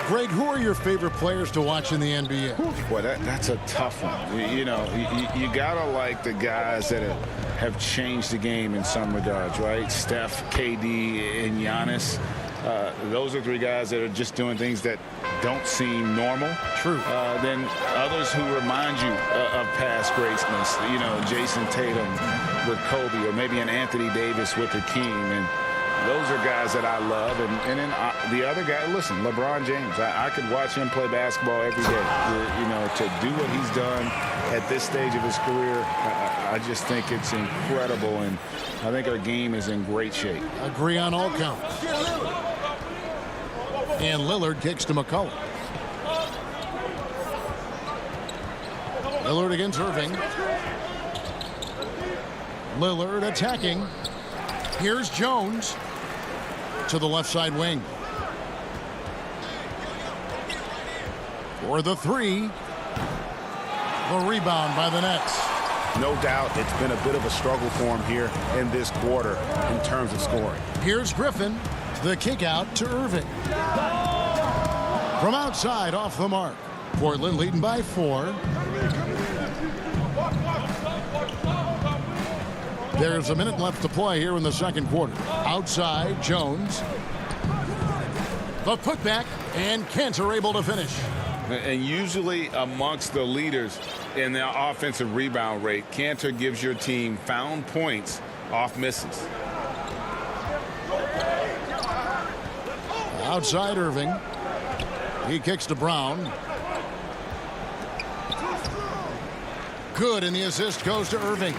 Greg, who are your favorite players to watch in the NBA? Boy, that's a tough one. You got to like the guys that have changed the game in some regards, right? Steph, KD, and Giannis. Those are 3 guys that are just doing things that don't seem normal. True. Then others who remind you of past greatness. You know, Jason Tatum with Kobe, or maybe an Anthony Davis with Hakeem. And those are guys that I love. And then the other guy, listen, LeBron James. I could watch him play basketball every day. You know, to do what he's done at this stage of his career, I just think it's incredible. And I think our game is in great shape. Agree on all counts. And Lillard kicks to McCollum. Lillard against Irving. Lillard attacking. Here's Jones to the left side wing. For the 3. The rebound by the Nets. No doubt it's been a bit of a struggle for him here in this quarter in terms of scoring. Here's Griffin. The kick out to Irving. From outside off the mark. Portland leading by 4. There's a minute left to play here in the second quarter. Outside, Jones. The putback, and Cantor able to finish. And usually amongst the leaders in the offensive rebound rate, Cantor gives your team found points off misses. Outside Irving. He kicks to Brown. Good, and the assist goes to Irving.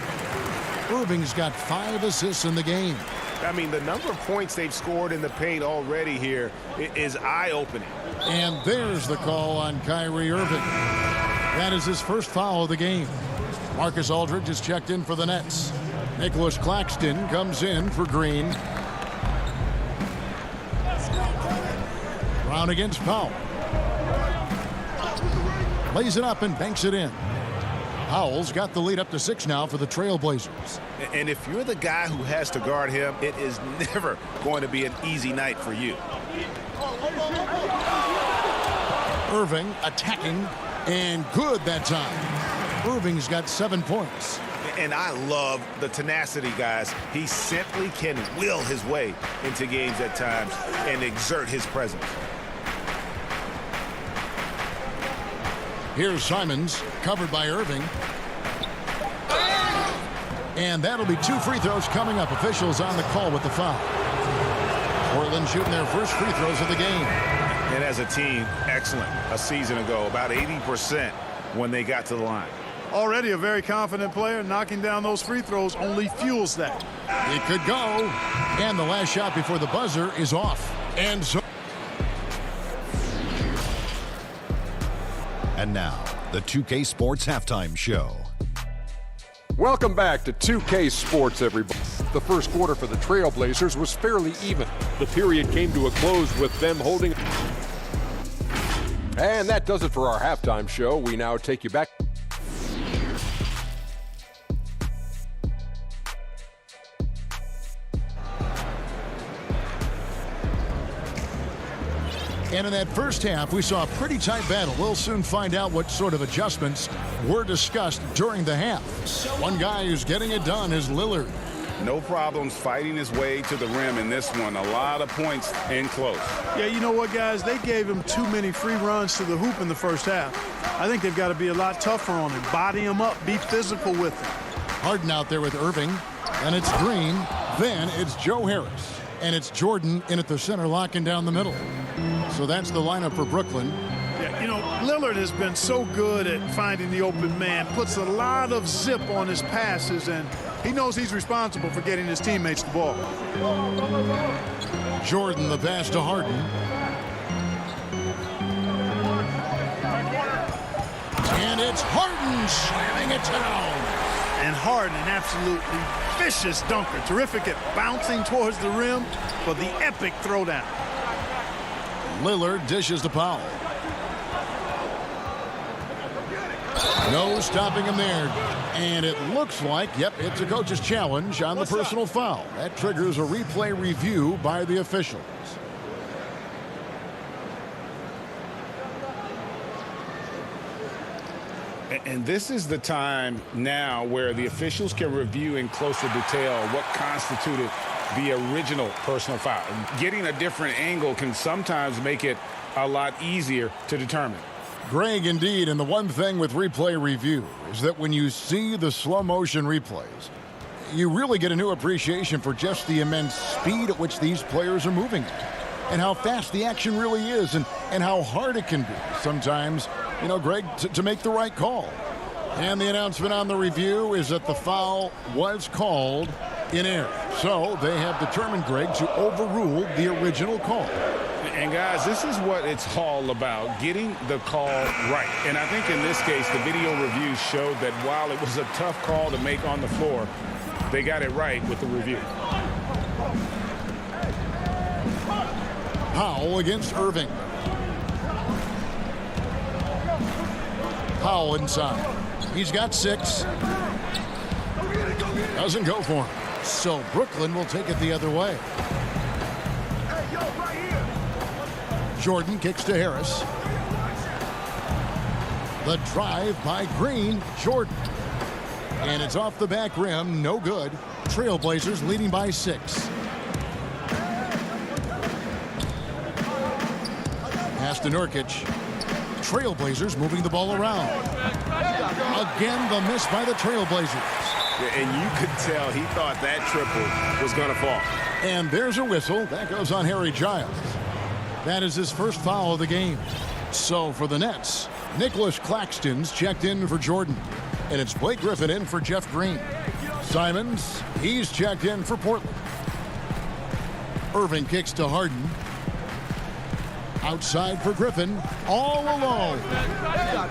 Irving's got 5 assists in the game. I mean, the number of points they've scored in the paint already here is eye-opening. And there's the call on Kyrie Irving. That is his first foul of the game. Marcus Aldridge is checked in for the Nets. Nicholas Claxton comes in for Green. Brown against Powell. Lays it up and banks it in. Powell's got the lead up to 6 now for the Trailblazers. And if you're the guy who has to guard him, it is never going to be an easy night for you. Irving attacking, and good that time. Irving's got 7 points. And I love the tenacity, guys. He simply can will his way into games at times and exert his presence. Here's Simons, covered by Irving. And that'll be 2 free throws coming up. Officials on the call with the foul. Portland shooting their first free throws of the game. And as a team, excellent a season ago. About 80% when they got to the line. Already a very confident player. Knocking down those free throws only fuels that. It could go. And the last shot before the buzzer is off. And so... And now, the 2K Sports Halftime Show. Welcome back to 2K Sports, everybody. The first quarter for the Trailblazers was fairly even. The period came to a close with them holding. And that does it for our halftime show. We now take you back. And in that first half, we saw a pretty tight battle. We'll soon find out what sort of adjustments were discussed during the half. One guy who's getting it done is Lillard. No problems fighting his way to the rim in this one. A lot of points in close. Yeah, you know what, guys? They gave him too many free runs to the hoop in the first half. I think they've got to be a lot tougher on him. Body him up. Be physical with him. Harden out there with Irving. And it's Green. Then it's Joe Harris. And it's Jordan in at the center, locking down the middle. So that's the lineup for Brooklyn. Yeah, you know, Lillard has been so good at finding the open man. Puts a lot of zip on his passes, and he knows he's responsible for getting his teammates the ball. Jordan, the pass to Harden. And it's Harden slamming it down. And Harden, an absolutely vicious dunker. Terrific at bouncing towards the rim for the epic throwdown. Lillard dishes to Powell. No stopping him there. And it looks like, yep, it's a coach's challenge on the personal foul. That triggers a replay review by the officials. And this is the time now where the officials can review in closer detail what constituted the original personal foul. Getting a different angle can sometimes make it a lot easier to determine. Greg, indeed, and the one thing with replay review is that when you see the slow motion replays, you really get a new appreciation for just the immense speed at which these players are moving and how fast the action really is and how hard it can be sometimes, you know, Greg, to make the right call. And the announcement on the review is that the foul was called in error. So they have determined, Greg, to overrule the original call. And guys, this is what it's all about, getting the call right. And I think in this case, the video reviews showed that while it was a tough call to make on the floor, they got it right with the review. Powell against Irving. Powell inside. He's got 6. Doesn't go for him. So Brooklyn will take it the other way. Jordan kicks to Harris. The drive by Green. Jordan. And it's off the back rim. No good. Trailblazers leading by 6. Pass to Nurkic. Trailblazers moving the ball around. Again, the miss by the Trailblazers. And you could tell he thought that triple was going to fall. And there's a whistle. That goes on Harry Giles. That is his first foul of the game. So for the Nets, Nicholas Claxton's checked in for Jordan. And it's Blake Griffin in for Jeff Green. Simons, he's checked in for Portland. Irving kicks to Harden. Outside for Griffin, all alone.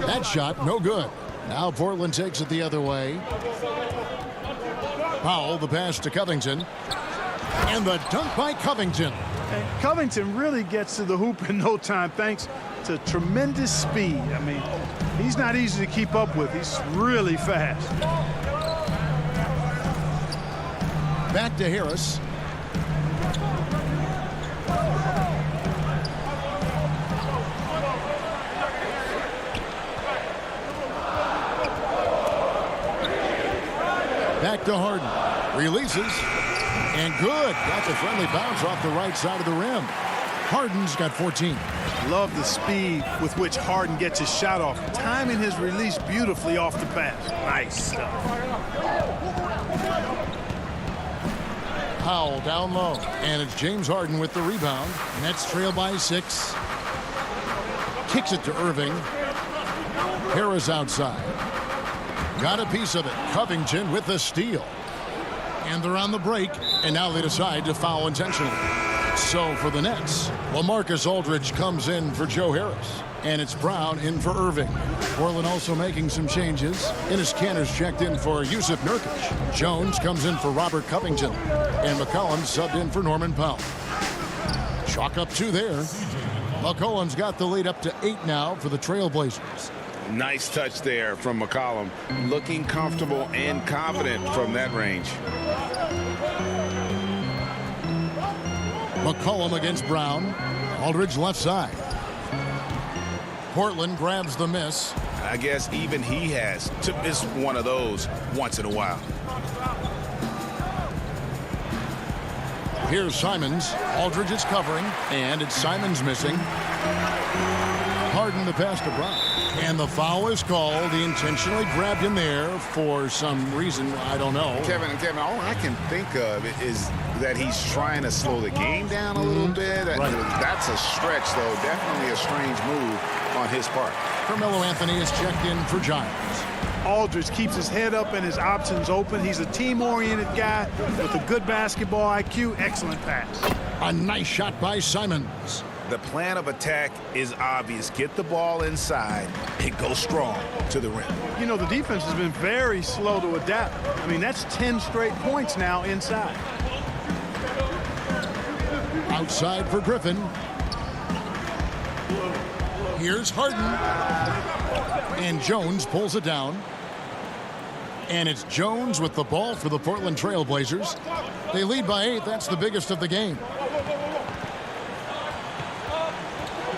That shot, no good. Now Portland takes it the other way. Powell, the pass to Covington. And the dunk by Covington. And Covington really gets to the hoop in no time thanks to tremendous speed. I mean, he's not easy to keep up with. He's really fast. Back to Harris. Back to Harden. Releases. And good. Got the friendly bounce off the right side of the rim. Harden's got 14. Love the speed with which Harden gets his shot off. Timing his release beautifully off the pass. Nice stuff. Powell down low. And it's James Harden with the rebound. Nets trail by 6. Kicks it to Irving. Harris outside. Got a piece of it. Covington with the steal. And they're on the break. And now they decide to foul intentionally. So for the Nets, LaMarcus Aldridge comes in for Joe Harris. And it's Brown in for Irving. Portland also making some changes. Enes Kanter's checked in for Yusuf Nurkic. Jones comes in for Robert Covington. And McCollum subbed in for Norman Powell. Chalk up 2 there. McCollum's got the lead up to 8 now for the Trailblazers. Nice touch there from McCollum. Looking comfortable and confident from that range. McCollum against Brown. Aldridge left side. Portland grabs the miss. I guess even he has to miss one of those once in a while. Here's Simons. Aldridge is covering, and it's Simons missing. Harden the pass to Brown. And the foul is called. He intentionally grabbed him there for some reason. I don't know. Kevin, all I can think of is that he's trying to slow the game down a little bit. Right. That's a stretch, though. Definitely a strange move on his part. Carmelo Anthony is checked in for Giants. Aldridge keeps his head up and his options open. He's a team-oriented guy with a good basketball IQ. Excellent pass. A nice shot by Simons. The plan of attack is obvious. Get the ball inside and go strong to the rim. You know, the defense has been very slow to adapt. I mean, that's 10 straight points now inside. Outside for Griffin. Here's Harden. And Jones pulls it down. And it's Jones with the ball for the Portland Trailblazers. They lead by 8. That's the biggest of the game.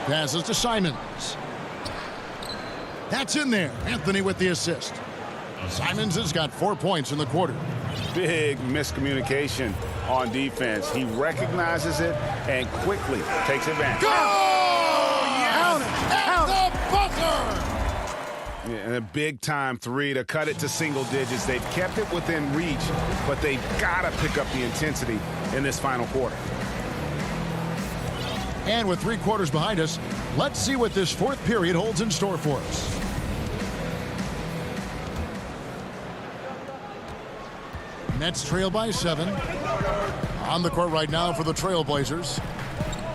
Passes to Simons. That's in there. Anthony with the assist. Simons has got 4 points in the quarter. Big miscommunication on defense. He recognizes it and quickly takes advantage. Go! Yes! At the buzzer! Yeah, and a big-time three to cut it to single digits. They've kept it within reach, but they've got to pick up the intensity in this final quarter. And with 3 quarters behind us, let's see what this fourth period holds in store for us. Nets trail by 7. On the court right now for the Trailblazers.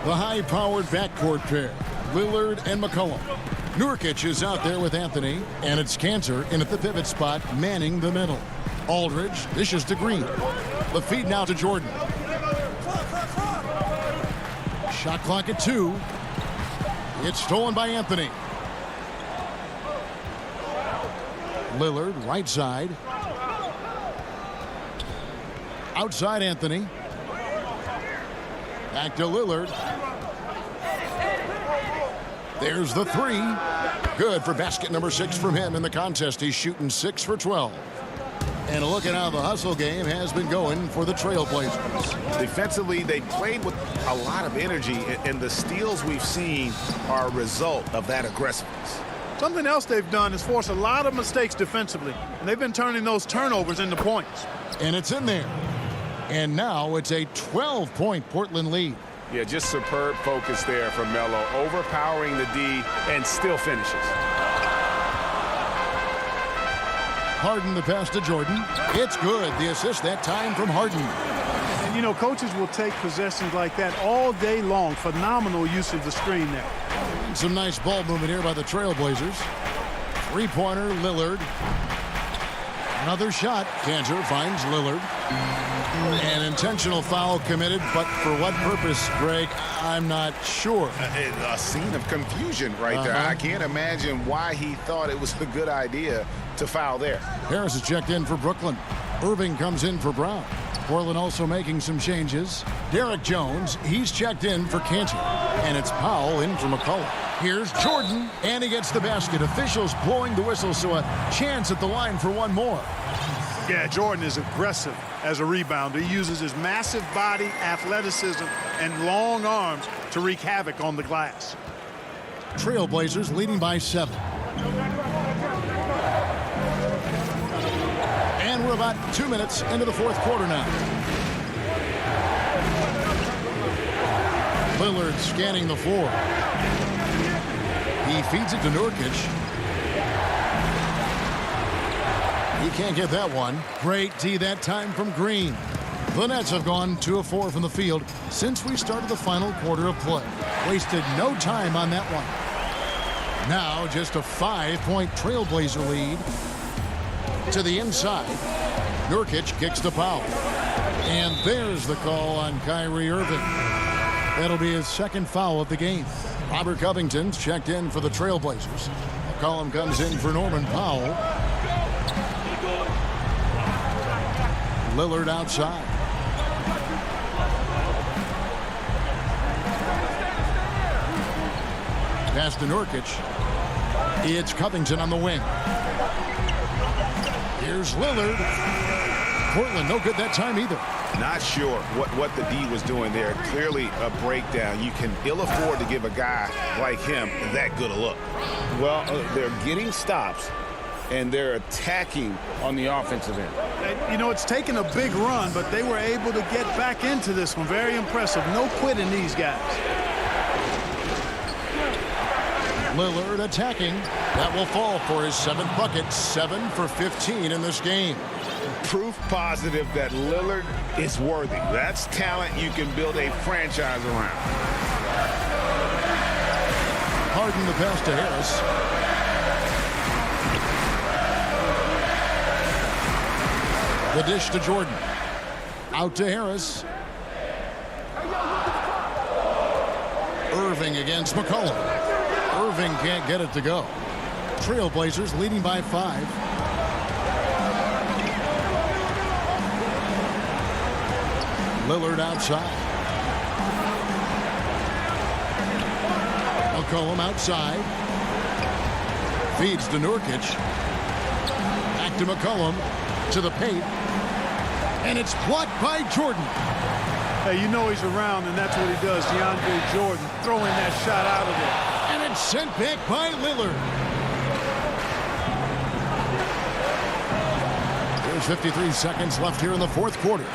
The high-powered backcourt pair, Lillard and McCollum. Nurkic is out there with Anthony, and it's Cantor in at the pivot spot, manning the middle. Aldridge dishes to Green. The feed now to Jordan. Shot clock at 2. It's stolen by Anthony. Lillard, right side. Outside Anthony. Back to Lillard. There's the 3. Good for basket number 6 from him in the contest. He's shooting 6 for 12. And a look at how the hustle game has been going for the Trailblazers. Defensively, they played with a lot of energy, and the steals we've seen are a result of that aggressiveness. Something else they've done is force a lot of mistakes defensively, and they've been turning those turnovers into points. And it's in there. And now it's a 12-point Portland lead. Yeah, just superb focus there from Melo, overpowering the D and still finishes. Harden the pass to Jordan. It's good. The assist that time from Harden. And, you know, coaches will take possessions like that all day long. Phenomenal use of the screen there. Some nice ball movement here by the Trailblazers. 3-pointer, Lillard. Another shot. Cantor finds Lillard. An intentional foul committed, but for what purpose, Greg, I'm not sure. A scene of confusion right there. I can't imagine why he thought it was a good idea to foul there. Harris is checked in for Brooklyn. Irving comes in for Brown. Portland also making some changes. Derek Jones, he's checked in for Cantor. And it's Powell in for McCollum. Here's Jordan, and he gets the basket. Officials blowing the whistle, so a chance at the line for one more. Yeah, Jordan is aggressive as a rebounder. He uses his massive body, athleticism, and long arms to wreak havoc on the glass. Trailblazers leading by 7. And we're about 2 minutes into the fourth quarter now. Lillard scanning the floor. He feeds it to Nurkic. He can't get that one. Great D that time from Green. The Nets have gone 2 of 4 from the field since we started the final quarter of play. Wasted no time on that one. Now just a 5-point Trailblazer lead. To the inside. Nurkic kicks to Powell. And there's the call on Kyrie Irving. That'll be his second foul of the game. Robert Covington's checked in for the Trailblazers. McCollum comes in for Norman Powell. Lillard outside. Pass to Nurkic. It's Covington on the wing. Here's Lillard. Portland no good that time either. Not sure what the D was doing there. Clearly a breakdown. You can ill afford to give a guy like him that good a look. Well, they're getting stops, and they're attacking on the offensive end. You know, it's taken a big run, but they were able to get back into this one. Very impressive. No quitting these guys. Lillard attacking. That will fall for his 7th bucket. 7 for 15 in this game. Proof positive that Lillard is worthy. That's talent you can build a franchise around. Harden the pass to Harris. The dish to Jordan. Out to Harris. Irving against McCollum. Irving can't get it to go. Trailblazers leading by 5. Lillard outside. McCollum outside. Feeds to Nurkic. Back to McCollum. To the paint. And it's blocked by Jordan. Hey, you know he's around, and that's what he does. DeAndre Jordan throwing that shot out of there. And it's sent back by Lillard. There's 53 seconds left here in the 4th quarter.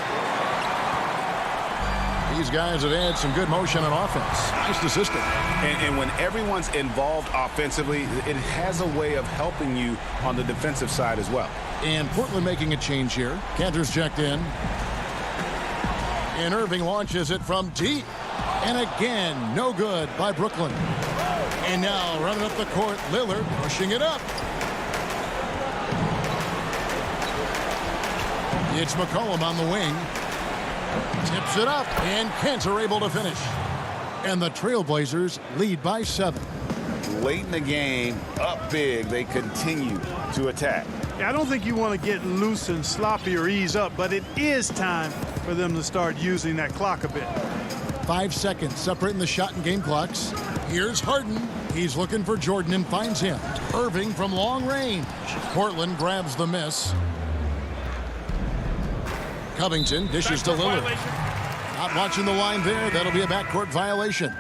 These guys have had some good motion on offense. Nice the system. And when everyone's involved offensively, it has a way of helping you on the defensive side as well. And Portland making a change here. Cantor's checked in. And Irving launches it from deep. And again, no good by Brooklyn. And now running up the court, Lillard pushing it up. It's McCollum on the wing. Tips it up, and Cantor able to finish. And the Trailblazers lead by 7. Late in the game, up big, they continue to attack. I don't think you want to get loose and sloppy or ease up, but it is time for them to start using that clock a bit. 5 seconds separating the shot and game clocks. Here's Harden. He's looking for Jordan and finds him. Irving from long range. Portland grabs the miss. Covington dishes to Lillard. Not watching the line there. That'll be a backcourt violation.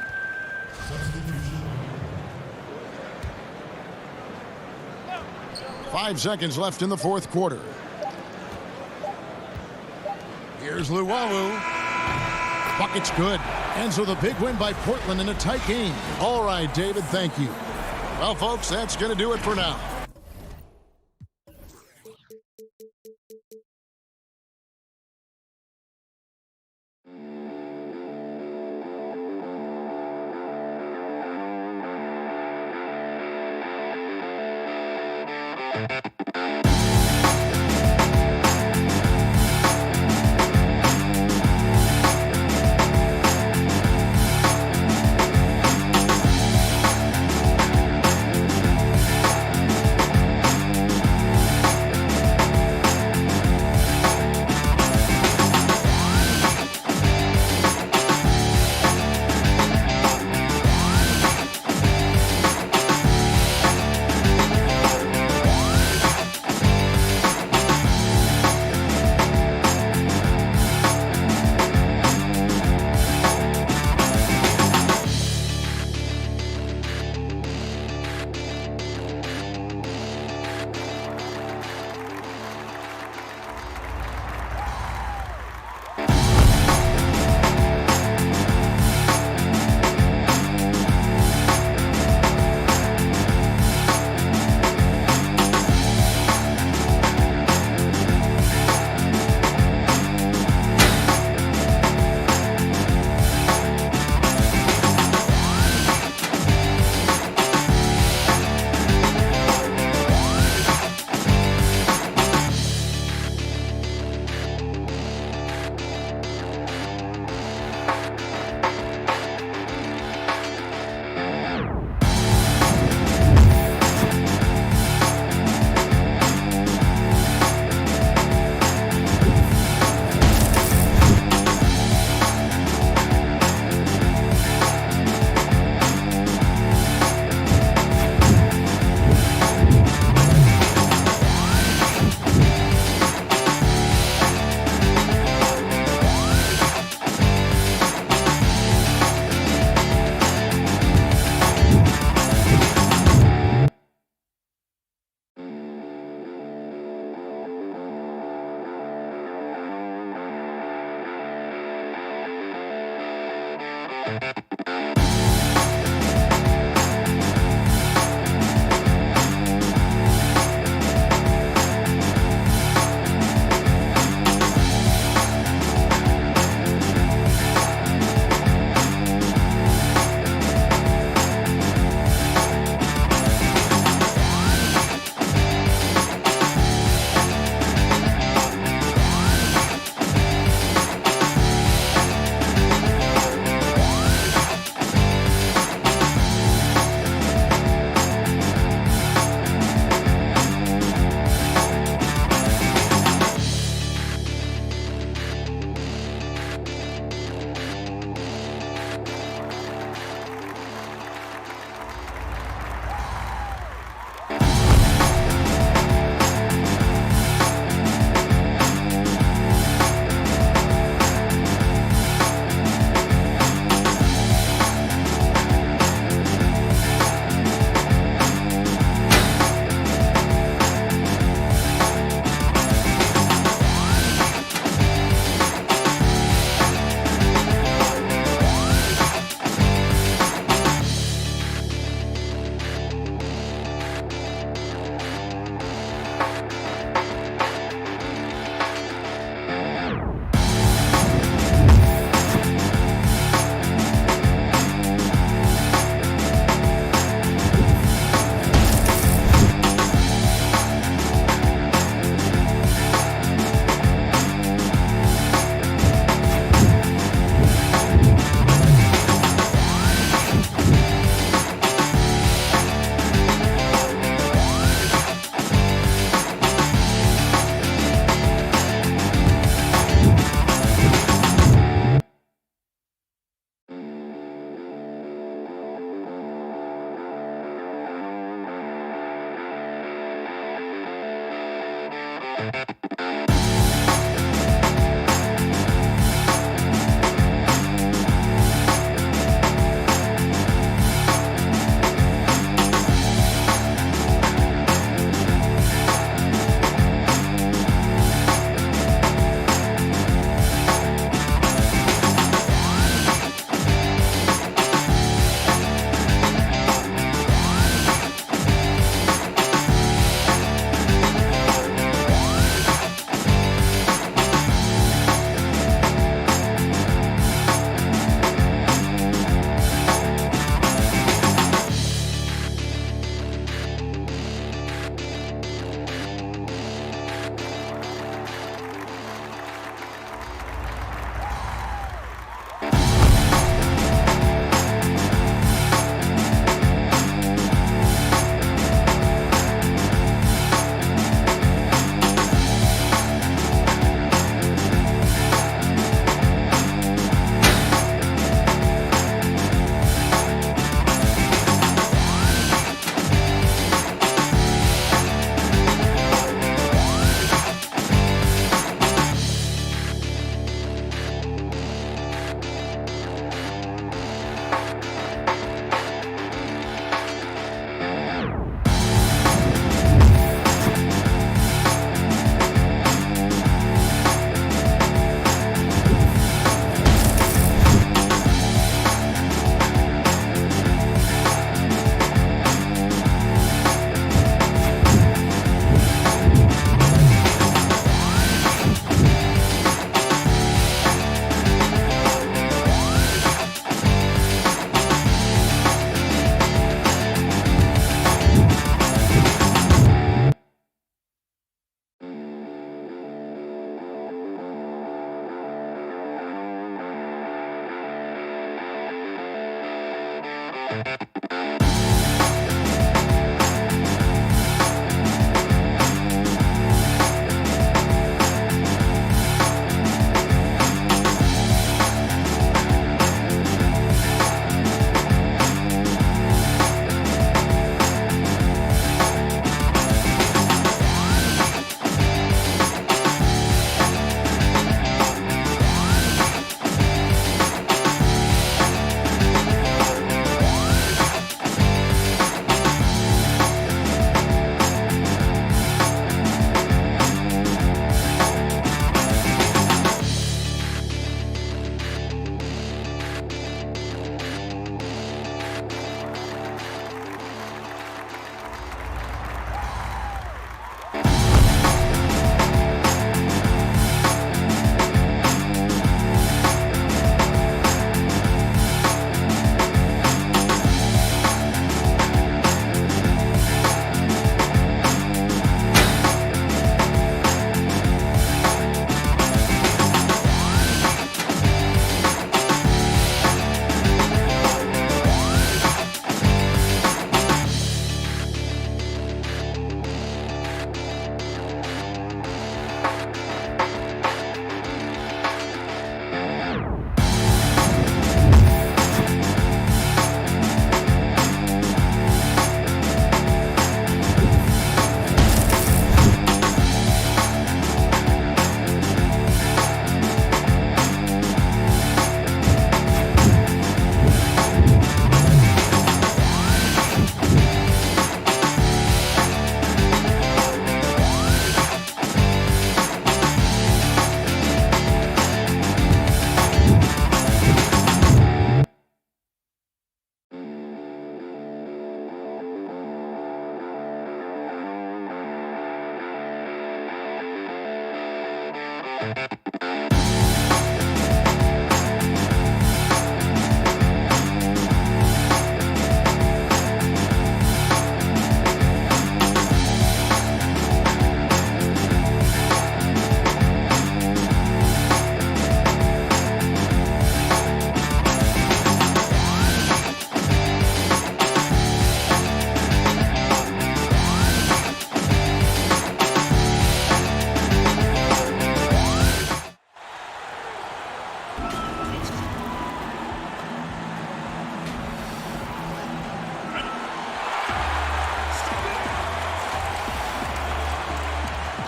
Five seconds left in the 4th quarter. Here's Luwawu. Bucket's good. And so the big win by Portland in a tight game. All right, David, thank you. Well, folks, that's going to do it for now.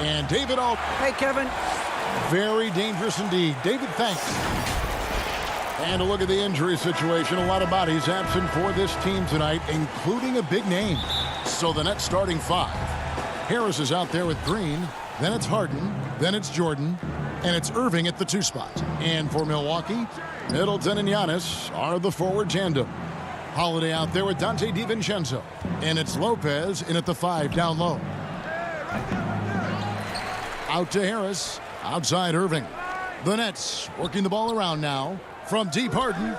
And David Alt. Hey, Kevin. Very dangerous indeed. David, thanks. And a look at the injury situation. A lot of bodies absent for this team tonight, including a big name. So the Nets starting 5. Harris is out there with Green. Then it's Harden. Then it's Jordan. And it's Irving at the 2 spot. And for Milwaukee, Middleton and Giannis are the forward tandem. Holiday out there with Dante DiVincenzo. And it's Lopez in at the 5 down low. Out to Harris. Outside Irving. The Nets working the ball around now. From deep, Harden.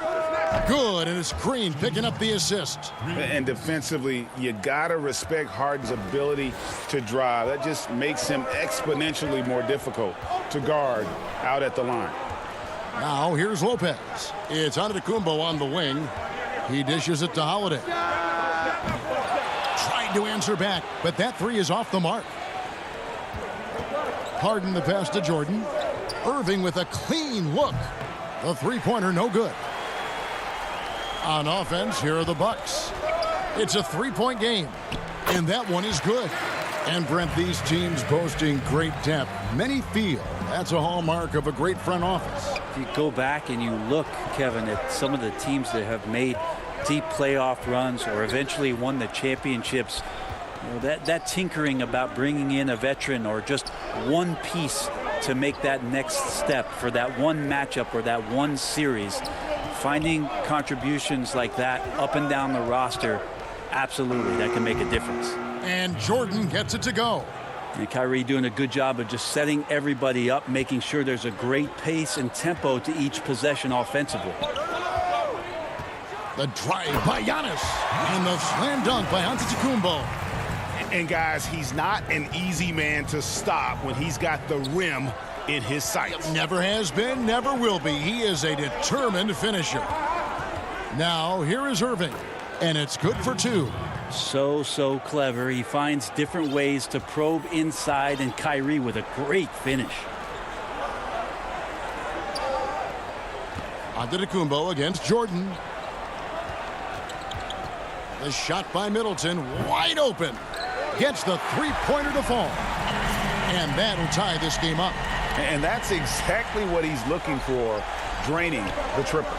Good, and it's Green picking up the assist. And defensively, you got to respect Harden's ability to drive. That just makes him exponentially more difficult to guard out at the line. Now here's Lopez. It's Antetokounmpo on the wing. He dishes it to Holiday. Tried to answer back, but that 3 is off the mark. Harden the pass to Jordan. Irving with a clean look. The 3-pointer no good. On offense, here are the Bucks. It's a 3-point game, and that one is good. And Brent, these teams boasting great depth. Many feel that's a hallmark of a great front office. If you go back and you look, Kevin, at some of the teams that have made deep playoff runs or eventually won the championships, you know, that tinkering about bringing in a veteran or just one piece to make that next step for that one matchup or that one series, finding contributions like that up and down the roster, absolutely, that can make a difference. And Jordan gets it to go. And Kyrie doing a good job of just setting everybody up, making sure there's a great pace and tempo to each possession offensively. The drive by Giannis and the slam dunk by Antetokounmpo. And guys, he's not an easy man to stop when he's got the rim in his sights. Never has been, never will be. He is a determined finisher. Now, here is Irving, and it's good for 2. So clever. He finds different ways to probe inside, and Kyrie with a great finish. Antetokounmpo against Jordan. The shot by Middleton, wide open. Gets the 3-pointer to fall. And that'll tie this game up. And that's exactly what he's looking for, draining the triple.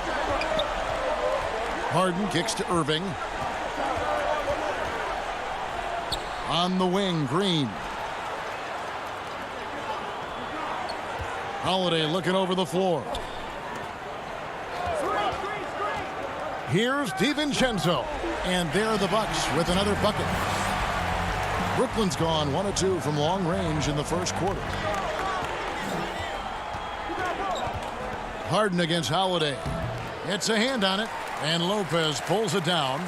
Harden kicks to Irving. On the wing, Green. Holiday looking over the floor. Here's DiVincenzo. And there are the Bucks with another bucket. Brooklyn's gone 1 of 2 from long range in the first quarter. Harden against Holiday. It's a hand on it, and Lopez pulls it down.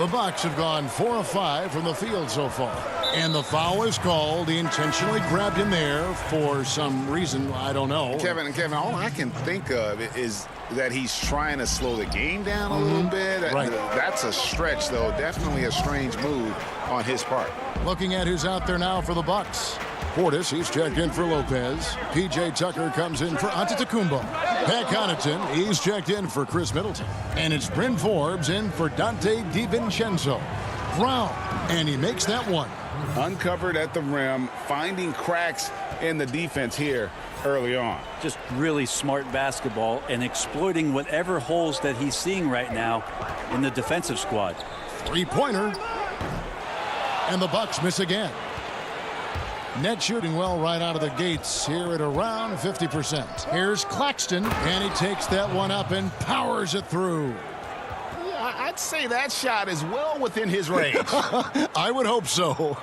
The Bucks have gone 4 of 5 from the field so far. And the foul is called. He intentionally grabbed him there for some reason, I don't know. Kevin, all I can think of is that he's trying to slow the game down a little bit. Right. That's a stretch, though. Definitely a strange move on his part. Looking at who's out there now for the Bucks. Portis, he's checked in for Lopez. P.J. Tucker comes in for Antetokounmpo. Pat Connaughton, he's checked in for Chris Middleton. And it's Bryn Forbes in for Dante DiVincenzo. Brown, and he makes that one. Uncovered at the rim, finding cracks in the defense here early on. Just really smart basketball and exploiting whatever holes that he's seeing right now in the defensive squad. 3-pointer. And the Bucks miss again. Net shooting well right out of the gates here at around 50%. Here's Claxton, and he takes that one up and powers it through. I'd say that shot is well within his range. I would hope so.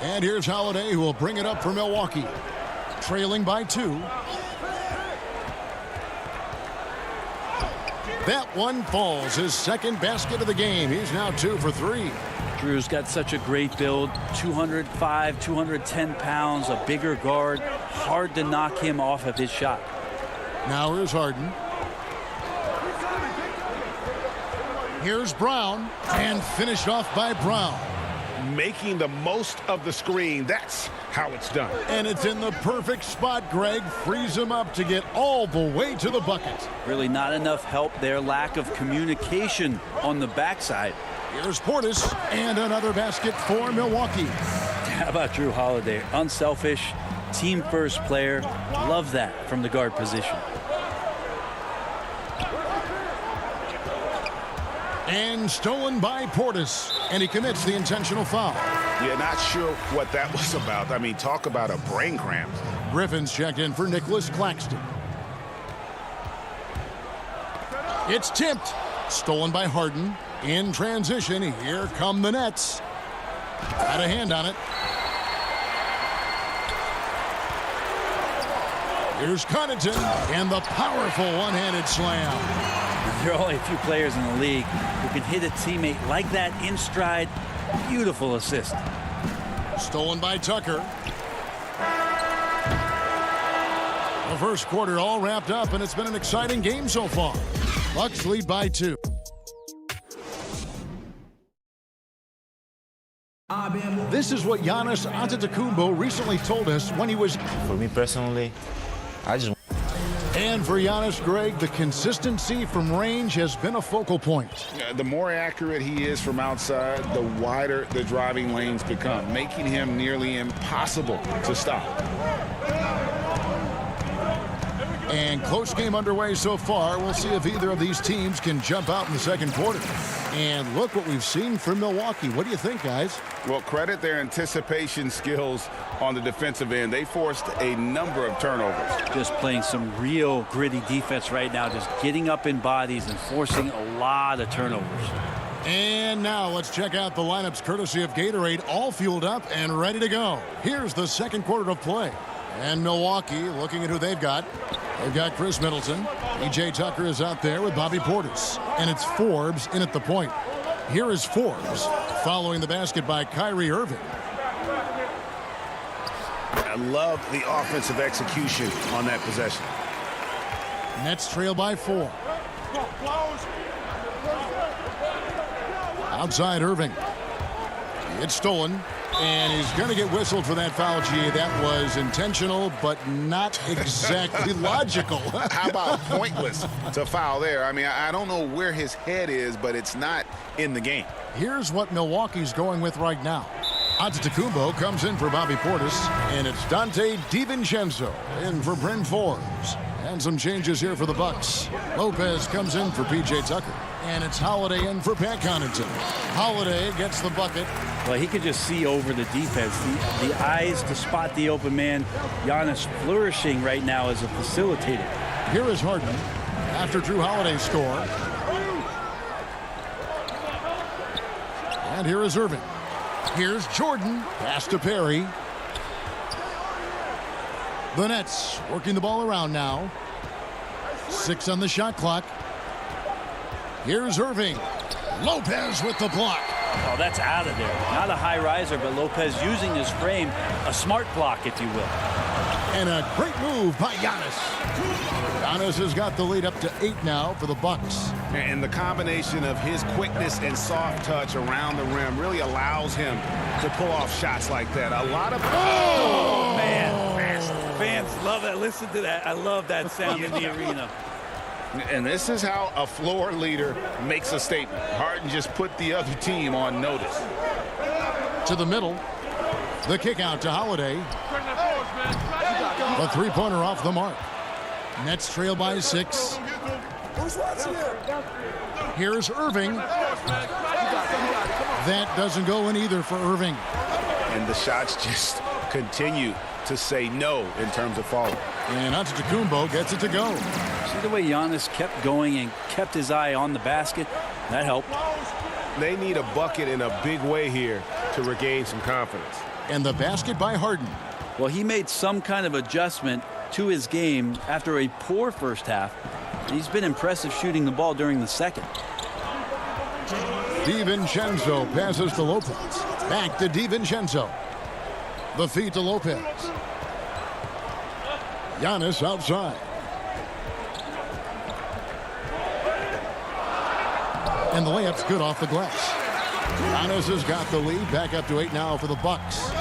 And here's Holiday, who will bring it up for Milwaukee. Trailing by 2. That one falls. His second basket of the game. He's now 2 for 3. Drew's got such a great build. 205, 210 pounds, a bigger guard. Hard to knock him off of his shot. Now here's Harden. Here's Brown, and finished off by Brown. Making the most of the screen. That's how it's done. And it's in the perfect spot. Greg frees him up to get all the way to the bucket. Really not enough help there. Lack of communication on the backside. Here's Portis, and another basket for Milwaukee. How about Drew Holiday? Unselfish, team-first player. Love that from the guard position. And stolen by Portis, and he commits the intentional foul. Yeah, not sure what that was about. I mean, talk about a brain cramp. Griffin's checked in for Nicholas Claxton. It's tipped. Stolen by Harden. In transition, here come the Nets. Got a hand on it. Here's Connaughton, and the powerful one-handed slam. There are only a few players in the league who can hit a teammate like that in stride. Beautiful assist. Stolen by Tucker. The first quarter all wrapped up, and it's been an exciting game so far. Bucks lead by 2. This is what Giannis Antetokounmpo recently told us when he was... For me personally, I just... And for Giannis, Greg, the consistency from range has been a focal point. The more accurate he is from outside, the wider the driving lanes become, making him nearly impossible to stop. And close game underway so far. We'll see if either of these teams can jump out in the second quarter. And look what we've seen from Milwaukee. What do you think, guys? Well, credit their anticipation skills on the defensive end. They forced a number of turnovers. Just playing some real gritty defense right now, just getting up in bodies and forcing a lot of turnovers. And now let's check out the lineups courtesy of Gatorade, all fueled up and ready to go. Here's the second quarter of play. And Milwaukee, looking at who they've got. They've got Chris Middleton. P.J. Tucker is out there with Bobby Portis. And it's Forbes in at the point. Here is Forbes following the basket by Kyrie Irving. I love the offensive execution on that possession. Nets trail by 4. Outside Irving. It's stolen. And he's going to get whistled for that foul, G. That was intentional, but not exactly logical. How about pointless to foul there? I mean, I don't know where his head is, but it's not in the game. Here's what Milwaukee's going with right now. Antetokounmpo comes in for Bobby Portis, and it's Dante DiVincenzo in for Bryn Forbes. And some changes here for the Bucks. Lopez comes in for P.J. Tucker. And it's Holiday in for Pat Connaughton. Holiday gets the bucket. Well, he could just see over the defense. The eyes to spot the open man. Giannis flourishing right now as a facilitator. Here is Harden after Drew Holiday's score. And here is Irving. Here's Jordan. Pass to Perry. The Nets working the ball around now. 6 on the shot clock. Here's Irving. Lopez with the block. Oh, that's out of there. Not a high riser, but Lopez using his frame. A smart block, if you will. And a great move by Giannis. Giannis has got the lead up to 8 now for the Bucks. And the combination of his quickness and soft touch around the rim really allows him to pull off shots like that. A lot of... Oh, man. Fans love that. Listen to that. I love that sound in the arena. And this is how a floor leader makes a statement. Harden just put the other team on notice. To the middle. The kick out to Holiday. The three-pointer off the mark. Nets trail by 6. Here's Irving. That doesn't go in either for Irving. And the shots just continue to say no in terms of falling. And Antetokounmpo gets it to go. See the way Giannis kept going and kept his eye on the basket? That helped. They need a bucket in a big way here to regain some confidence. And the basket by Harden. Well, he made some kind of adjustment to his game after a poor first half. He's been impressive shooting the ball during the second. DiVincenzo passes to Lopez. Back to DiVincenzo. The feed to Lopez. Giannis outside. And the layup's good off the glass. Giannis has got the lead. Back up to 8 now for the Bucks.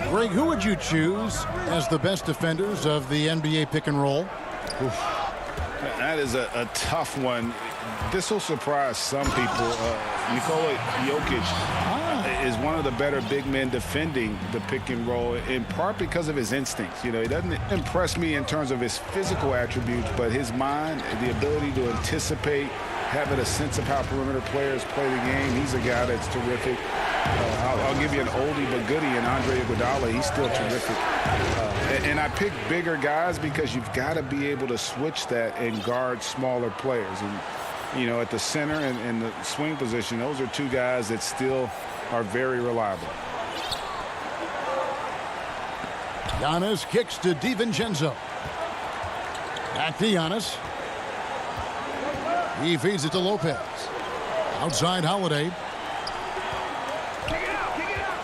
Greg, who would you choose as the best defenders of the NBA pick and roll? Oof. That is a tough one. This will surprise some people. Nikola Jokic is one of the better big men defending the pick and roll, in part because of his instincts. You know, he doesn't impress me in terms of his physical attributes, but his mind, the ability to anticipate, having a sense of how perimeter players play the game. He's a guy that's terrific. I'll give you an oldie but goodie in Andre Iguodala. He's still terrific. And I pick bigger guys because you've got to be able to switch that and guard smaller players. And, you know, at the center and the swing position, those are two guys that still are very reliable. Giannis kicks to DiVincenzo. Back to Giannis. He feeds it to Lopez. Outside Holiday.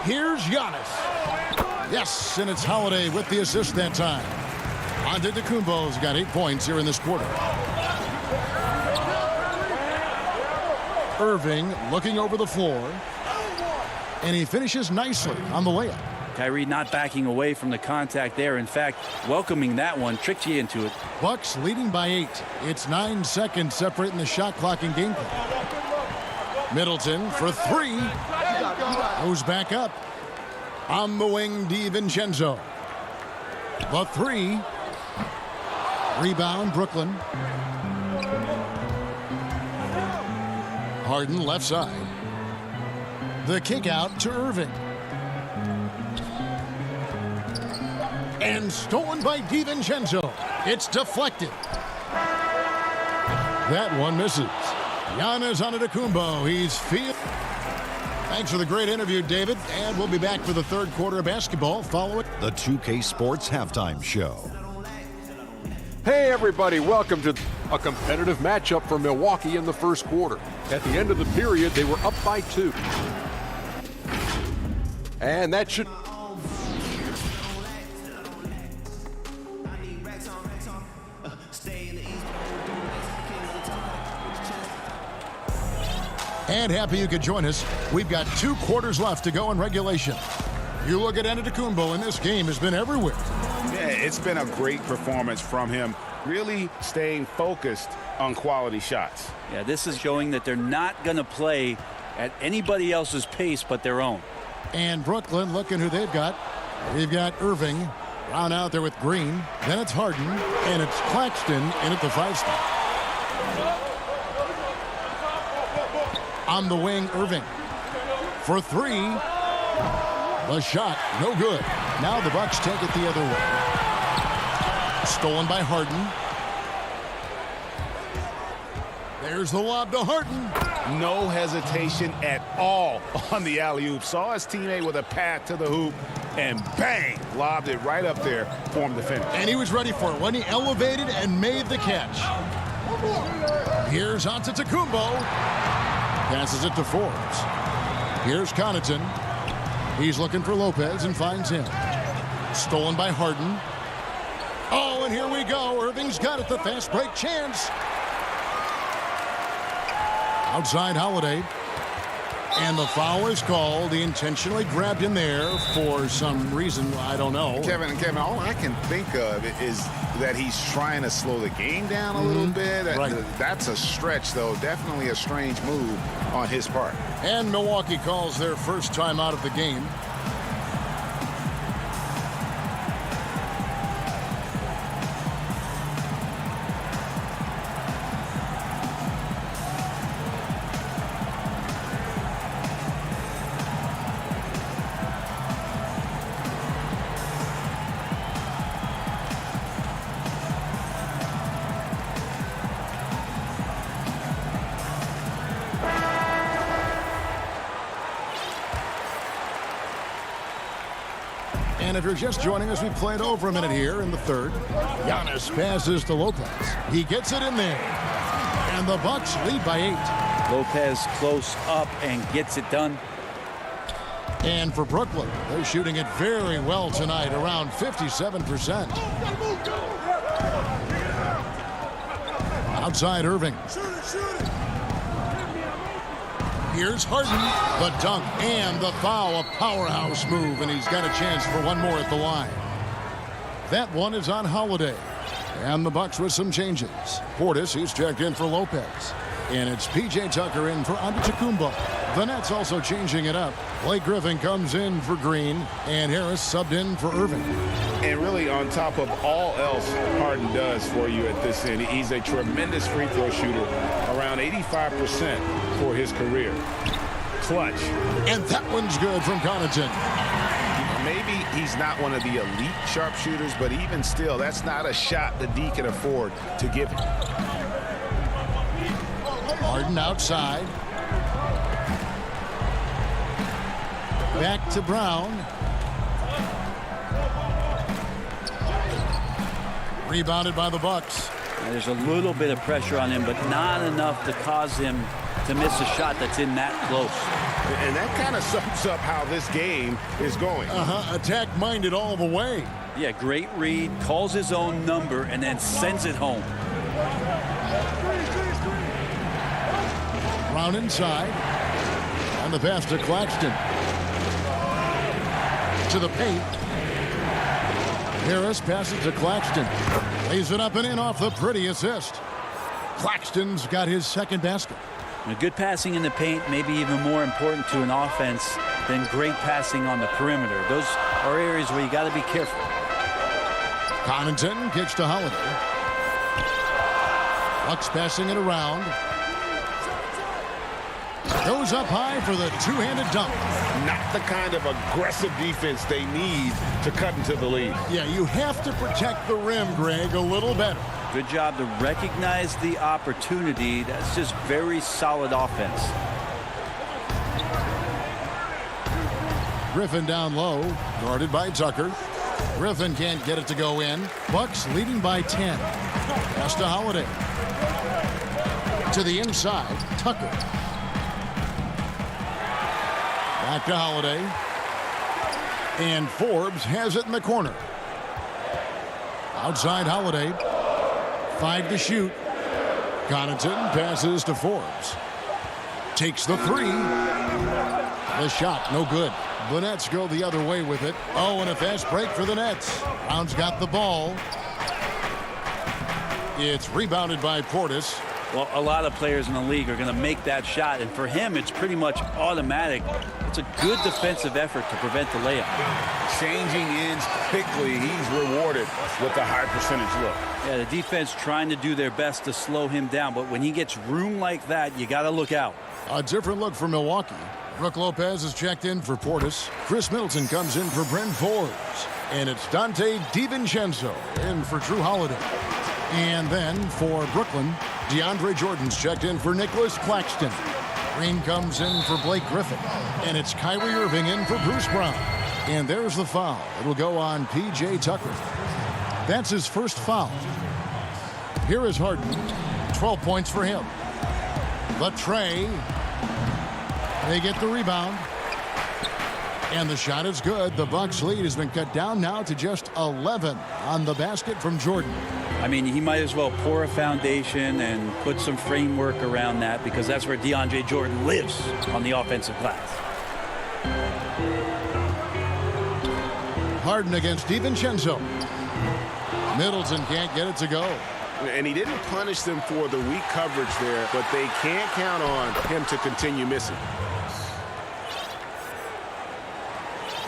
Here's Giannis. Yes, and it's Holiday with the assist that time. Antetokounmpo's got 8 points here in this quarter. Irving looking over the floor. And he finishes nicely on the layup. Kyrie not backing away from the contact there. In fact, welcoming that one, tricked you into it. Bucks leading by 8. It's 9 seconds separating the shot clock and game clock. Middleton for 3. Goes back up. On the wing, DiVincenzo. The 3. Rebound, Brooklyn. Harden left side. The kick out to Irving. And stolen by DiVincenzo. It's deflected. That one misses. Giannis Antetokounmpo. He's field. Thanks for the great interview, David. And we'll be back for the third quarter of basketball following the 2K Sports Halftime Show. Hey, everybody. Welcome to a competitive matchup for Milwaukee in the first quarter. At the end of the period, they were up by 2. And that should... And happy you could join us. We've got 2 quarters left to go in regulation. You look at Antetokounmpo, and this game has been everywhere. Yeah, it's been a great performance from him, really staying focused on quality shots. Yeah, this is showing that they're not going to play at anybody else's pace but their own. And Brooklyn, looking who they've got. They've got Irving round out there with Green. Then it's Harden, and it's Claxton in at the 5 spot. On the wing, Irving for 3. The shot, no good. Now the Bucks take it the other way. Stolen by Harden. There's the lob to Harden. No hesitation at all on the alley-oop. Saw his teammate with a path to the hoop, and bang, lobbed it right up there for him to finish. And he was ready for it when he elevated and made the catch. Here's Antetokounmpo. Passes it to Forbes. Here's Connaughton. He's looking for Lopez and finds him. Stolen by Harden. Oh, and here we go. Irving's got it. The fast break chance. Outside Holiday. And the foul is called. He intentionally grabbed him there for some reason. I don't know. Kevin, all I can think of is that he's trying to slow the game down a little bit. Right. That's a stretch, though. Definitely a strange move on his part. And Milwaukee calls their first time out of the game. And if you're just joining us, we played over a minute here in the third. Giannis passes to Lopez. He gets it in there. And the Bucks lead by 8. Lopez close up and gets it done. And for Brooklyn, they're shooting it very well tonight, around 57%. Outside Irving. Here's Harden, the dunk and the foul, a powerhouse move, and he's got a chance for one more at the line. That one is on Holiday. And the Bucks with some changes. Portis, he's checked in for Lopez. And it's P.J. Tucker in for Antetokounmpo. The Nets also changing it up. Blake Griffin comes in for Green, and Harris subbed in for Irving. And really, on top of all else Harden does for you at this end, he's a tremendous free throw shooter, around 85% for his career. Clutch. And that one's good from Connaughton. Maybe he's not one of the elite sharpshooters, but even still, that's not a shot the D can afford to give him. Harden outside. Back to Brown. Rebounded by the Bucks. There's a little bit of pressure on him, but not enough to cause him to miss a shot that's in that close. And that kind of sums up how this game is going. Attack-minded all the way. Yeah, great read, calls his own number, and then sends it home. Brown inside. On the pass to Claxton. To the paint. Harris passes to Claxton. Lays it up and in off the pretty assist. Claxton's got his second basket. Good passing in the paint may be even more important to an offense than great passing on the perimeter. Those are areas where you got to be careful. Connaughton kicks to Holiday. Bucks passing it around. Goes up high for the two-handed dunk. Not the kind of aggressive defense they need to cut into the lead. Yeah, you have to protect the rim, Greg, a little better. Good job to recognize the opportunity. That's just very solid offense. Griffin down low, guarded by Tucker. Griffin can't get it to go in. Bucks leading by 10. Pass to Holiday. To the inside, Tucker. Back to Holiday. And Forbes has it in the corner. Outside Holiday. 5 to shoot. Connaughton passes to Forbes. Takes the three. The shot, no good. The Nets go the other way with it. Oh, and a fast break for the Nets. Brown's got the ball. It's rebounded by Portis. Well, a lot of players in the league are going to make that shot, and for him, it's pretty much automatic. It's a good defensive effort to prevent the layup. Changing ends quickly, he's rewarded with a high percentage look. Yeah, the defense trying to do their best to slow him down, but when he gets room like that, you got to look out. A different look for Milwaukee. Brook Lopez is checked in for Portis. Chris Middleton comes in for Bryn Forbes. And it's Dante DiVincenzo in for Drew Holiday. And then for Brooklyn, DeAndre Jordan's checked in for Nicholas Claxton. Green comes in for Blake Griffin. And it's Kyrie Irving in for Bruce Brown. And there's the foul. It'll go on P.J. Tucker. That's his first foul. Here is Harden. 12 points for him. The tray. They get the rebound. And the shot is good. The Bucks lead has been cut down now to just 11 on the basket from Jordan. I mean, he might as well pour a foundation and put some framework around that, because that's where DeAndre Jordan lives on the offensive glass. Harden against DiVincenzo. Middleton can't get it to go. And he didn't punish them for the weak coverage there, but they can't count on him to continue missing.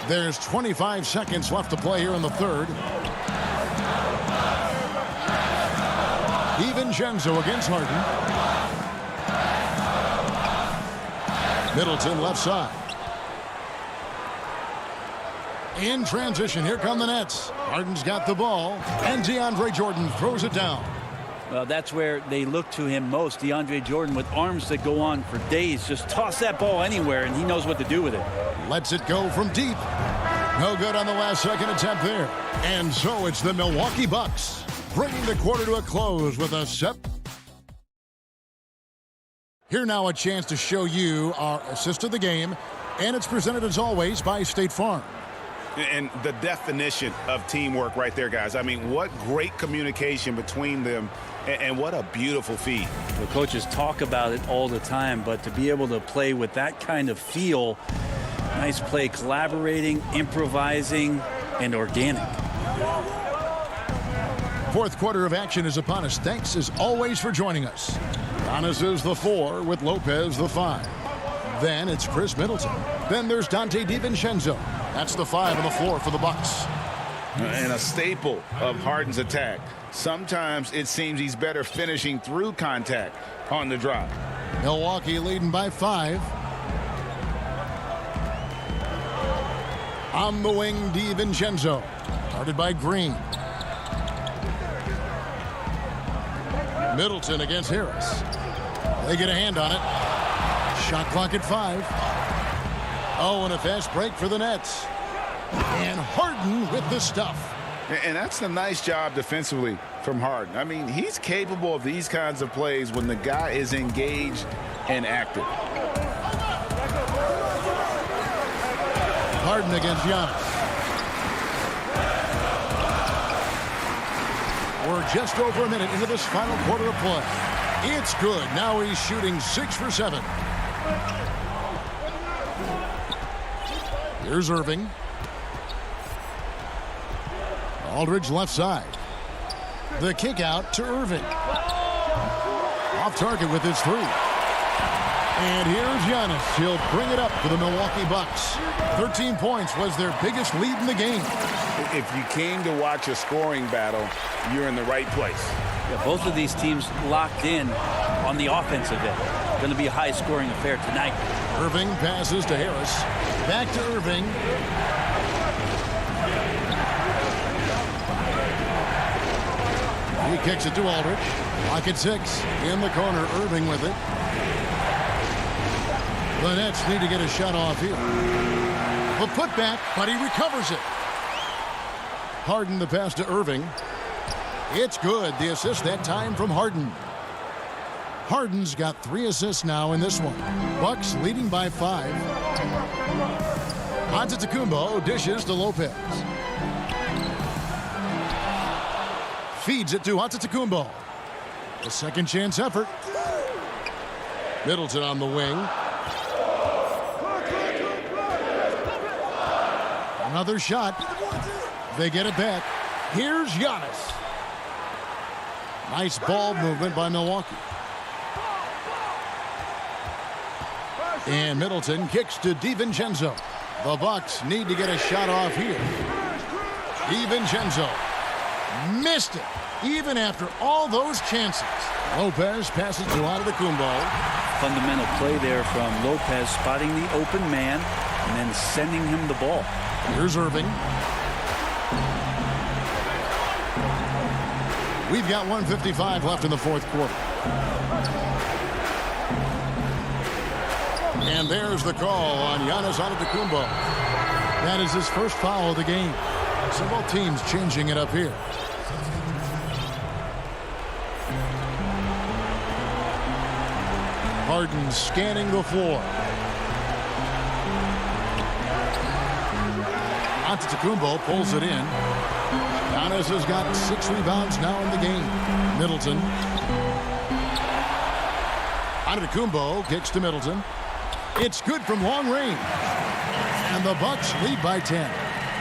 There's 25 seconds left to play here in the third. DiVincenzo against Harden. Middleton left side. In transition, here come the Nets. Harden's got the ball, and DeAndre Jordan throws it down. Well, that's where they look to him most. DeAndre Jordan with arms that go on for days. Just toss that ball anywhere, and he knows what to do with it. Lets it go from deep. No good on the last second attempt there. And so it's the Milwaukee Bucks bringing the quarter to a close with a set. Here now a chance to show you our assist of the game, and it's presented as always by State Farm. And the definition of teamwork right there, guys. I mean, what great communication between them, and what a beautiful feed. The coaches talk about it all the time, but to be able to play with that kind of feel, nice play, collaborating, improvising, and organic. Fourth quarter of action is upon us. Thanks as always for joining us. Giannis is the 4 with Lopez the 5. Then it's Chris Middleton. Then there's Dante DiVincenzo. That's the 5 on the floor for the Bucks. And a staple of Harden's attack. Sometimes it seems he's better finishing through contact on the drive. Milwaukee leading by 5. On the wing, DiVincenzo. Guarded by Green. Middleton against Harris. They get a hand on it. Shot clock at 5. Oh, and a fast break for the Nets. And Harden with the stuff. And that's a nice job defensively from Harden. I mean, he's capable of these kinds of plays when the guy is engaged and active. Harden against Giannis. We're just over a minute into this final quarter of play. It's good. Now he's shooting 6 for 7. Here's Irving. Aldridge left side. The kick out to Irving. Off target with his 3. And here's Giannis. He'll bring it up for the Milwaukee Bucks. 13 points was their biggest lead in the game. If you came to watch a scoring battle, you're in the right place. Yeah, both of these teams locked in on the offensive end. Going to be a high-scoring affair tonight. Irving passes to Harris. Back to Irving. He kicks it to Aldridge. Lock at 6. In the corner, Irving with it. The Nets need to get a shot off here. The putback, but he recovers it. Harden the pass to Irving. It's good. The assist that time from Harden. Harden's got 3 assists now in this one. Bucks leading by 5. Antetokounmpo dishes to Lopez. Feeds it to Antetokounmpo. A second chance effort. Middleton on the wing. Another shot. They get it back. Here's Giannis. Nice ball movement by Milwaukee. And Middleton kicks to DiVincenzo. The Bucks need to get a shot off here. DiVincenzo missed it, even after all those chances. Lopez passes to Antetokounmpo. Fundamental play there from Lopez, spotting the open man and then sending him the ball. Here's Irving. We've got 1:55 left in the fourth quarter. And there's the call on Giannis Antetokounmpo. That is his first foul of the game. So both teams changing it up here. Harden scanning the floor. Antetokounmpo pulls it in. Giannis has got 6 rebounds now in the game. Middleton. Antetokounmpo kicks to Middleton. It's good from long range. And the Bucks lead by 10.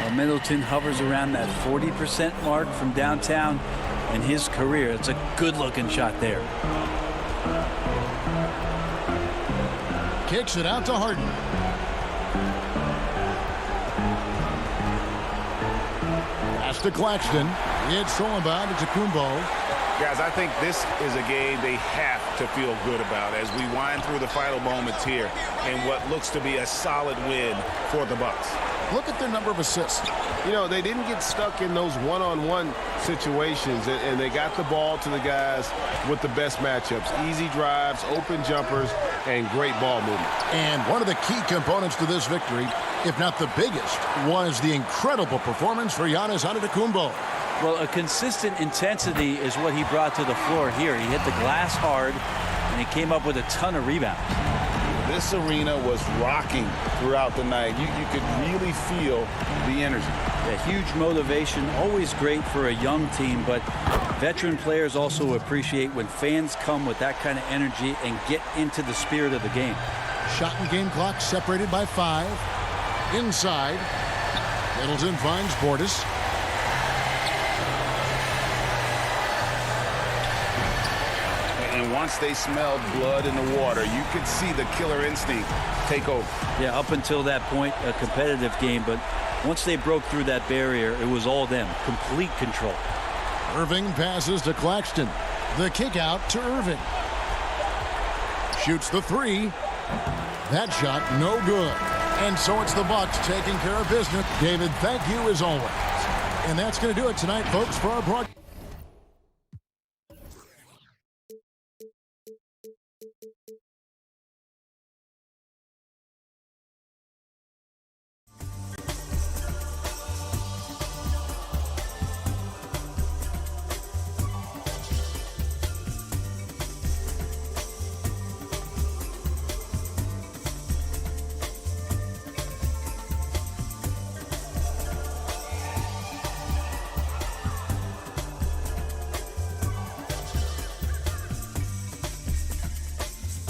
Well, Middleton hovers around that 40% mark from downtown in his career. It's a good-looking shot there. Kicks it out to Harden. Pass to Claxton. It's stolen by Antetokounmpo. Guys, I think this is a game they have to feel good about as we wind through the final moments here in what looks to be a solid win for the Bucks. Look at their number of assists. You know, they didn't get stuck in those one-on-one situations, and they got the ball to the guys with the best matchups. Easy drives, open jumpers, and great ball movement. And one of the key components to this victory if not the biggest, was the incredible performance for Giannis Antetokounmpo. Well, a consistent intensity is what he brought to the floor here. He hit the glass hard, and he came up with a ton of rebounds. This arena was rocking throughout the night. You could really feel the energy. A huge motivation, always great for a young team, but veteran players also appreciate when fans come with that kind of energy and get into the spirit of the game. Shot and game clock separated by 5. Inside, Middleton finds Portis. And once they smelled blood in the water, you could see the killer instinct take over. Yeah, up until that point, a competitive game, but once they broke through that barrier, it was all them. Complete control. Irving passes to Claxton. The kick out to Irving. Shoots the 3. That shot no good. And so it's the Bucks taking care of business. David, thank you as always. And that's going to do it tonight, folks, for our broadcast.